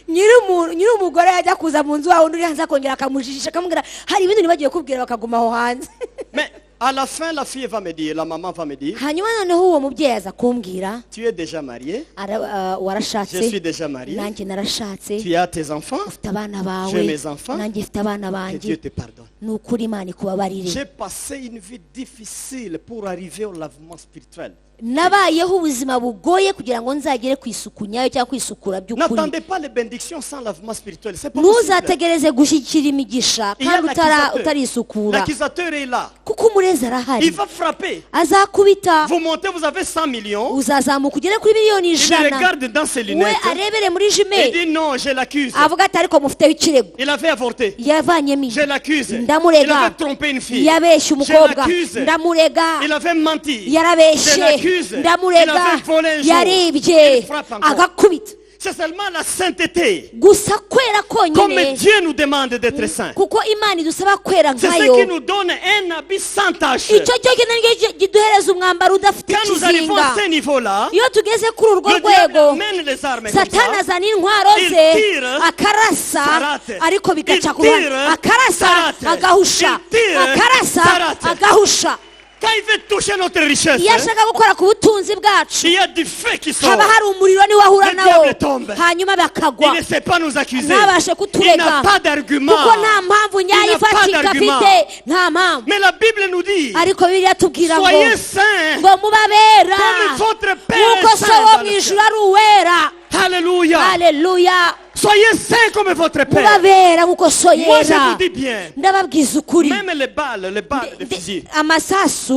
nyiri umugore yajya kuza mu nzu wawe, undi hanze akongera akamujijisha akamubwira hari ibindi nibagiye kubwira, bakaguma aho hanze. Mais à la fin, la fille va me dire, la maman va me dire, hanyuma noneho uwo mubyeyi aza kumbwira tu es déjà marié, je warashatse suis déjà marié, nanjye narashatse tu as tes enfants, ufite abana j'ai bawe mes enfants, nanjye mfite abana que Dieu banjye te pardonne. ni ukuri imana ikubabarire. J'ai passé une vie difficile pour arriver au lavement spirituel. nabayeho ubuzima bugoye kugira ngo nzagere ku isuku nyayo cyangwa kwisukura by'ukuri. N'attendez pas les bénédictions sans lavement spirituel. C'est pas possible. ntuzategereze gushyikira imigisha Il y a kandi utarisukura, l'accusateur est là. kuko umurezi arahari, Il va frapper. azakubita. Vous montez, vous avez 100 millions. uzazamuka ugere kuri miliyoni Il ijana, regarde dans ses we lunettes. arebere muri Il jime dit non, je l'accuse. avuga ati ariko mufiteho ikirego, Il avait avorté. yavanyemo Je l'accuse. Il ndamurega, avait trompé une fille. yabeshye Je umukobwa l'accuse. ndamurega, Il avait menti. Je yarabeshye l'accuse. Il ndamurega, avait volé un jour. yaribye, Il frappe encore. agakubita. C'est seulement la sainteté. gusa kwera Comme konyine, Dieu nous demande d'être saints. kuko imana idusaba kwera C'est ce nkayo. qui nous donne un habit sans tache. icyo cyo nicyo kiduhereza umwambaro udafite Quand nous arrivons à ikizinga. ce niveau-là, iyo tugeze kuri urwo le diable rwego, amène les armes comme satani ça. azana intwaro Il ze tire, akarasa, sarate. ariko bigaca Il ku ruhande, tire, akarasa sarate. agahusha, Il tire, akarasa sarate. agahusha. Quand il veut toucher notre richesse, iyo ashaka gukora ku butunzi bwacu, il y a du feu qui sort. haba hari umuriro niwo ahura Le nawo, diable tombe. hanyuma bakagwa. Il ne sait pas nous accuser. ntabashe Il kuturega n'a pas d'argument. kuko nta mpamvu nyayo Il n'a pas ifatika d'argument. afite, nta mpamvu. Mais la Bible nous dit, ariko bibiliya tubwira ngo soyez saints ngo mubabera comme votre Père nk'uko est so saint wo dans mu le ijuru ciel. ari uwera. Alléluia. haleluya. Soyez saints comme votre Père. mubabera nk'uko so Moi, je yera. vous dis bien, ndababwiza ukuri, même les balles de fusil, amasasu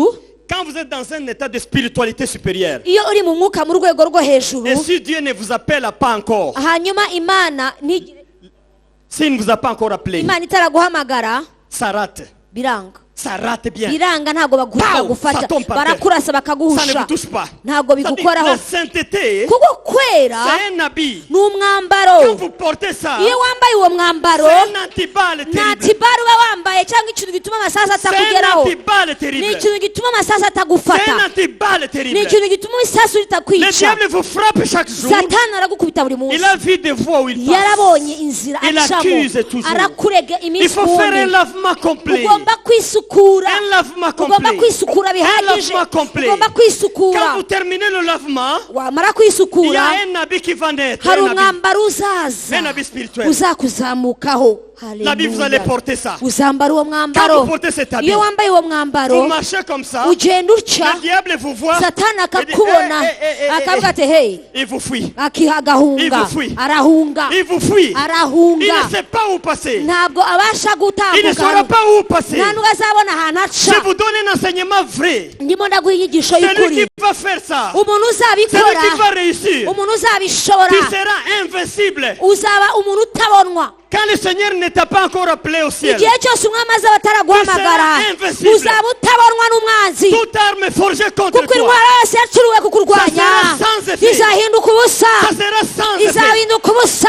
quand vous êtes dans un état de spiritualité supérieure, iyo uri mu mwuka mu rwego rwo hejuru, et si Dieu ne vous appelle pas encore, hanyuma imana s'il ne vous a pas encore appelé, itaraguhamagara, ça rate. biranga Ça rate bien. biranga, ntabwo Pow! bagufasha, Ça tombe par terre. barakurasa Ça ne bakaguhusha, vous touche pas. ntabwo C'est-à-dire, bigukoraho. la sainteté, kuko kwera c'est un habit. ni umwambaro. Quand vous portez ça, iyo wambaye uwo mwambaro, c'est un antiballe nta terrible. tibari uba wambaye cyangwa ikintu gituma amasasu C'est un atakugeraho, antiballe ni terrible. ikintu gituma amasasu C'est atagufata, un antiballe ni terrible. ikintu gituma isasu Le ritakwica. diable vous frappe chaque jour. satani aragukubita buri munsi, Il a vu des voies où il passe. yarabonye inzira Il acamo, accuse toujours. arakurega Il iminsi faut faire un kuwundi. lavement complet. ugomba kwisukura, Un lavement ugomba complet. kwisukura bihagije, lavement complet. ugomba Quand kwisukura. vous terminez le lavement, wamara il y kwisukura, a un habit qui va naître. hari Un habit. umwambaro uzaza Un habit spirituel. uzakuzamukaho. La Bible, vous allez porter ça. uzambara uwo Quand mwambaro. vous portez cet habit, iyo wambaye uwo mwambaro, vous marchez comme ça. ugenda utya, Le diable vous voit. satani Il dit, akakubona, eh, akavuga ati hey, il vous fuit. agahunga, Il vous fuit. arahunga, Il vous fuit. Il arahunga, ne sait pas où passer. ntabwo abasha Il ne saura gutambuka, pas où passer. nta nubwo azabona ahantu Je aca. vous donne un enseignement vrai. ndimo ndaguha inyigisho Celui y'ukuri. qui va faire ça, umuntu celui qui uzabikora, va réussir, umuntu uzabishobora, tu seras invincible. uzaba umuntu utabonwa. Quand le Seigneur ne t'a pas encore appelé au ciel, igihe cyose umwami azaba ataraguhamagara, Tu seras invincible. uzaba utabonwa n'umwanzi, toute arme forgée contre kuko toi, intwaro yose yacuruwe kukurwanya Ça sera sans effet. izahinduka ubusa, ça sera sans effet. izahinduka ubusa.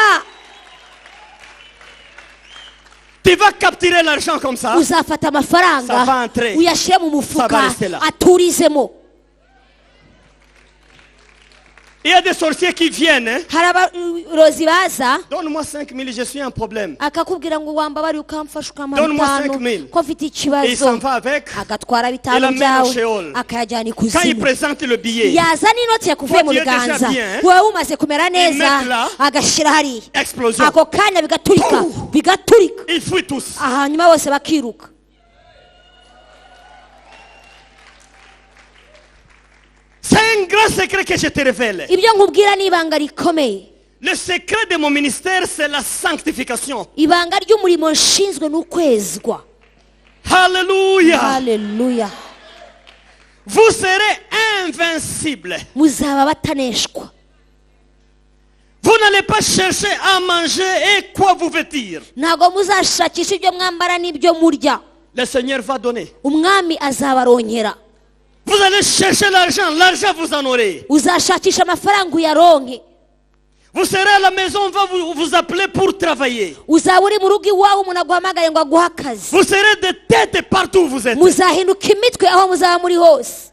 Tu vas capturer l'argent comme ça. uzafata Ça va amafaranga entrer. uyashyire mu Ça mufuka va rester là. aturizemo. Il y a des sorciers qui viennent. Hein. hari abarozi baza Donne-moi 5 000, je suis un problème. akakubwira ngo wambabari ukamfasha ukampa Donne-moi bitanu 5 000. ko mfite Et il s'en ikibazo, va avec. agatwara Il bitanu amène au byawe Sheol. akayajyana Quand il ikuzimu. présente le billet, yazana inoti yakuvuye mu Toi, tu es biganza, déjà bien, hein? wowe umaze kumera neza, met là. agashyira hariya, explosion. ako kanya bigaturika, Pouf. bigaturika, Ils fuient tous. hanyuma bose bakiruka. C'est un grand secret que je te révèle. ibyo nkubwira ni ibanga rikomeye. Le secret de mon ministère, c'est la sanctification. ibanga ry'umurimo nshinzwe ni ukwezwa. Alléluia. haleluya. Vous serez invincible. muzaba bataneshwa. Vous n'allez pas chercher à manger et quoi vous vêtir. ntabwo muzashakisha ibyo mwambara n'ibyo murya, Le Seigneur va donner. umwami azabarongera. Vous allez chercher l'argent, l'argent vous en aurez. uzashakisha amafaranga uyaronke. Vous serez à la maison, on va vous appeler pour travailler. uzaba uri mu rugo iwawe umuntu aguhamagaye ngo aguhe akazi. Vous serez de tête partout où vous êtes. muzahinduka imitwe aho muzaba muri hose.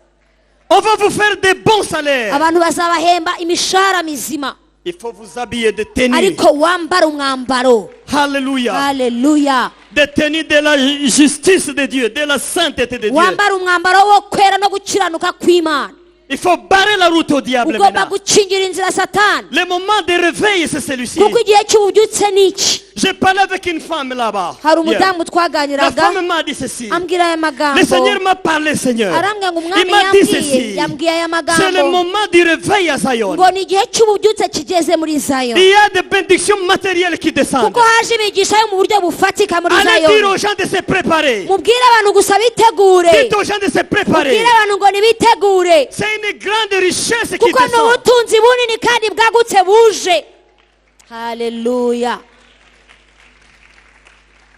On va vous faire des bons salaires. abantu bazabahemba imishahara mizima. Il faut vous habiller de tenue. ariko wambara umwambaro. Alléluia. Haleluya. De tenue de la justice de Dieu, de la sainteté de Dieu. wambara umwambaro wo kwera no gukiranuka kw'Imana. Il faut barrer la route au diable ugomba maintenant. gukingira inzira Satani, Le moment de réveil, c'est celui-ci. kuko igihe cy'ububyutse ni iki. J'ai parlé avec une femme là-bas. hari hier. umudamu La twaganiraga femme m'a dit ceci. ambwira aya magambo. Le Seigneur m'a parlé, Seigneur. arambwira ngo Il umwami m'a dit ceci. yambwiye aya C'est le magambo moment du réveil à Zion. ngo ni igihe cy'ububyutse kigeze muri Zion, Il y a des bénédictions matérielles qui descendent. kuko haje imigisha yo mu buryo bufatika muri Allez dire aux Zion. gens de se préparer. mubwire abantu gusa bitegure, Dites aux gens de se préparer. mubwire abantu ngo nibitegure, C'est une grande richesse qui kuko ni descend. ubutunzi bunini kandi bwagutse buje. Haleluya.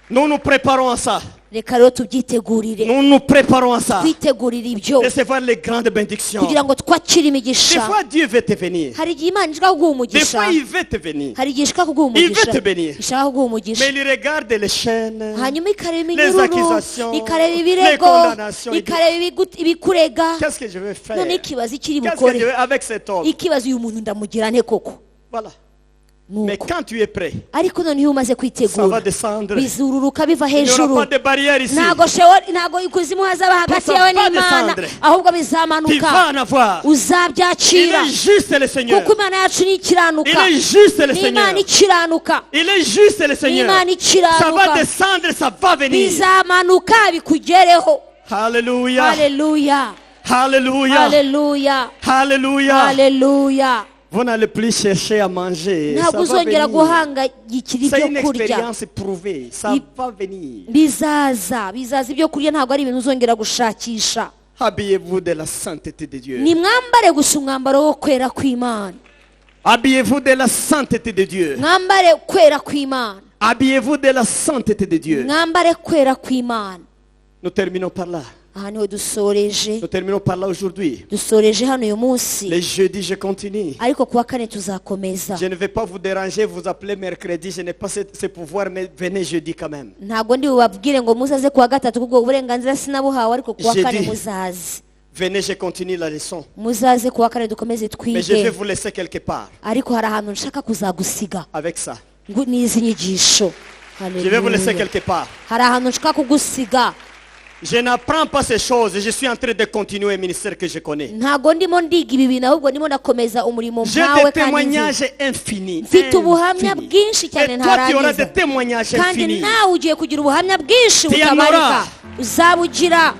Nous nous préparons à ça. reka rero tubyitegurire, Nous nous préparons à ça. twitegurire ibyo Recevoir les grandes bénédictions. kugira ngo twakire Des imigisha. fois, Dieu veut te venir. hari igihe Imana ishaka kuguha Des umugisha, fois, il veut te venir. hari igihe ishaka kuguha Il veut umugisha, te bénir. ishaka kuguha umugisha, Mais il regarde les chaînes, hanyuma ikareba les iminyururu, accusations, ikareba les ibirego, condamnations. Il dit, ikareba ibikurega. qu'est-ce que je vais faire? none ikibazo ikiri Qu'est-ce que bukore, je vais avec cet homme? ikibazo uyu muntu ndamugira nte koko. Voilà. Mais Nuko quand tu es prêt, ariko none iyo umaze ça va kwitegura descendre. bizururuka biva Il n'y aura hejuru. pas de barrière ici. ntago ikuzimu hazaba hagati Ça yawe va n'Imana, descendre. ahubwo Tu bizamanuka, vas en avoir. Il uzabyakira, est juste le Seigneur. kuko Imana yacu ni Il ikiranuka, est juste le ni Seigneur. Imana ikiranuka, Il est juste le ni Seigneur. Imana Ça va ikiranuka, descendre, ça va venir. bizamanuka bikugereho. Alléluia. Haleluya, Alléluia. haleluya, Alléluia. haleluya. Vous n'allez plus chercher à manger. Ça ntabwo va uzongera venir. guhangayikira C'est ibyo une kurya, expérience prouvée. Ça Il- va venir. bizaza ibyo kurya, ntabwo ari ibintu uzongera gushakisha. Habillez-vous de la sainteté de Dieu. nimwambare gusa umwambaro wo kwera kw'Imana, Habillez-vous de la sainteté de Dieu. mwambare kwera kw'Imana, Habillez-vous de la sainteté de Dieu. mwambare kwera kw'Imana. Nous terminons par là. aha niho dusoreje, Nous terminons par là aujourd'hui. dusoreje hano uyu munsi, Les jeudis, je continue. ariko kuwa kane tuzakomeza. Je ne vais pas vous déranger, vous appeler mercredi. Je n'ai pas ce pouvoir, mais venez jeudi quand même. ntabwo ndi bubabwire ngo muzaze kuwa gatatu kuko uburenganzira sinabuhawe, ariko kuwa Jeudi. kane muzaze, Venez, je continue la leçon. muzaze kuwa kane dukomeze Mais je vais twige, vous laisser quelque part ariko hari ahantu nshaka kuzagusiga avec ça. n'izi nyigisho. Je vais vous laisser Haleluya. quelque part. hari ahantu nshaka kugusiga, Je n'apprends pas ces choses. Je suis en train de continuer un ministère que je connais. ntabwo ndimo ndiga ibi bintu, ahubwo ndimo ndakomeza umurimo J'ai mpawe des kandi nzi. témoignages infinis. mfite ubuhamya Infinis. bwinshi cyane Et toi, tu auras ntarangiza, des témoignages kandi infinis. nawe ugiye kugira ubuhamya bwinshi Tu en butabarika, auras. uzabugira.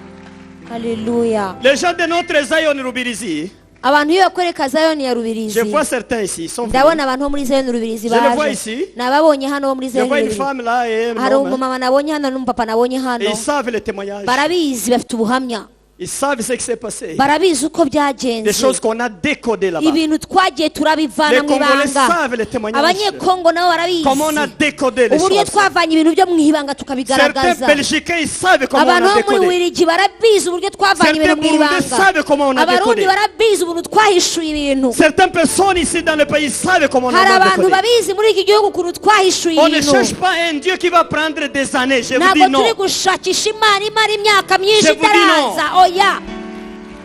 Haleluya. Les gens de notre Zion Rubirizi, abantu iyo bakwereka Zayoni ya Rubirizi, je vois certains ici. Ils sont venus. ndabona abantu bo muri Zayoni Rubirizi Je le vois baje, ici. nababonye hano bo muri Je Zayoni vois une Rubirizi, femme là et un hari homme. umumama nabonye hano n'umupapa nabonye hano, Et ils savent les témoignages. barabizi, bafite ubuhamya, Ils savent ce qui s'est passé. barabizi uko Des byagenze, choses qu'on a décodées là-bas. ibintu twagiye turabivana Les mu Congolais ibanga, savent les témoignages. abanyekongo nabo barabizi Comment on a décodé les uburyo choses. twavanye ibintu byo mu ibanga Certains tukabigaragaza. Belgicains, ils savent comment on abantu a bo muri décodé. Bubiligi barabizi uburyo twavanye Certains ibintu mu Burundais ibanga, savent comment on a abarundi décodé. barabizi uburyo twahishuye ibintu, Certaines personnes ici dans le pays savent comment on hari a abantu décodé. babizi muri iki gihugu ukuntu twahishuye On ne ibintu. cherche pas un Dieu qui va prendre des années. Je vous ntabwo dis non. turi gushakisha Imana imara imyaka myinshi Je vous dis itaraza. oya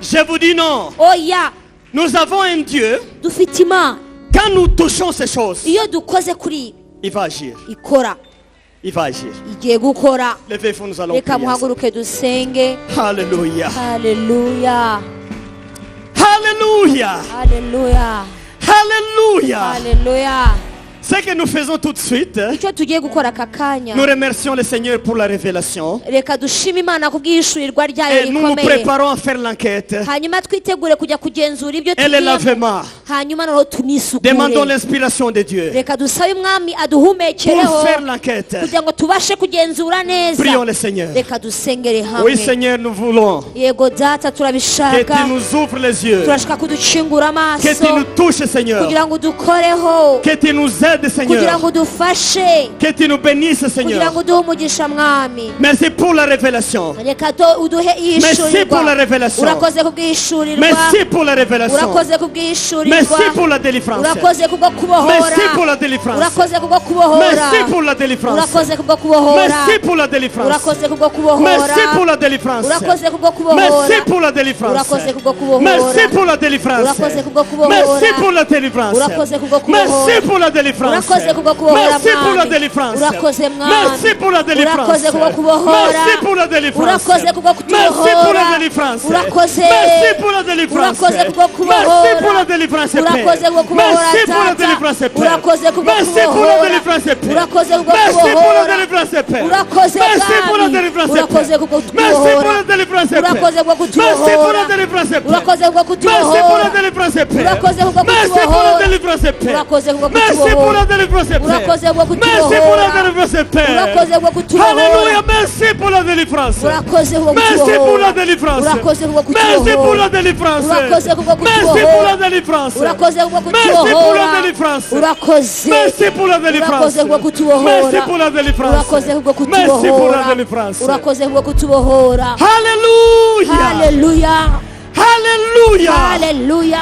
Je vous dis non. oya, Nous avons un Dieu. dufite Imana, Quand nous touchons ces choses, iyo dukoze kuri ibi il va agir. ikora, Il va agir. igiye gukora. Levez-vous, nous allons reka prier. muhaguruke dusenge. Alléluia. Haleluya, Alléluia. haleluya, Alléluia. haleluya. Ce que nous faisons tout de suite, icyo tugiye gukora aka kanya, nous remercions le Seigneur pour la révélation. reka dushime Imana kubw'ishurirwa ryayo Et nous nous rikomeye, préparons à faire l'enquête hanyuma twitegure kujya kugenzura ibyo et le tugiyemo, lavement. hanyuma noneho Demandons tunisukure. l'inspiration de Dieu reka dusabe umwami pour aduhumekereho faire l'enquête. kugira ngo tubashe kugenzura neza. Prions le Seigneur. reka dusengere Oui, hamwe. Seigneur, nous voulons yego data que turabishaka, tu nous ouvres les yeux, turashaka kuducingura que tu amaso nous touches, Seigneur, kugira ngo dukoreho, que tu nous aides, aides, kugira Seigneur. ngo udufashe, Que tu nous bénisses, kugira Seigneur. ngo uduhe umugisha mwami. Merci pour la révélation. Reka uduhe Merci pour la ihishurirwa. révélation. Urakoze kubwishurirwa. Merci pour la révélation. Urakoze kubwishurirwa. Merci pour la délivrance. Urakoze kubwo kubohora. Merci pour la délivrance. Urakoze kubwo kubohora. Merci pour la délivrance. Urakoze kubwo kubohora. Merci pour la délivrance. Urakoze kubwo kubohora. Merci pour la délivrance. Urakoze kubwo kubohora. Merci pour la délivrance. Urakoze kubwo kubohora. Merci pour la délivrance. Urakoze kubwo kubohora. Merci pour la délivrance. Urakoze kubwo kubohora. Merci pour la délivrance. Urakoze kubwo kubohora Merci pour la mwami. délivrance. Urakoze mwami. Merci pour la délivrance. Urakoze kubwo kubohora. Merci pour la délivrance. Urakoze kubwo Merci pour la kutubohora. délivrance. Urakoze. Merci pour la délivrance. Urakoze kubwo kubohora. Merci pour la délivrance. Urakoze kubwo kubohora Merci pour la tata. délivrance. Urakoze kubwo Merci pour la kubohora. délivrance. Urakoze kubwo Merci pour la kubohora. délivrance. Urakoze Merci pour la mwami. délivrance. Urakoze kubwo Merci pour kutubohora. la délivrance. Urakoze kubwo Merci pour la kutubohora. délivrance. Urakoze kubwo Merci pour la kutubohora. délivrance. Urakoze kubwo Merci pour la kutubohora. délivrance. Urakoze kubwo Merci pour la kutubohora. délivrance. Urakoze kubwo Merci pour la kutubohora. délivrance. Urakoze kubwo kutubohora. Alléluia, merci pour la délivrance. Urakoze kubwo Merci pour la kutubohora. délivrance. Urakoze kubwo Merci pour la kutubohora. délivrance. Urakoze kubwo Merci pour kutubohora. la délivrance. Urakoze kubwo Merci pour la kutubohora. délivrance. Urakoze. Merci pour la délivrance. Urakoze kubwo kutubohora. Merci pour la délivrance. Urakoze kubwo Merci pour la kutubohora. délivrance. Urakoze kubwo kutubohora. Alléluia. Haleluya. Alléluia. Haleluya.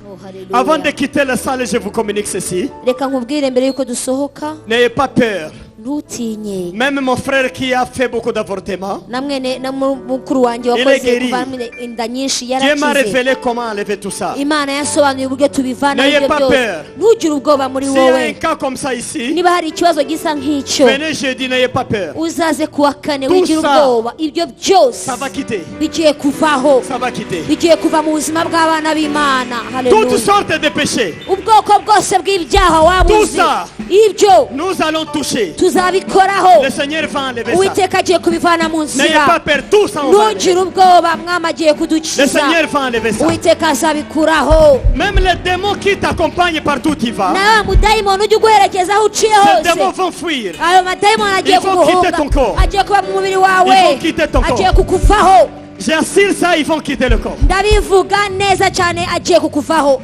Oh, haleluya. Avant de quitter la salle, je vous communique ceci. Reka nkubwire mbere yuko dusohoka, N'ayez pas peur. ntutinye. Même mon frère qui a fait beaucoup d'avortements, Na mukuru wanjye Il est wakoze guéri. kuvamo inda nyinshi Dieu m'a yarakize. révélé comment enlever tout ça. Imana yasobanuye uburyo tubivana N'ayez ibyo pas byose. peur. Ntugire ubwoba muri S'il y a un wowe. cas comme ça ici, Niba hari ikibazo gisa nk'icyo, venez jeudi, n'ayez pas peur. uzaze kuwa kane Tout wigira ça, ubwoba. Ibyo byose Ça va quitter. bigiye kuvaho, Ça va quitter. bigiye kuva mu buzima bw'abana b'Imana. Toutes Haleluya. sortes de péchés. Ubwoko bwose bw'ibyaha waba Tout uzi, ça. ibyo Nous allons toucher. tuzabikoraho. Le Seigneur va enlever ça. Uwiteka agiye kubivana mu N'ayez pas nzira. peur. Tout ça, on va enlever. Ntugire ubwoba, mwami agiye Le kudukiza. Seigneur va enlever ça. Uwiteka azabikuraho. Même les démons qui t'accompagnent partout où tu vas, Na wa mudayimoni ujya uguherekeza aho uciye ces démons hose, vont fuir. ayo madayimoni agiye Ils vont quitter ton kuguhunga, corps. agiye kuba mu mubiri wawe, Ils vont quitter ton corps. agiye kukuvaho. J'assure ça, ils vont quitter le corps. Ndabivuga neza cyane, agiye kukuvaho.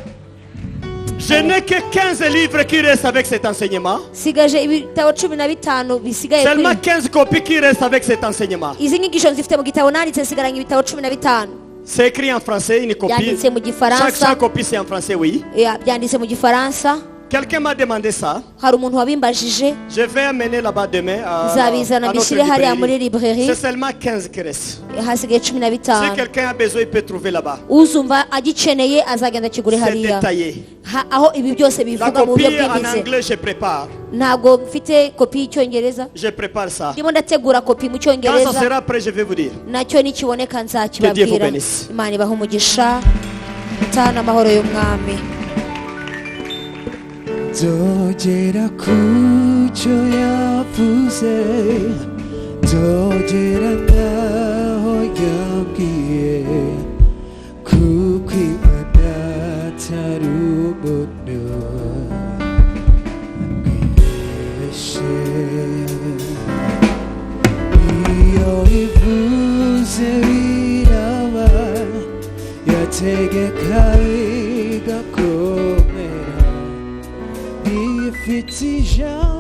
Je n'ai que 15 livres qui restent avec cet enseignement. Sigaje ibitabo 15 bisigaye Seulement kuri 15 copies qui restent avec cet enseignement. izi nyigisho nzifite mu gitabo nanditse, sigaranye ibitabo 15. C'est écrit en français, une copie. Byanditse mu Gifaransa. Chaque copie c'est en français, oui. Byanditse mu Gifaransa. Quelqu'un m'a demandé ça. Hari umuntu wabimbajije, Je vais amener là-bas demain à nzabizana notre bishyire hariya muri librairie. librairie. C'est seulement 15 qui restent. Hasigaye Si 15. quelqu'un a besoin, il peut trouver là-bas. Uzumva agikeneye azagenda akigure C'est hariya. détaillé. Aho ibi byose La bivuga mu copie buryo en bwimbitse. anglais, je prépare. Ntabwo mfite kopi y'icyongereza, Je prépare ça. ndimo ndategura kopi mu Quand ça cyongereza, sera prêt, je vais vous dire. nacyo nikiboneka Que Dieu vous nzakibabwira. bénisse. Imana ibaha umugisha, utaha n'amahoro y'umwami. Dogera kucho yavuze dogera ngaho yabwiye kuko Imana atari umuntu bwibeshe iyo ivuze biraba yategeka bigakomera ifite ijambo